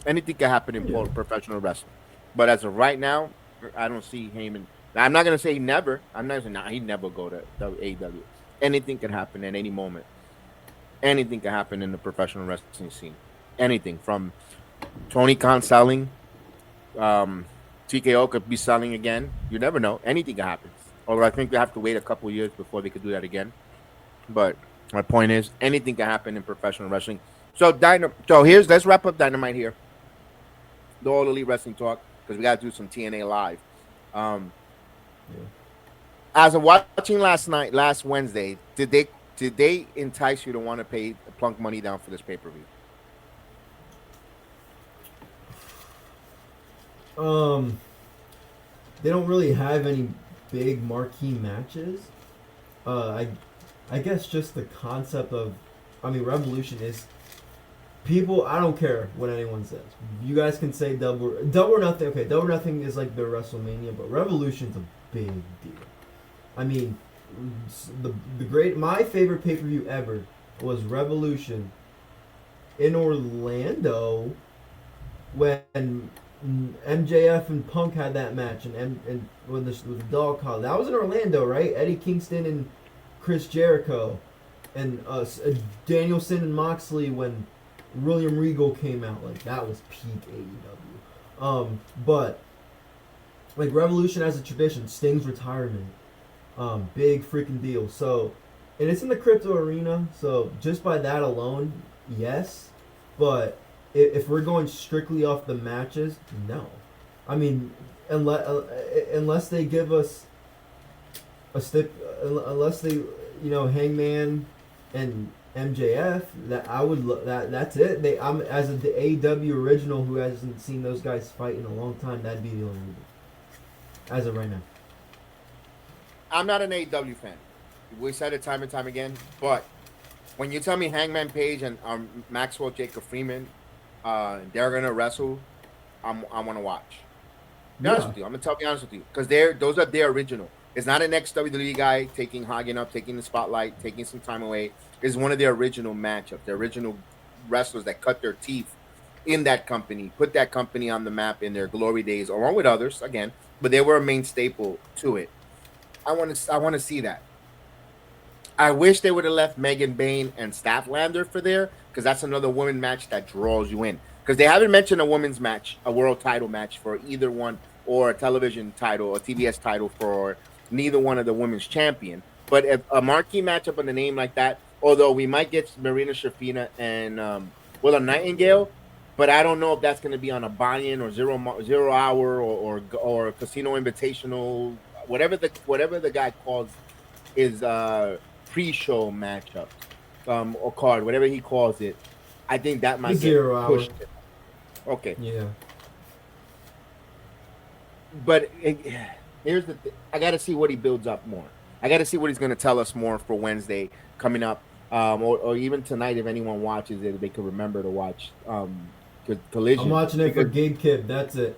Anything could happen in professional wrestling. But as of right now, I don't see Heyman. Now, I'm not gonna say he never. I'm not saying he'd never go to AEW. Anything could happen at any moment. Anything could happen in the professional wrestling scene. Anything from Tony Khan selling, TKO could be selling again. You never know. Anything could happen. Although I think they have to wait a couple years before they could do that again. But my point is, anything can happen in professional wrestling. So let's wrap up Dynamite here. The All Elite Wrestling Talk, because we got to do some TNA live. As of watching last Wednesday, did they entice you to want to pay plunk money down for this pay-per-view? They don't really have any big marquee matches. I guess just the concept of, Revolution is people. I don't care what anyone says. You guys can say double or nothing. Okay, double or nothing is like the WrestleMania, but Revolution's a big deal. My favorite pay-per-view ever was Revolution in Orlando when MJF and Punk had that match, and when the dog collar. That was in Orlando, right? Eddie Kingston and Chris Jericho, and Danielson and Moxley when William Regal came out. Like, that was peak AEW. But like Revolution as a tradition, Sting's retirement, big freaking deal. So, and it's in the crypto arena, so just by that alone, yes. But if we're going strictly off the matches, no. I mean, unless they give us unless they, Hangman and MJF, that I would that's it. I'm as the AEW original who hasn't seen those guys fight in a long time. That'd be the only reason as of right now. I'm not an AEW fan. We said it time and time again. But when you tell me Hangman Page and Maxwell Jacob Freeman, they're gonna wrestle, I want to watch. Be honest with you. I'm gonna be honest with you, because those are their original. It's not an ex-WWE guy taking Hagen up, taking the spotlight, taking some time away. It's one of their original matchups, the original wrestlers that cut their teeth in that company, put that company on the map in their glory days, along with others, again, but they were a main staple to it. I want to see that. I wish they would have left Megan Bayne and Statlander for there, because that's another women match that draws you in. Because they haven't mentioned a women's match, a world title match for either one, or a television title, a TBS title for neither one of the women's champion. But if a marquee matchup on a name like that, although we might get Marina Shafina and Willa Nightingale, but I don't know if that's going to be on a buy-in or zero hour or Casino Invitational, whatever the guy calls his pre-show matchup or card, whatever he calls it. I think that might get pushed. Okay. Yeah. But here's the thing. I got to see what he builds up more. I got to see what he's going to tell us more for Wednesday coming up, or even tonight if anyone watches it, they could remember to watch Collision. I'm watching it for Gabe Kidd. That's it.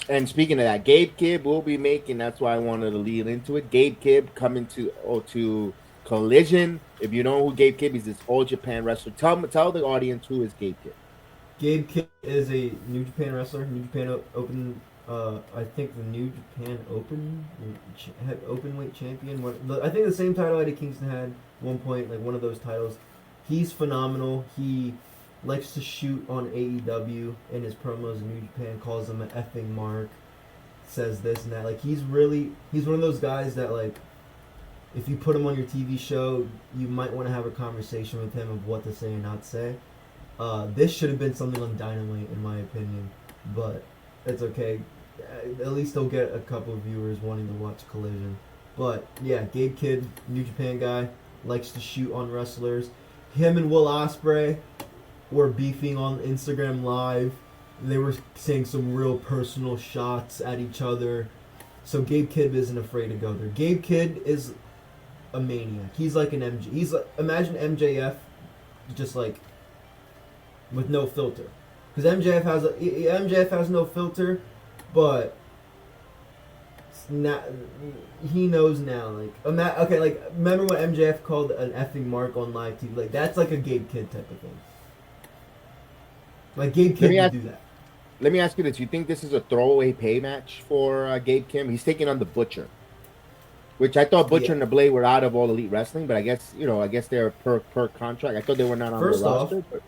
And speaking of that, Gabe Kidd will be making. That's why I wanted to lead into it. Gabe Kidd coming to Collision. If you know who Gabe Kidd is, this All Japan wrestler. Tell the audience who is Gabe Kidd. Gabe Kidd is a New Japan wrestler. New Japan Open. I think the New Japan Openweight champion. I think the same title Eddie Kingston had at one point, like one of those titles. He's phenomenal. He likes to shoot on AEW in his promos in New Japan, calls him an effing mark, says this and that. Like, he's one of those guys that, like, if you put him on your TV show, you might want to have a conversation with him of what to say and not say. This should have been something on Dynamite, in my opinion, but it's okay. At least they'll get a couple of viewers wanting to watch Collision. But yeah, Gabe Kidd, New Japan guy, likes to shoot on wrestlers. Him and Will Ospreay were beefing on Instagram Live. They were saying some real personal shots at each other. So Gabe Kidd isn't afraid to go there. Gabe Kidd is a maniac. He's like an MJ. He's like, imagine MJF, just like with no filter. Because MJF has no filter, but he knows now. Like, okay, like remember when MJF called an effing mark on live TV? Like, that's like a Gabe Kidd type of thing. Like, Gabe Kidd would do that. Let me ask you this: you think this is a throwaway pay match for Gabe Kidd? He's taking on the Butcher, which I thought Butcher and the Blade were out of All Elite Wrestling, but I guess they're per contract. I thought they were not on the roster. But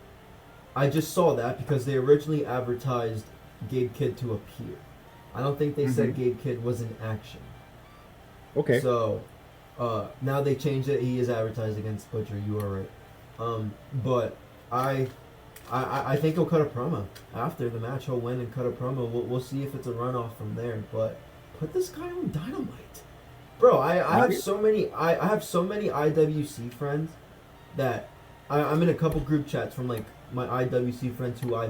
I just saw that because they originally advertised Gabe Kidd to appear. I don't think they said Gabe Kidd was in action. Okay. So now they changed it. He is advertised against Butcher. You are right. But I think he'll cut a promo after the match. He'll win and cut a promo. We'll see if it's a runoff from there. But put this guy on Dynamite, bro. I have so many IWC friends that I'm in a couple group chats from like my IWC friends who I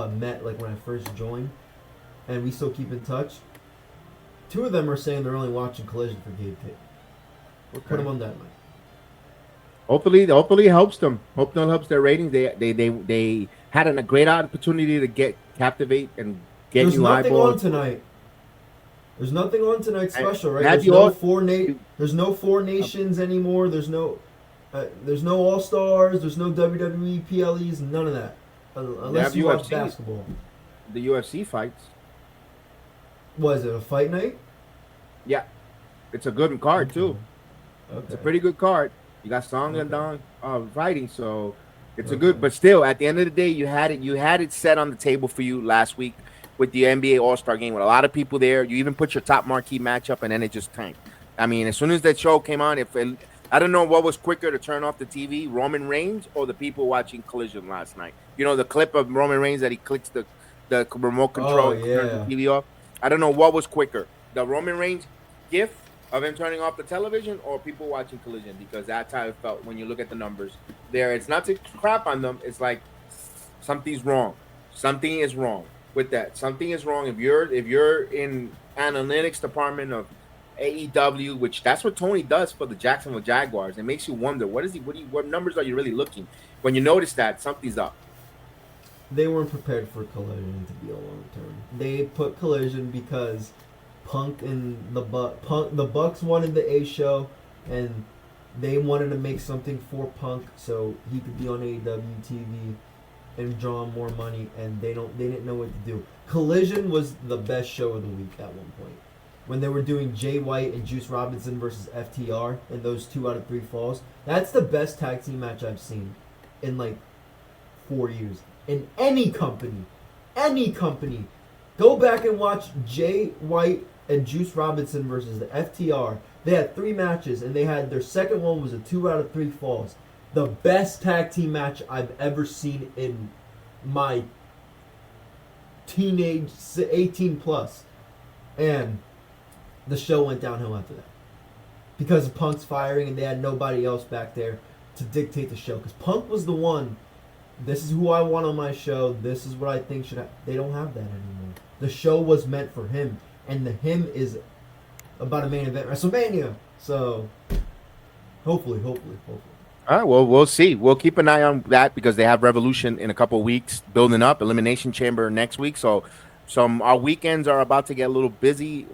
met like when I first joined, and we still keep in touch. 2 of them are saying they're only watching Collision for Gabe Kidd. Okay. Put him on Dynamite. Hopefully it helps them. Hope it helps their ratings. They had a great opportunity to captivate and get new eyeballs. There's nothing on tonight's special, right? There's no 4 nations anymore. There's no There's no All Stars. There's no WWE PLEs. None of that. Unless you watch basketball. The UFC fights. Was it a fight night? Yeah, it's a good card too. Okay. It's a pretty good card. You got Song and Dong fighting, so it's a good. But still, at the end of the day, you had it set on the table for you last week with the NBA All-Star game with a lot of people there. You even put your top marquee matchup, and then it just tanked. I mean, as soon as that show came on, I don't know what was quicker to turn off the TV, Roman Reigns or the people watching Collision last night. You know, the clip of Roman Reigns that he clicks the remote control, turns the TV off. I don't know what was quicker, the Roman Reigns gif of him turning off the television or people watching Collision, because that's how it felt when you look at the numbers there. It's not to crap on them. It's like something's wrong. Something is wrong with that. Something is wrong. If you're in analytics department of AEW, which that's what Toni does for the Jacksonville Jaguars, it makes you wonder what numbers are you really looking when you notice that something's up. They weren't prepared for Collision to be a long term. They put Collision because Punk and the Bucks wanted the A show, and they wanted to make something for Punk so he could be on AEW TV and draw more money, and they didn't know what to do. Collision was the best show of the week at one point. When they were doing Jay White and Juice Robinson versus FTR and those 2 out of 3 falls, that's the best tag team match I've seen in like 4 years. In any company. Go back and watch Jay White and Juice Robinson versus the FTR. They had 3 matches, and they had their second one was a 2 out of 3 falls. The best tag team match I've ever seen in my teenage 18 plus. And the show went downhill after that. Because of Punk's firing, and they had nobody else back there to dictate the show. Because Punk was the one. This is who I want on my show. This is what I think should happen. They don't have that anymore. The show was meant for him. And the him is about a main event WrestleMania. So, hopefully. All right, well, we'll see. We'll keep an eye on that because they have Revolution in a couple of weeks building up. Elimination Chamber next week. So our weekends are about to get a little busy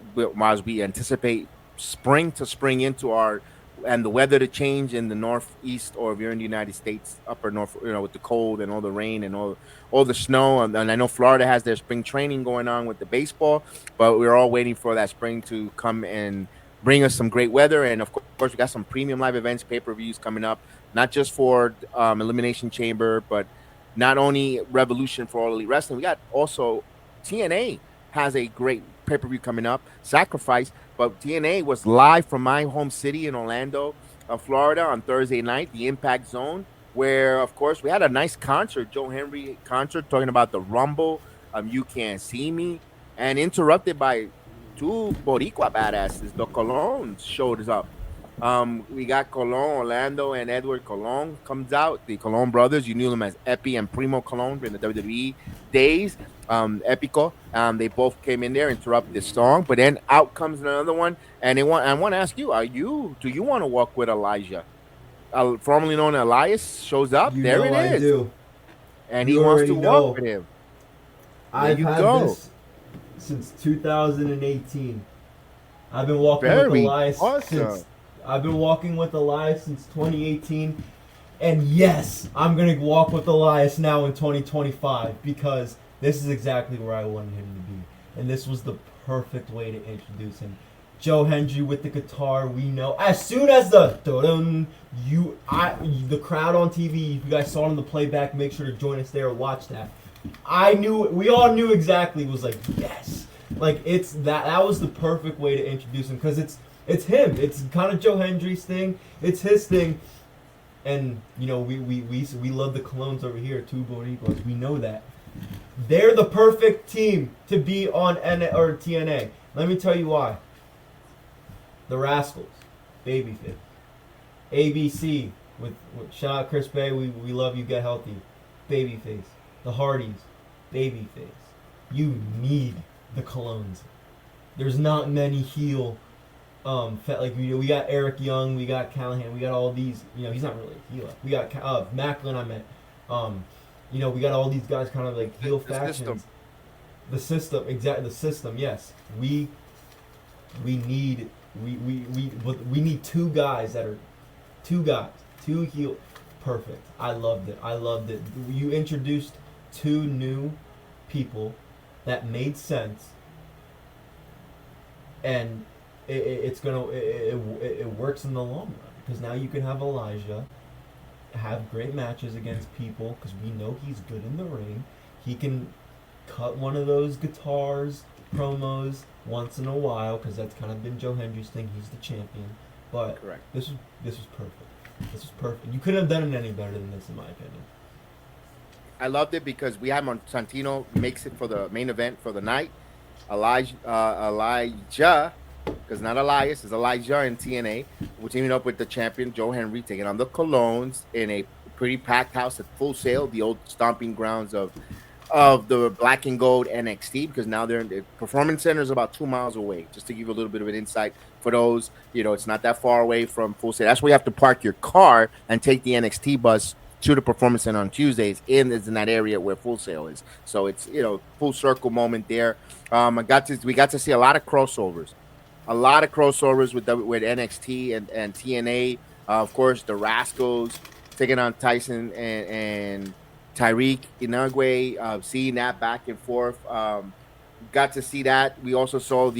as we anticipate spring into and the weather to change in the Northeast, or if you're in the United States, upper north, with the cold and all the rain and all the snow. And I know Florida has their spring training going on with the baseball, but we're all waiting for that spring to come and bring us some great weather. And of course, we got some premium live events, pay-per-views coming up, not just for Elimination Chamber, but not only Revolution for All Elite Wrestling. We got also TNA has a great pay-per-view coming up, Sacrifice. But TNA was live from my home city in Orlando, Florida, on Thursday night, the Impact Zone, where, of course, we had a nice concert, Joe Henry concert, talking about the Rumble, You Can't See Me, and interrupted by 2 Boricua badasses. The Colons showed up. We got Colon, Orlando, and Edward Colon comes out. The Colon brothers, you knew them as Epi and Primo Colon in the WWE days. Epico. They both came in there, interrupt this song, but then out comes another one, and I want to ask you, do you want to walk with Elijah? Formerly known as Elias shows up. There it is. I do. And he wants to walk with him. I've had this since 2018. I've been walking with Elias I've been walking with Elias since 2018. And yes, I'm going to walk with Elias now in 2025 because this is exactly where I wanted him to be. And this was the perfect way to introduce him. Joe Hendry with the guitar, we know. As soon as the crowd on TV, if you guys saw it on the playback, make sure to join us there and watch that. We all knew exactly. It was like, yes. Like, it's that was the perfect way to introduce him because it's him. It's kind of Joe Hendry's thing. It's his thing. And, we love the Colognes over here, 2 Boricuas. We know that. They're the perfect team to be on TNA. Let me tell you why. The Rascals, babyface. ABC, with shout out Chris Bay, we love you, get healthy. Babyface. The Hardys, babyface. You need the Colognes. There's not many heel. We got Eric Young, we got Callahan, we got all these. He's not really a heel. We got Macklin. We got all these guys kind of like heel factions. The system, exactly. The system, yes. We need 2 guys that are 2 guys 2 heel. Perfect. I loved it. You introduced 2 new people that made sense, and it works in the long run, because now you can have Elijah have great matches against people, because we know he's good in the ring. He can cut one of those guitars promos once in a while, because that's kind of been Joe Hendry's thing. He's the champion. But Correct. This was perfect. This was perfect. You couldn't have done it any better than this, in my opinion. I loved it because we had Santino makes it for the main event for the night. Elijah, because not Elias, it's Elijah in TNA. We're teaming up with the champion Joe Henry, taking on the Colons in a pretty packed house at Full Sail, the old stomping grounds of the Black and Gold NXT, because now they're in the Performance Center is about 2 miles away. Just to give you a little bit of an insight for those, it's not that far away from Full Sail. That's where you have to park your car and take the NXT bus to the Performance Center on Tuesdays. In that area where Full Sail is. So it's full circle moment there. We got to see a lot of crossovers, with NXT and TNA. Of course, the Rascals taking on Tyson and Tyreek Inouye, seeing that back and forth. Got to see that. We also saw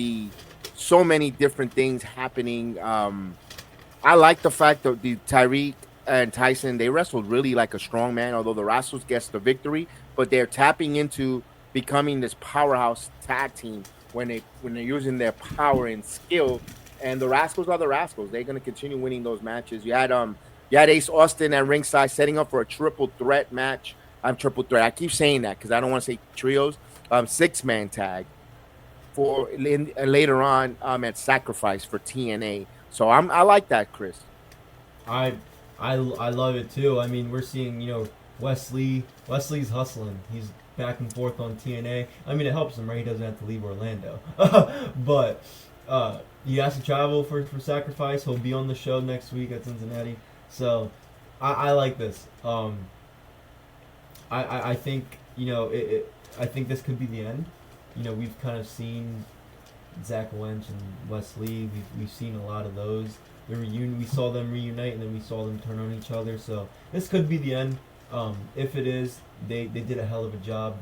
so many different things happening. I like the fact that the Tyreek and Tyson, they wrestled really like a strong man, although the Rascals gets the victory, but they're tapping into becoming this powerhouse tag team when they're using their power and skill. And the Rascals are the Rascals. They're going to continue winning those matches. You had Ace Austin at ringside setting up for a triple threat match. Triple threat. I keep saying that because I don't want to say trios. 6-man tag for later on at Sacrifice for TNA. So I like that, Chris. I love it too. I mean, we're seeing, Wesley's hustling. He's back and forth on TNA. I mean, it helps him, right? He doesn't have to leave Orlando. But he has to travel for Sacrifice. He'll be on the show next week at Cincinnati. So I like this. I think, I think this could be the end. We've kind of seen Zach Wench and Wesley. We've seen a lot of those. We saw them reunite, and then we saw them turn on each other. So this could be the end. If it is, they did a hell of a job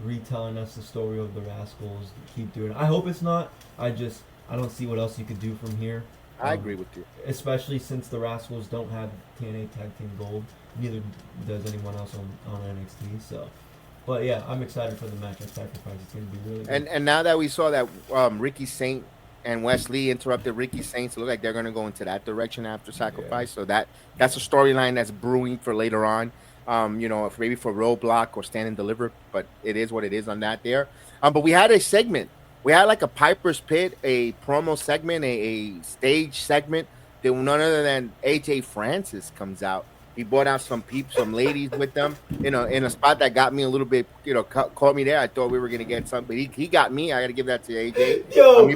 retelling us the story of the Rascals. Keep doing it. I hope it's not. I don't see what else you could do from here. I agree with you. Especially since the Rascals don't have TNA Tag Team Gold. Neither does anyone else on NXT. So, but yeah, I'm excited for the match at Sacrifice. It's going to be really good. And now that we saw that Ricky Saint and Wesley interrupted Ricky Saints, it looks like they're going to go into that direction after Sacrifice. Yeah. So that's a storyline that's brewing for later on. Maybe for Roadblock or Stand and Deliver, but it is what it is on that there. But we had a segment. We had like a Piper's Pit, a promo segment, a stage segment. That none other than AJ Francis comes out. He brought out some ladies with them, in a spot that got me a little bit, caught me there. I thought we were gonna get something, but he got me. I got to give that to AJ. Yo,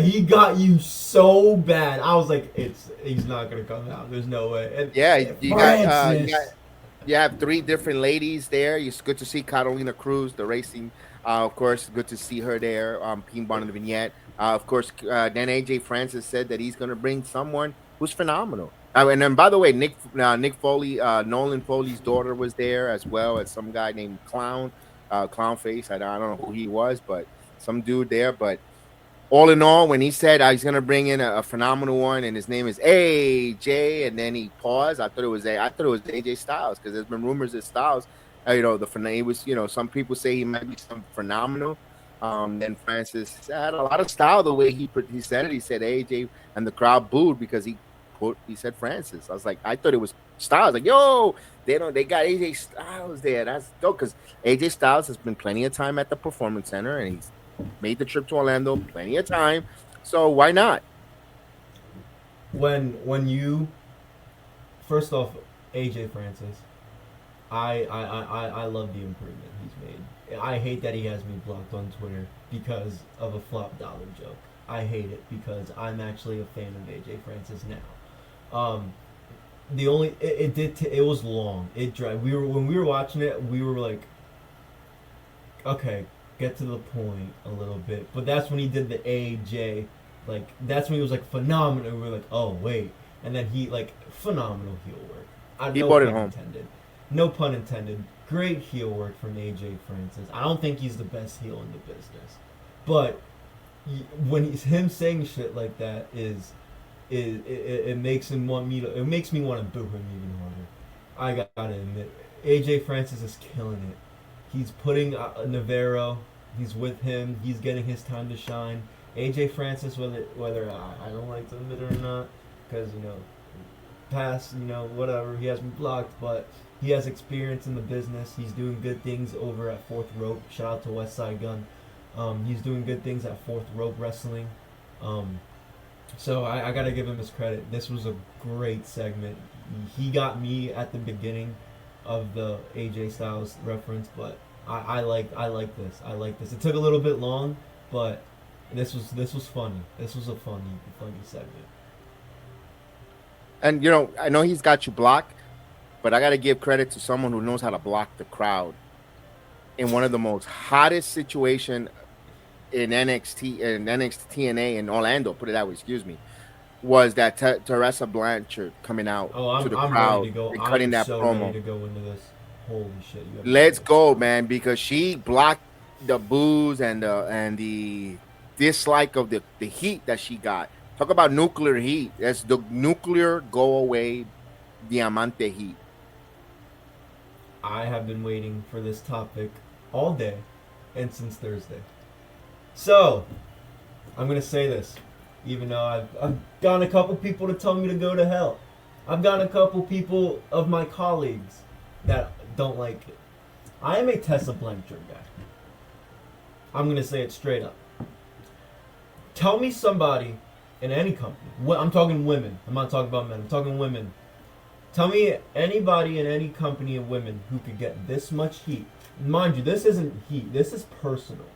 he got you so bad. I was like, he's not gonna come out. There's no way. And you have 3 different ladies there. It's good to see Catalina Cruz, the racing. Of course, good to see her there. Being born in the vignette. Of course, then AJ Francis said that he's gonna bring someone who's phenomenal. And then, by the way, Nick Foley, Nolan Foley's daughter was there, as well as some guy named Clownface. I don't know who he was, but some dude there. But all in all, when he said he's going to bring in a phenomenal one, and his name is AJ, and then he paused, I thought it was AJ Styles, because there's been rumors that Styles, he was, some people say he might be some phenomenal. Then Francis had a lot of style the way he said it. He said AJ, and the crowd booed because he said Francis. I was like, I thought it was Styles. Like, yo, they got AJ Styles there. That's dope, because AJ Styles has been plenty of time at the Performance Center, and he's made the trip to Orlando plenty of time. So why not? When you first off, AJ Francis, I love the improvement he's made. I hate that he has me blocked on Twitter because of a flop dollar joke. I hate it because I'm actually a fan of AJ Francis now. It was long. It dragged. When we were watching it, we were like, okay, get to the point a little bit. But that's when he did the AJ, like that's when he was like phenomenal. We were like, oh wait, and then he phenomenal heel work. He No brought it pun home. intended. No pun intended. Great heel work from AJ Francis. I don't think he's the best heel in the business, but when him saying shit like that it makes me want to boo him even harder. I gotta admit, AJ Francis is killing it. He's putting Navarro. He's with him. He's getting his time to shine. AJ Francis, whether I don't like to admit it or not, because past whatever, he has been blocked, but he has experience in the business. He's doing good things over at Fourth Rope. Shout out to West Side Gun. He's doing good things at Fourth Rope Wrestling. So I gotta give him his credit. This was a great segment. He got me at the beginning of the AJ Styles reference, but I like this. I like this. It took a little bit long, but this was funny. This was a funny segment. And I know he's got you blocked, but I got to give credit to someone who knows how to block the crowd in one of the most hottest situation in NXT.TNA in Orlando. Put it that way. Excuse me. Was that Teresa Blanchard coming out to the crowd and cutting that promo? Ready to go into this. Holy shit! Let's go, man, because she blocked the boos and the dislike of the heat that she got. Talk about nuclear heat. That's the nuclear go away diamante heat. I have been waiting for this topic all day and since Thursday. So, I'm going to say this, even though I've gotten a couple people to tell me to go to hell. I've gotten a couple people of my colleagues that don't like it. I am a Tessa Blanchard guy. I'm going to say it straight up. Tell me somebody in any company. I'm talking women. I'm not talking about men. I'm talking women. Tell me anybody in any company of women who could get this much heat. Mind you, this isn't heat. This is personal.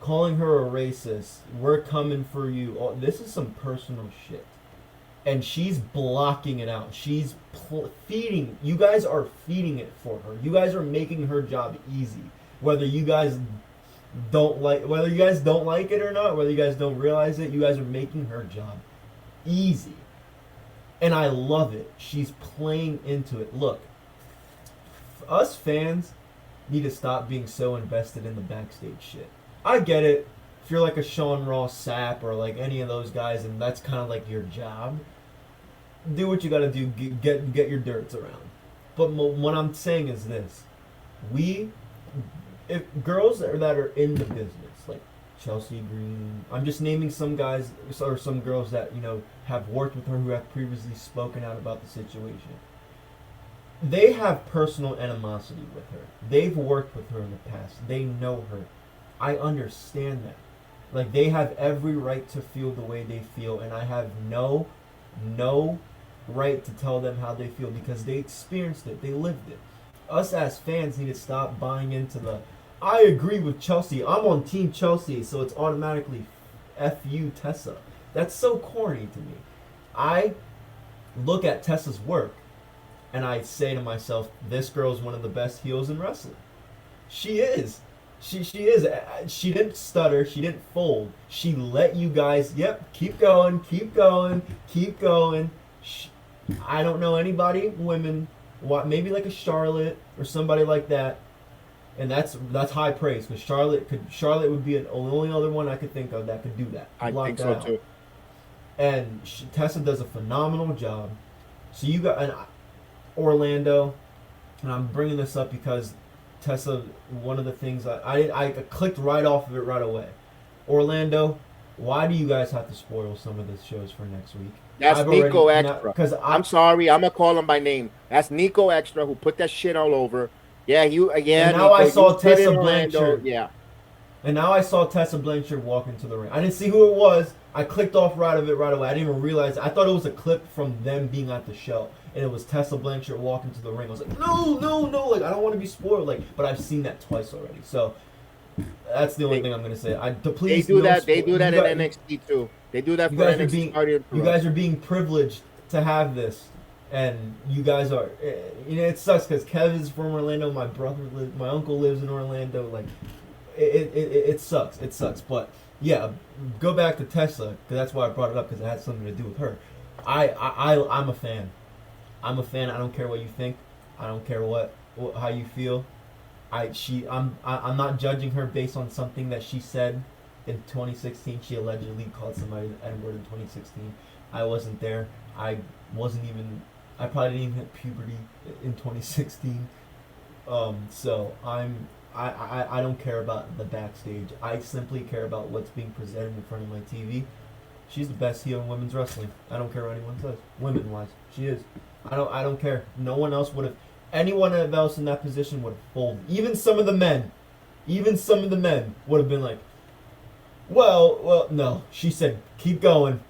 Calling her a racist. We're coming for you. This is some personal shit. And she's blocking it out. She's feeding. You guys are feeding it for her. You guys are making her job easy. Whether you guys don't like it or not, whether you guys don't realize it, you guys are making her job easy. And I love it. She's playing into it. Look, us fans need to stop being so invested in the backstage shit. I get it. If you're like a Sean Ross Sapp or like any of those guys and that's kind of like your job, do what you gotta do. Get your dirts around. But what I'm saying is this. If girls that are in the business, like Chelsea Green, I'm just naming some guys or some girls that, have worked with her who have previously spoken out about the situation. They have personal animosity with her. They've worked with her in the past. They know her. I understand that. Like, they have every right to feel the way they feel, and I have no right to tell them how they feel because they experienced it. They lived it. Us as fans need to stop buying into the, I agree with Chelsea. I'm on Team Chelsea, so it's automatically F you, Tessa. That's so corny to me. I look at Tessa's work, and I say to myself, this girl's one of the best heels in wrestling. She is. She is. She didn't stutter. She didn't fold. She let you guys, keep going. I don't know anybody, women, maybe like a Charlotte or somebody like that. And that's high praise because Charlotte would be the only other one I could think of that could do that. I think so too. And Tessa does a phenomenal job. So you got Orlando, and I'm bringing this up because Tessa, one of the things I clicked right off of it right away. Orlando, why do you guys have to spoil some of the shows for next week? That's Nico Extra. I'm sorry, I'm gonna call him by name. That's Nico Extra who put that shit all over. Yeah. And now I saw Tessa Blanchard. Yeah. And now I saw Tessa Blanchard walk into the ring. I didn't see who it was. I clicked off right of it right away. I didn't even realize. I thought it was a clip from them being at the show, and it was Tessa Blanchard walking to the ring. I was like, no, like I don't want to be spoiled, but I've seen that twice already. So that's the only thing I'm gonna say. They do that in NXT too. They do that for NXT. You guys are being privileged to have this, and you guys are. It sucks because Kev is from Orlando. My uncle lives in Orlando. Like, it sucks. It sucks. But yeah, go back to Tessa because that's why I brought it up because it had something to do with her. I'm a fan. I'm a fan. I don't care what you think. I don't care how you feel. I'm not judging her based on something that she said in 2016. She allegedly called somebody the N-word in 2016. I wasn't there. I probably didn't even hit puberty in 2016. So I don't care about the backstage. I simply care about what's being presented in front of my TV. She's the best heel in women's wrestling. I don't care what anyone says. Women-wise, she is. I don't care. No one else would have. Anyone else in that position would have folded. Even some of the men would have been like, well, no. She said, keep going.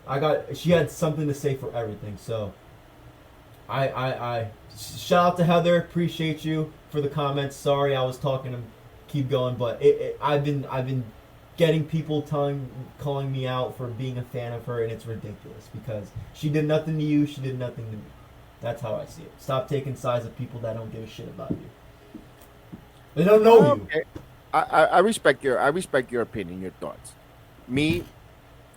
She had something to say for everything. So, I shout out to Heather. Appreciate you for the comments. Sorry, I was talking to keep going, but I've been getting people calling me out for being a fan of her, and it's ridiculous because she did nothing to you. She did nothing to me. That's how I see it. Stop taking sides of people that don't give a shit about you. They don't know you. I respect your opinion, your thoughts. Me,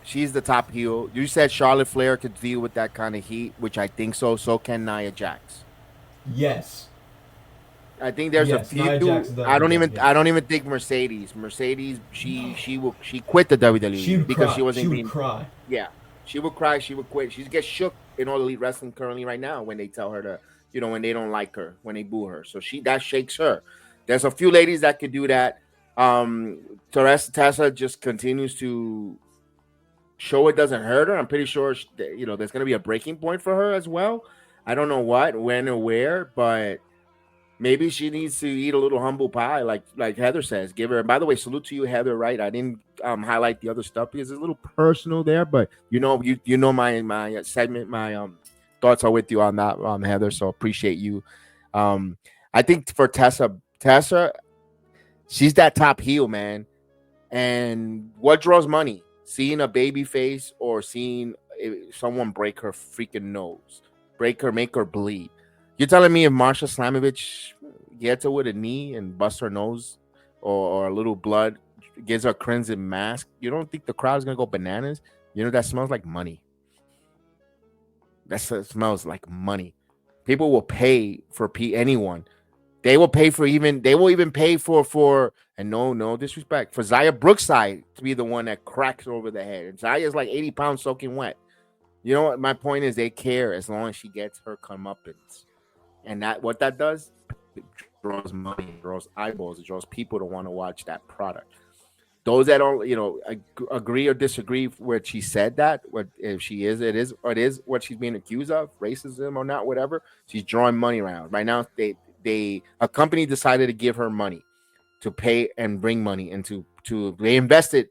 she's the top heel. You said Charlotte Flair could deal with that kind of heat, which I think so. So can Nia Jax. Yes. I think there's a few. I don't even think Mercedes. She quit the WWE because she wasn't. She would cry. Yeah, she would cry. She would quit. She gets shook in All Elite Wrestling currently right now when they tell her to, when they don't like her, when they boo her. So that shakes her. There's a few ladies that could do that. Tessa just continues to show it doesn't hurt her. I'm pretty sure there's going to be a breaking point for her as well. I don't know what, when, or where, but maybe she needs to eat a little humble pie, like Heather says. Give her. By the way, salute to you, Heather. Right? I didn't highlight the other stuff because it's a little personal there, but my segment, my thoughts are with you on that, Heather. So appreciate you. I think for Tessa, she's that top heel, man. And what draws money? Seeing a baby face or seeing someone break her freaking nose, make her bleed. You're telling me if Marsha Slamovich gets her with a knee and busts her nose or a little blood, gives her a crimson mask, you don't think the crowd's going to go bananas? That smells like money. That smells like money. People will pay for anyone. They will even pay for and no disrespect, for Zaya Brookside to be the one that cracks over the head. And Zaya's like 80 pounds soaking wet. You know what? My point is they care as long as she gets her comeuppance. And what that does, it draws money, it draws eyeballs, it draws people to want to watch that product. Those that don't, agree or disagree with what she said that, if she is, it is what she's being accused of, racism or not, whatever. She's drawing money around. Right now, a company decided to give her money to pay and bring money they invested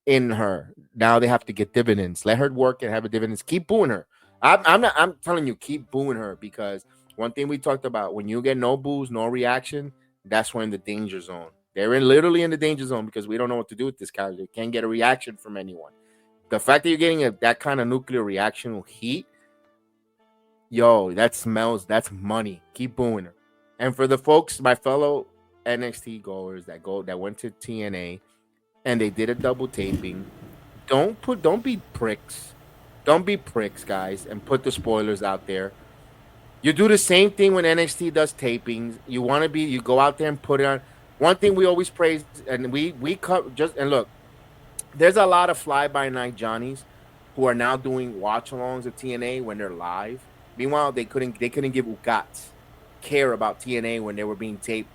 in her. Now they have to get dividends. Let her work and have a dividends. Keep booing her. I'm telling you, keep booing her, because one thing we talked about, when you get no boos, no reaction, that's when the danger zone. They're literally in the danger zone because we don't know what to do with this character. They can't get a reaction from anyone. The fact that you're getting that kind of nuclear reaction with heat, that's money. Keep booing her. And for the folks, my fellow NXT goers that went to TNA and they did a double taping, don't be pricks. Don't be pricks, guys, and put the spoilers out there. You do the same thing when NXT does tapings. You go out there and put it on. One thing we always praise, and we look, there's a lot of fly-by-night Johnnies who are now doing watch-alongs of TNA when they're live. Meanwhile, they couldn't give Ugats care about TNA when they were being taped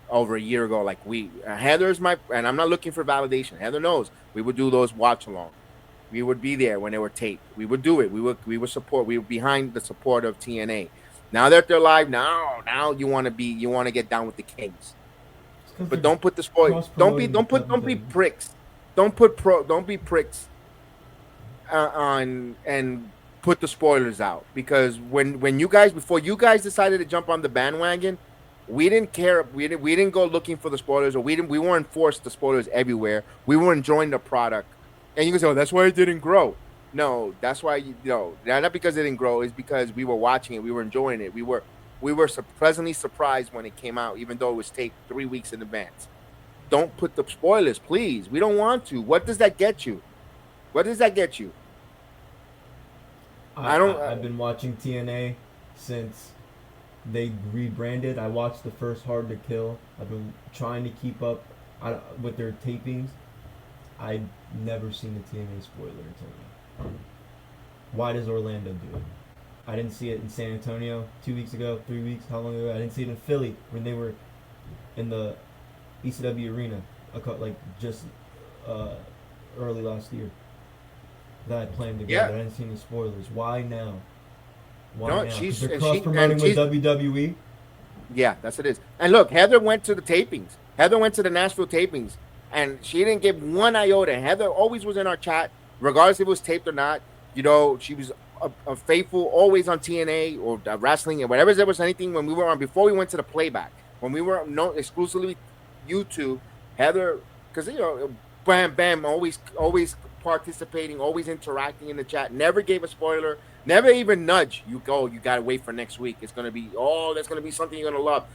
over a year ago. Like Heather's and I'm not looking for validation. Heather knows we would do those watch-alongs. We would be there when they were taped. We would do it. We would support. We were behind the support of TNA. Now that they're live, now you want to get down with the Kings. But don't put the spoil. Don't be pricks. Don't be pricks on and put the spoilers out, because before you guys decided to jump on the bandwagon, we didn't care. We didn't go looking for the spoilers, or we weren't forced the spoilers everywhere. We were enjoying the product, and you can say, "Oh, that's why it didn't grow." No, that's why not because it didn't grow. It's because we were watching it. We were enjoying it. We were pleasantly surprised when it came out, even though it was taped 3 weeks in advance. Don't put the spoilers, please. We don't want to. What does that get you? I've been watching TNA since they rebranded. I watched the first Hard to Kill. I've been trying to keep up with their tapings. I've never seen a TNA spoiler until now. Why does Orlando do it? I didn't see it in San Antonio 2 weeks ago, 3 weeks, how long ago? I didn't see it in Philly when they were in the ECW arena, just early last year. That I planned to go, but I didn't see any spoilers. Why now? Why now? Because they're cross-promoting with WWE? Yeah, that's what it is. And look, Heather went to the tapings. Heather went to the Nashville tapings, and she didn't give one iota. Heather always was in our chat, regardless if it was taped or not. You know, she was a faithful, always on TNA or wrestling, and whatever there was anything when we were on, before we went to the playback, when we were exclusively YouTube, Heather, because, you know, bam, always participating, always interacting in the chat, never gave a spoiler, never even nudge. You gotta wait for next week. It's gonna be, that's gonna be something you're gonna love.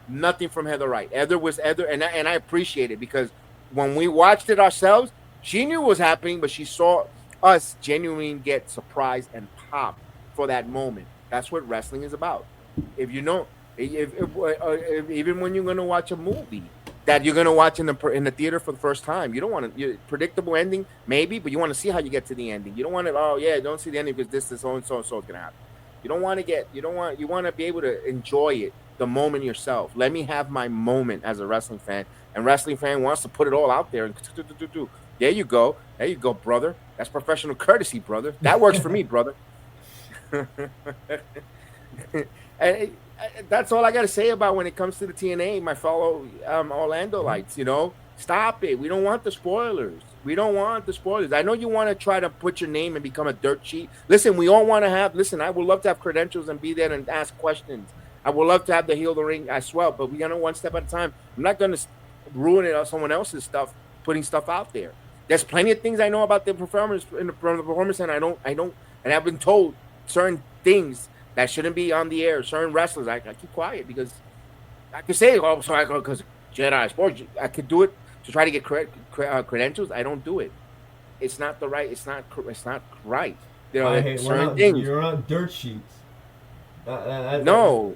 Nothing from Heather Wright. Heather, and I appreciate it, because when we watched it ourselves, she knew what was happening, but she saw us genuinely get surprised and pop for that moment. That's what wrestling is about. If you know, if even when you're gonna watch a movie that you're gonna watch in the theater for the first time, you don't want to predictable ending, maybe, but you want to see how you get to the ending. You don't want to, don't see the ending because this is so and so is gonna happen. You want to be able to enjoy it, the moment yourself. Let me have my moment as a wrestling fan, and wrestling fan wants to put it all out there and do. There you go, brother. That's professional courtesy, brother. That works for me, brother. And that's all I got to say about when it comes to the TNA, my fellow Orlandolites. You know, stop it. We don't want the spoilers. I know you want to try to put your name and become a dirt sheet. Listen, we all want to have. Listen, I would love to have credentials and be there and ask questions. I would love to have the heel of the ring as well, but we got to one step at a time. I'm not going to ruin it on someone else's stuff, putting stuff out there. There's plenty of things I know about the performers from the performance, and I don't, and I've been told certain things that shouldn't be on the air. Certain wrestlers, I keep quiet because I could say, because Jedi Sports, I could do it to try to get credentials. I don't do it. It's not the right. It's not right. You know, certain things. You're on dirt sheets. No.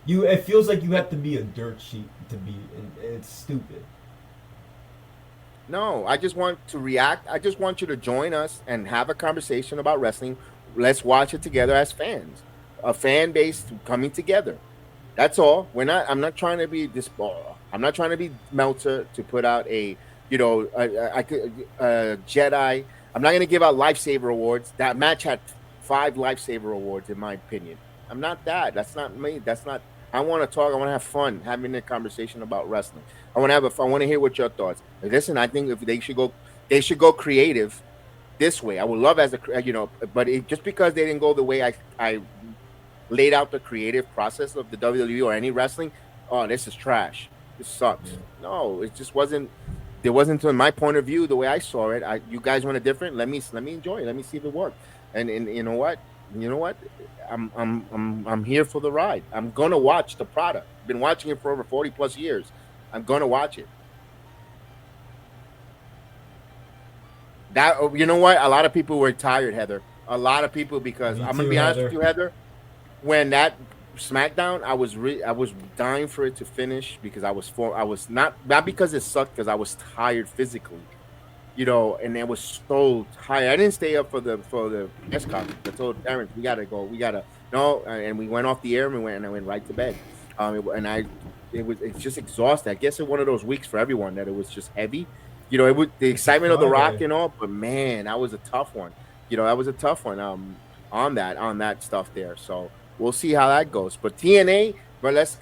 It feels like you have to be a dirt sheet to be. It's stupid. No, I just want to react. I just want you to join us and have a conversation about wrestling. Let's watch it together as fans, a fan base coming together. That's all. I'm not trying to be this. I'm not trying to be Meltzer to put out a Jedi. I'm not going to give out lifesaver awards. That match had 5 lifesaver awards, in my opinion. I'm not that. That's not me. That's not. I want to talk. I want to have fun having a conversation about wrestling. I want to hear what your thoughts. Listen, I think if they should go creative this way. I would love but just because they didn't go the way I laid out the creative process of the WWE or any wrestling. Oh, this is trash. This sucks. Yeah. No, it just wasn't. It wasn't, from my point of view, the way I saw it. You guys want it different. Let me enjoy it. Let me see if it worked. And you know what? I'm here for the ride. I'm gonna watch the product. I've been watching it for over 40 plus years. I'm gonna watch it. That, you know what? A lot of people were tired, Heather. A lot of people, because I'm gonna be honest with you, Heather. When that SmackDown, I was dying for it to finish, because I was not because it sucked, because I was tired physically. You know, and I was so tired. I didn't stay up for the press conference. I told Terrence, we gotta go. And we went off the air and I went right to bed. It's just exhausting. I guess it's one of those weeks for everyone that it was just heavy. You know, it was the excitement of the Rock and all, but man, that was a tough one. You know, that was a tough one on that stuff there. So we'll see how that goes. But TNA, but let's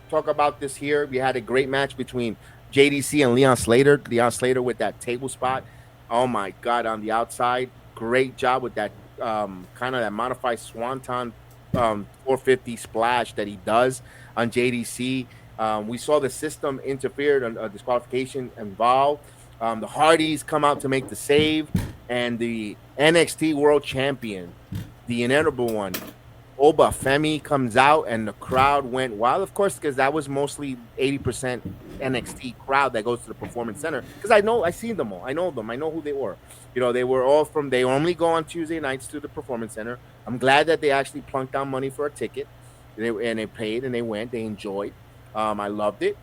talk about this here. We had a great match between JDC and Leon Slater. Leon Slater with that table spot. Oh my God, on the outside. Great job with that kind of that modified swanton 450 splash that he does on JDC. We saw the system interfered on disqualification involved. The Hardys come out to make the save, and the NXT World Champion, the inevitable one, Oba Femi comes out and the crowd went wild, of course, because that was mostly 80% NXT crowd that goes to the Performance Center. Because I seen them all. I know them. I know who they were. You know, they were all they only go on Tuesday nights to the Performance Center. I'm glad that they actually plunked down money for a ticket. And they paid and they went. They enjoyed. I loved it.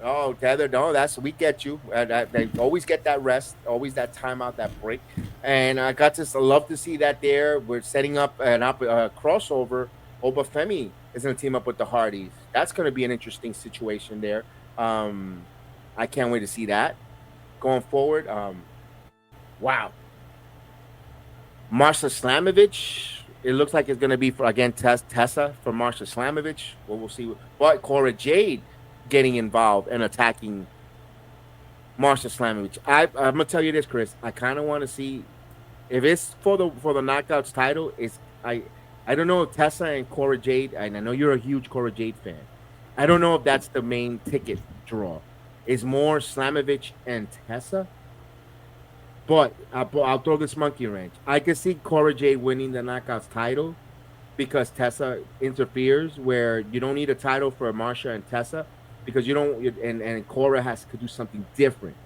Oh, Tether, no, we get you. They always get that rest, always that time out, that break. And I love to see that there. We're setting up a crossover. Oba Femi is going to team up with the Hardys. That's going to be an interesting situation there. I can't wait to see that going forward. Wow. Marsha Slamovich. It looks like it's going to be Tessa for Marsha Slamovich. Well, we'll see. But Cora Jade getting involved and attacking Marsha Slamovich. I'm gonna tell you this, Chris. I kind of want to see if it's for the Knockouts title. I don't know if Tessa and Cora Jade. And I know you're a huge Cora Jade fan. I don't know if that's the main ticket draw. It's more Slamovich and Tessa. But I'll throw this monkey wrench. I could see Cora Jade winning the Knockouts title because Tessa interferes, where you don't need a title for Marsha and Tessa because you don't, and Cora has to do something different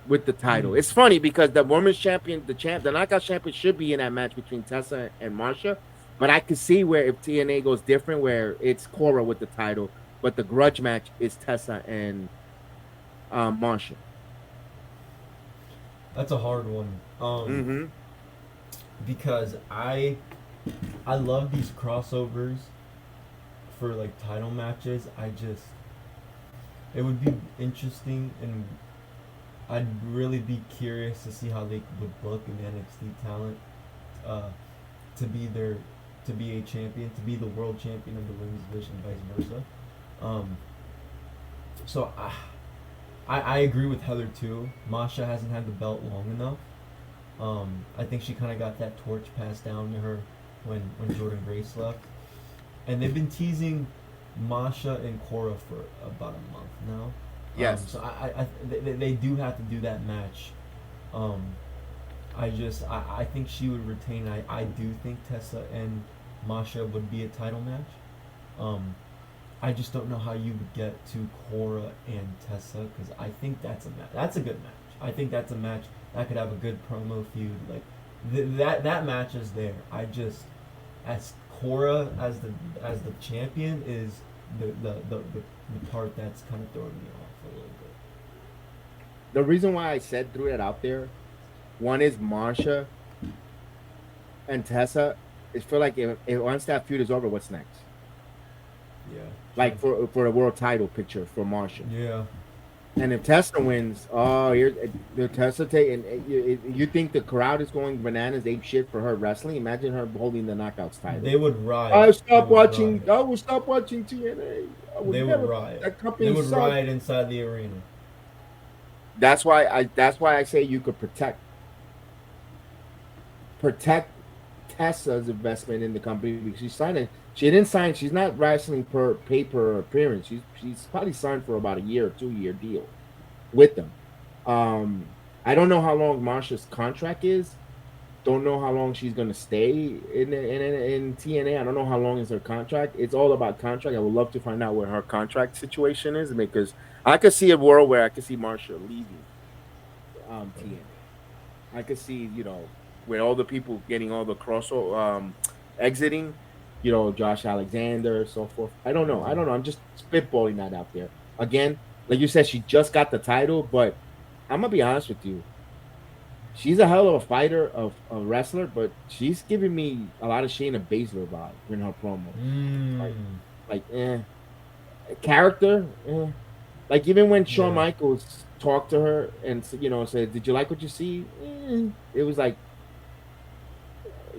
with the title. It's funny because the women's champion, the Knockout champion should be in that match between Tessa and Marsha, but I could see where if TNA goes different, where it's Cora with the title, but the grudge match is Tessa and Marsha. That's a hard one. Because I love these crossovers for like title matches. It would be interesting, and I'd really be curious to see how they would book an NXT talent to be a champion, to be the world champion of the women's division, vice versa. So I agree with Heather too. Masha hasn't had the belt long enough. I think she kind of got that torch passed down to her when Jordan Grace left. And they've been teasing Masha and Cora for about a month now. Yes. So they do have to do that match. I think she would retain. I do think Tessa and Masha would be a title match. I just don't know how you would get to Cora and Tessa, because I think that's a good match. I think that's a match that could have a good promo feud. Like that match is there. As Cora as the champion is the part that's kind of throwing me off a little bit. The reason why I threw that out there, one is Marsha and Tessa. I feel like if once that feud is over, what's next? Yeah. Like for a world title picture for Marsha. Yeah. And if Tessa wins, here's the Tessa taking. You think the crowd is going bananas, ape shit for her wrestling? Imagine her holding the Knockouts title. They would riot. I will stop watching TNA. They would riot. They would riot inside the arena. That's why I say you could protect Tessa's investment in the company, because she didn't sign. She's not wrestling per paper appearance. She's probably signed for about a year or 2 year deal with them. I don't know how long Marsha's contract is. Don't know how long she's gonna stay in TNA. I don't know how long is her contract. It's all about contract. I would love to find out where her contract situation is, because I could see a world where I could see Marsha leaving TNA. I could see, with all the people getting all the exiting. Josh Alexander, so forth. I don't know. I'm just spitballing that out there. Again, like you said, she just got the title, but I'm going to be honest with you. She's a hell of a fighter, a wrestler, but she's giving me a lot of Shayna Baszler vibe in her promo. Character, Like, even when Shawn Michaels talked to her and, said, "Did you like what you see?" It was like,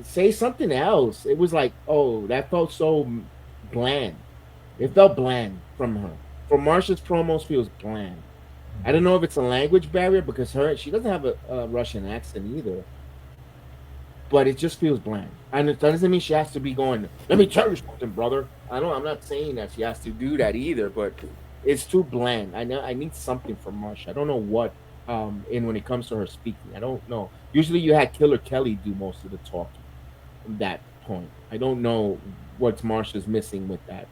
say something else. It was like, oh, that felt so bland. It felt bland from her. For Marsha's promos feels bland. I don't know if it's a language barrier, because she doesn't have a Russian accent either. But it just feels bland. And it doesn't mean she has to be going, "Let me tell you something, brother." I'm not saying that she has to do that either, but it's too bland. I need something from Marsha. I don't know what when it comes to her speaking. I don't know. Usually you had Killer Kelly do most of the talking. that point. I don't know what Marsha's missing with that.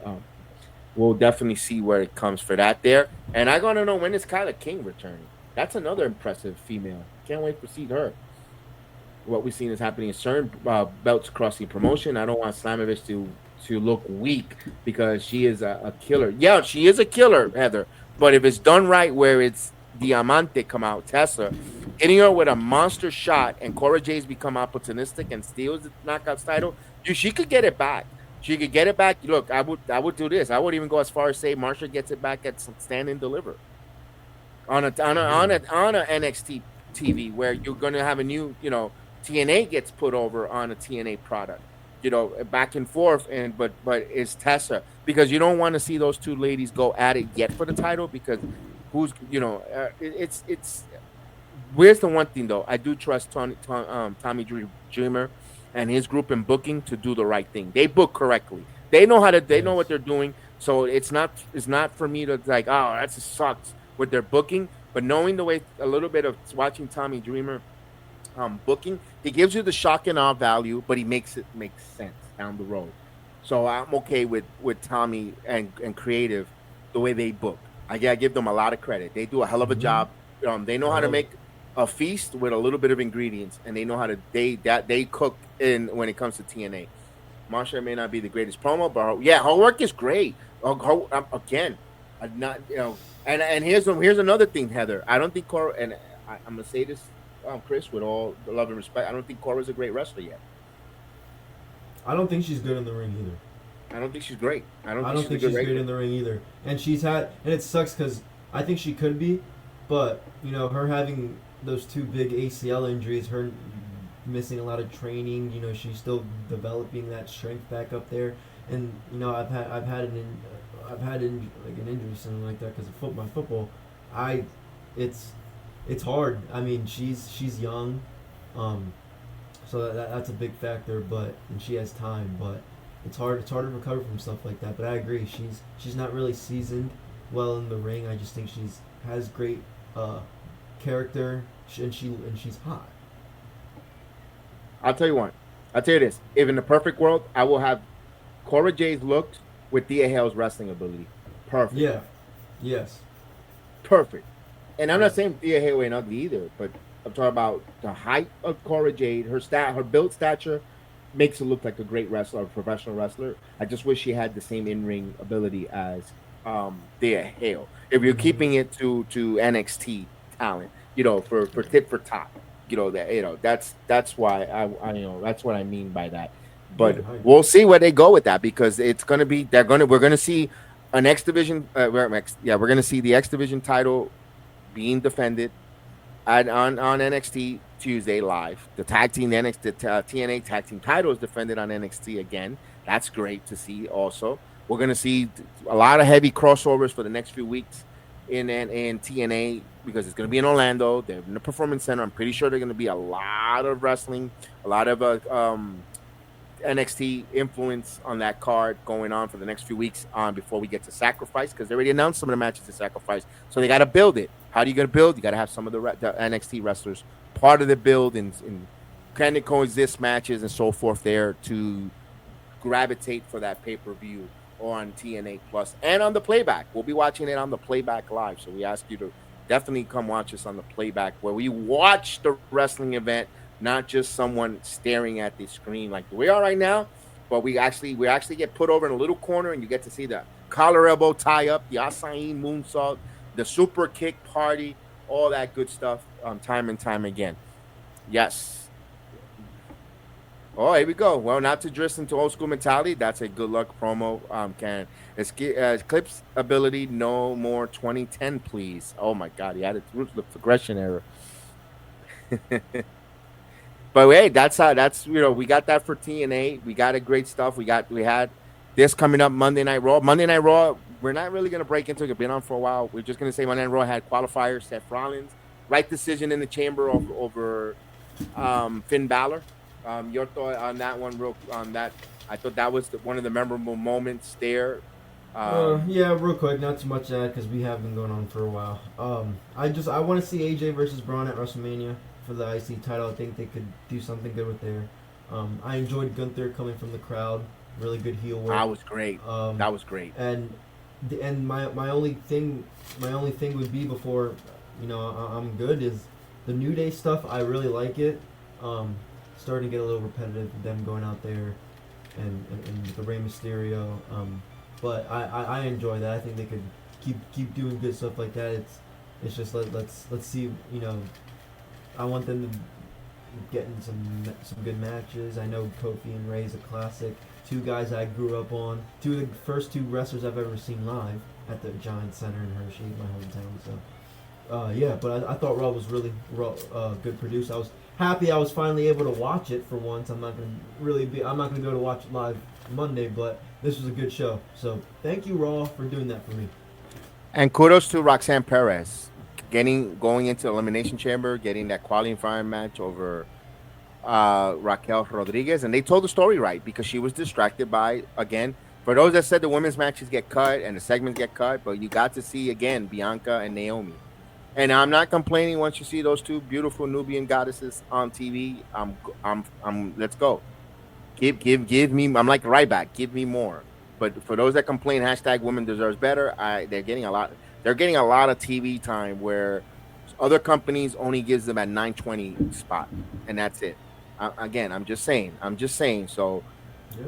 We'll definitely see where it comes for that there. And I gotta know, when is Kyla King returning? That's another impressive female. Can't wait to see her. What we've seen is happening in certain belts across the promotion. I don't want Slamovich to look weak because she is a killer. Yeah, she is a killer, Heather. But if it's done right, where it's Diamante come out, Tessa, hitting her with a monster shot, and Cora Jay's become opportunistic and steals the Knockouts title, she could get it back. She could get it back. Look, I would do this. I would even go as far as say Marsha gets it back at Stand and Deliver on a NXT TV, where you're going to have a new, TNA gets put over on a TNA product, back and forth. But it's Tessa, because you don't want to see those two ladies go at it yet for the title, because it's. Where's the one thing though? I do trust Tommy Dreamer and his group in booking to do the right thing. They book correctly. They know know what they're doing. So it's not for me to like, oh, that just sucks with their booking. But knowing the way, a little bit of watching Tommy Dreamer booking, he gives you the shock and awe value, but he makes it make sense down the road. So I'm okay with Tommy and Creative, the way they book. I give them a lot of credit. They do a hell of a job. They know how to make a feast with a little bit of ingredients, and they know how to they cook in when it comes to TNA. Marsha may not be the greatest promo, but her work is great. Again, not and here's another thing, Heather. I don't think Cora, and I'm gonna say this, Chris, with all the love and respect, I don't think Cora's a great wrestler yet. I don't think she's good in the ring either. I don't think she's great. I don't think she's great in the ring either. And it sucks because I think she could be, but her having those two big ACL injuries, her missing a lot of training, she's still developing that strength back up there. And I've had an injury, something like that, because of my football. It's hard. I mean, she's young, so that's a big factor. And she has time, but it's hard to recover from stuff like that. But I agree, she's not really seasoned well in the ring. I just think has great character, and she's hot. I'll tell you this: if in the perfect world, I will have Cora Jay's looks with Thea Hale's wrestling ability. Perfect. Yeah. Yes. Perfect. And I'm not saying Thea Hale ain't ugly either, but I'm talking about the height of Cora Jade. Her build stature makes her look like a great wrestler, a professional wrestler. I just wish she had the same in-ring ability as Thea Hale. If you're keeping it to NXT talent, for tit for tat, that's why I that's what I mean by that. But we'll see where they go with that, because it's gonna be we're gonna see an X Division. We're gonna see the X Division title being defended on NXT Tuesday live. The TNA tag team title is defended on NXT again. That's great to see. Also, we're gonna see a lot of heavy crossovers for the next few weeks in TNA, because it's gonna be in Orlando. They're in the Performance Center. I'm pretty sure they're gonna be a lot of wrestling, a lot of NXT influence on that card going on for the next few weeks before we get to Sacrifice, because they already announced some of the matches to Sacrifice. So they got to build it. How are you going to build? You got to have some of the NXT wrestlers part of the build and kind of coexist matches and so forth there to gravitate for that pay-per-view on TNA Plus and on the playback. We'll be watching it on the playback live. So we ask you to definitely come watch us on the playback, where we watch the wrestling event, not just someone staring at the screen like we are right now, but we actually get put over in a little corner, and you get to see the collar elbow tie up, the acai moonsault, the super kick party, all that good stuff, time and time again. Yes. Oh, here we go. Well, not to drift into old school mentality. That's a good luck promo. Clip's ability, no more 2010, please. Oh my God, he had a ruthless progression error. But hey, that's we got that for TNA. We got great stuff. We had this coming up Monday Night Raw. Monday Night Raw, we're not really gonna break into it. It's been on for a while. We're just gonna say Monday Night Raw had qualifiers. Seth Rollins, right decision in the chamber over Finn Balor. Your thought on that one, I thought that was one of the memorable moments there. Yeah, real quick, not too much to add because we have been going on for a while. I want to see AJ versus Braun at WrestleMania for the IC title. I think they could do something good with there. I enjoyed Gunther coming from the crowd. Really good heel work. That was great. That was great. And my only thing would be before, I'm good, is the New Day stuff. I really like it. Starting to get a little repetitive with them going out there and the Rey Mysterio. But I enjoy that. I think they could keep doing good stuff like that. It's just let's see. I want them to get in some good matches. I know Kofi and Rey's a classic. Two guys I grew up on. Two of the first two wrestlers I've ever seen live at the Giant Center in Hershey, my hometown. So, yeah. But I thought Raw was really good produced. I was happy I was finally able to watch it for once. I'm not gonna go to watch it live Monday, but this was a good show. So thank you, Raw, for doing that for me. And kudos to Roxanne Perez going into Elimination Chamber, getting that qualifying match over Raquel Rodriguez, and they told the story right because she was distracted by, again, for those that said the women's matches get cut and the segments get cut, but you got to see again Bianca and Naomi. And I'm not complaining once you see those two beautiful Nubian goddesses on TV. I'm let's go. Give me. I'm like Ryback. Give me more. But for those that complain, hashtag women deserves better. They're getting a lot. They're getting a lot of TV time where other companies only gives them at 9:20 spot, and that's it. Again, I'm just saying. So. Yeah.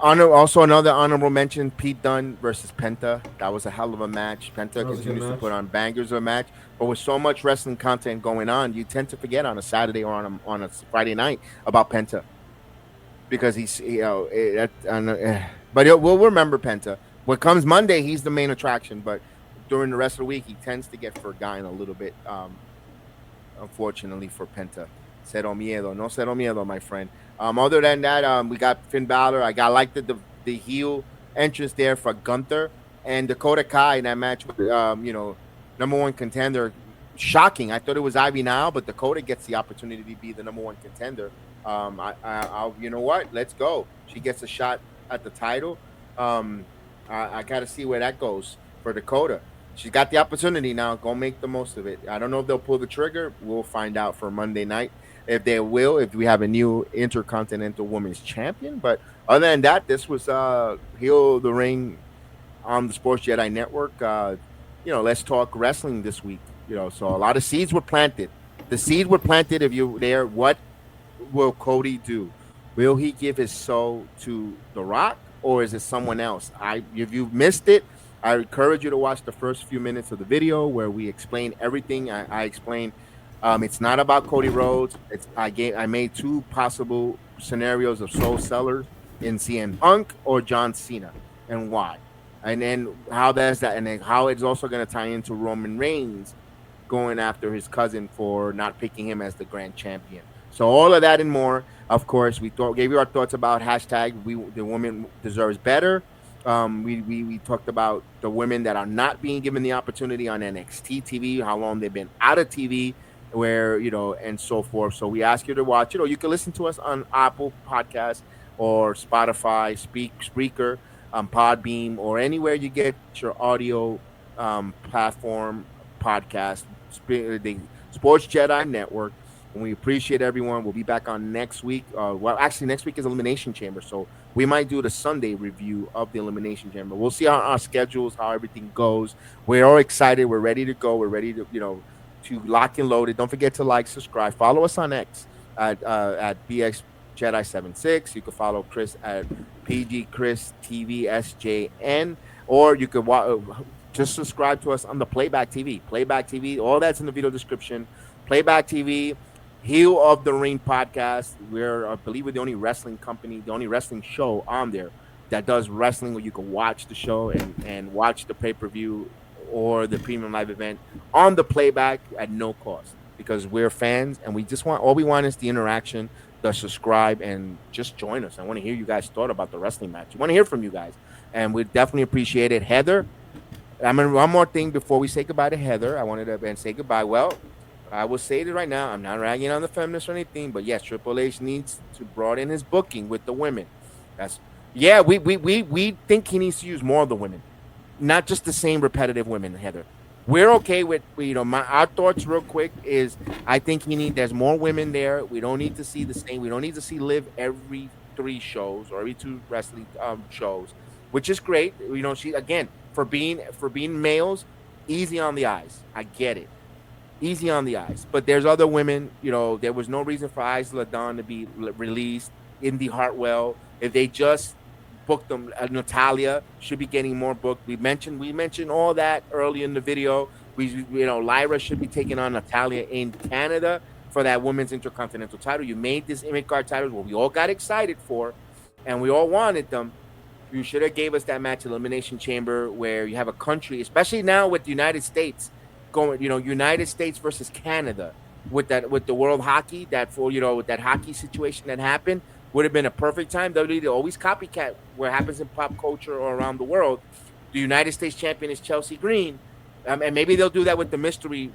Also, another honorable mention: Pete Dunne versus Penta. That was a hell of a match. Penta continues to put on bangers of a match, but with so much wrestling content going on, you tend to forget on a Saturday or on a Friday night about Penta, because he's but we'll remember Penta. When comes Monday, he's the main attraction, but during the rest of the week, he tends to get forgotten a little bit. Unfortunately for Penta, cero miedo, no cero miedo, my friend. Other than that, we got Finn Balor. I liked the heel entrance there for Gunther and Dakota Kai in that match with number one contender. Shocking. I thought it was Ivy Nile, but Dakota gets the opportunity to be the number one contender. I'll you know what? Let's go. She gets a shot at the title. I got to see where that goes for Dakota. She's got the opportunity now. Go make the most of it. I don't know if they'll pull the trigger. We'll find out for Monday night. If they will, if we have a new Intercontinental Women's Champion. But other than that, this was Heel of the Ring on the Sports Jedi Network. Let's talk wrestling this week. So a lot of seeds were planted. The seeds were planted. If you're there, what will Cody do? Will he give his soul to The Rock, or is it someone else? If you missed it, I encourage you to watch the first few minutes of the video where we explain everything. I explained. It's not about Cody Rhodes. I made two possible scenarios of soul sellers in CM Punk or John Cena, and why, and then how that's that, and then how it's also going to tie into Roman Reigns going after his cousin for not picking him as the grand champion. So all of that and more. Of course, we gave you our thoughts about hashtag the woman deserves better. We talked about the women that are not being given the opportunity on NXT TV, how long they've been out of TV. Where and so forth. So we ask you to watch. You can listen to us on Apple Podcasts or Spotify, Spreaker, Podbeam, or anywhere you get your audio platform podcast. The Sports Jedi Network. And we appreciate everyone. We'll be back on next week. Actually, next week is Elimination Chamber, so we might do the Sunday review of the Elimination Chamber. We'll see how our schedules, how everything goes. We're all excited. We're ready to go. We're ready to to lock and load it. Don't forget to like, subscribe, follow us on X at BX Jedi 76. You can follow Chris at PG Chris TV SJN, or you could just subscribe to us on the Playback TV. Playback TV, all that's in the video description. Playback TV, Heel of the Ring podcast. I believe we're the only wrestling company, the only wrestling show on there that does wrestling where you can watch the show and watch the pay-per-view or the premium live event on the playback at no cost, because we're fans and all we want is the interaction, the subscribe, and just join us. I want to hear you guys thought about the wrestling match. I want to hear from you guys, and we definitely appreciate it. Heather, one more thing before we say goodbye to Heather. I wanted to say goodbye. Well, I will say it right now. I'm not ragging on the feminists or anything, but yes, Triple H needs to broaden his booking with the women. We think he needs to use more of the women. Not just the same repetitive women, Heather. We're okay with, our thoughts real quick is I think there's more women there. We don't need to see the same. We don't need to see Liv every 3 shows or every 2 wrestling shows, which is great. She, again, for being males, easy on the eyes. I get it. Easy on the eyes. But there's other women, there was no reason for Isla Dawn to be released. Indy Hartwell, if they just booked them, Natalia should be getting more booked. We mentioned all that early in the video. Lyra should be taking on Natalia in Canada for that women's intercontinental title. You made this mid-card title what we all got excited for, and we all wanted them. You should have gave us that match, Elimination Chamber, where you have a country, especially now with the United States going, United States versus Canada with the World Hockey, with that hockey situation that happened. Would have been a perfect time. WWE always copycat what happens in pop culture or around the world. The United States champion is Chelsea Green, and maybe they'll do that with the mystery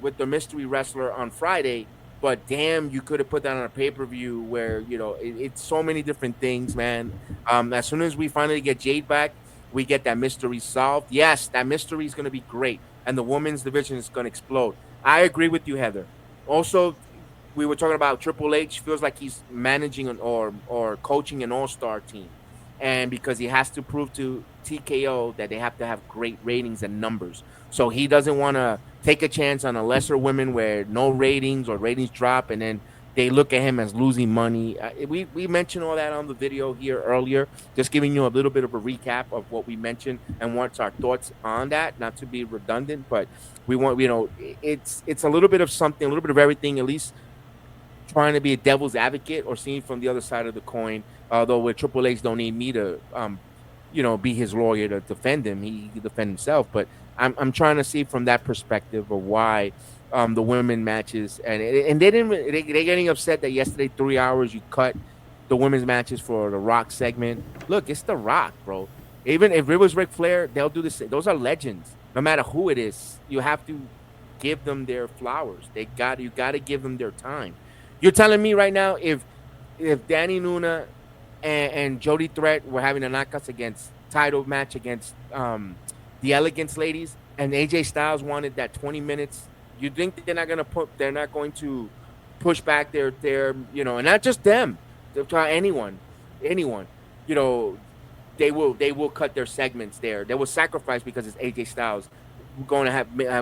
wrestler on Friday. But damn, you could have put that on a pay-per-view where it's so many different things, man. As soon as we finally get Jade back, we get that mystery solved. Yes, that mystery is going to be great, and the women's division is going to explode. I agree with you, Heather. Also, we were talking about Triple H. Feels like he's managing or coaching an all-star team, and because he has to prove to TKO that they have to have great ratings and numbers, so he doesn't want to take a chance on a lesser women where no ratings or ratings drop, and then they look at him as losing money. We mentioned all that on the video here earlier, just giving you a little bit of a recap of what we mentioned and what's our thoughts on that. Not to be redundant, but we want it's a little bit of something, a little bit of everything, at least. Trying to be a devil's advocate or seeing from the other side of the coin, although with Triple H don't need me to, be his lawyer to defend him. He can defend himself. But I'm trying to see from that perspective of why the women matches and they're getting upset that yesterday 3 hours you cut the women's matches for the Rock segment. Look, it's the Rock, bro. Even if it was Ric Flair, they'll do the same. Those are legends. No matter who it is, you have to give them their flowers. You got to give them their time. You're telling me right now if Danny Nuna and Jody Threat were having a knockouts against title match against the Elegance ladies, and AJ Styles wanted that 20 minutes, you think they're not going to push back their and not just them, anyone, they will cut their segments there. They will sacrifice because it's AJ Styles. We're going to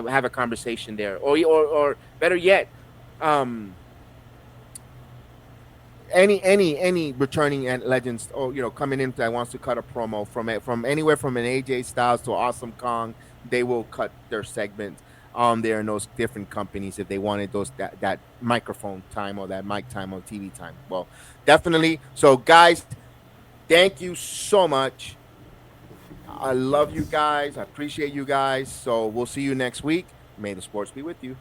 have a conversation there, or better yet, any returning legends or coming in that wants to cut a promo from anywhere from an AJ Styles to Awesome Kong, they will cut their segments there in those different companies if they wanted that microphone time or that mic time or TV time. Well, definitely. So guys, thank you so much. I love you guys. I appreciate you guys. So we'll see you next week. May the sports be with you.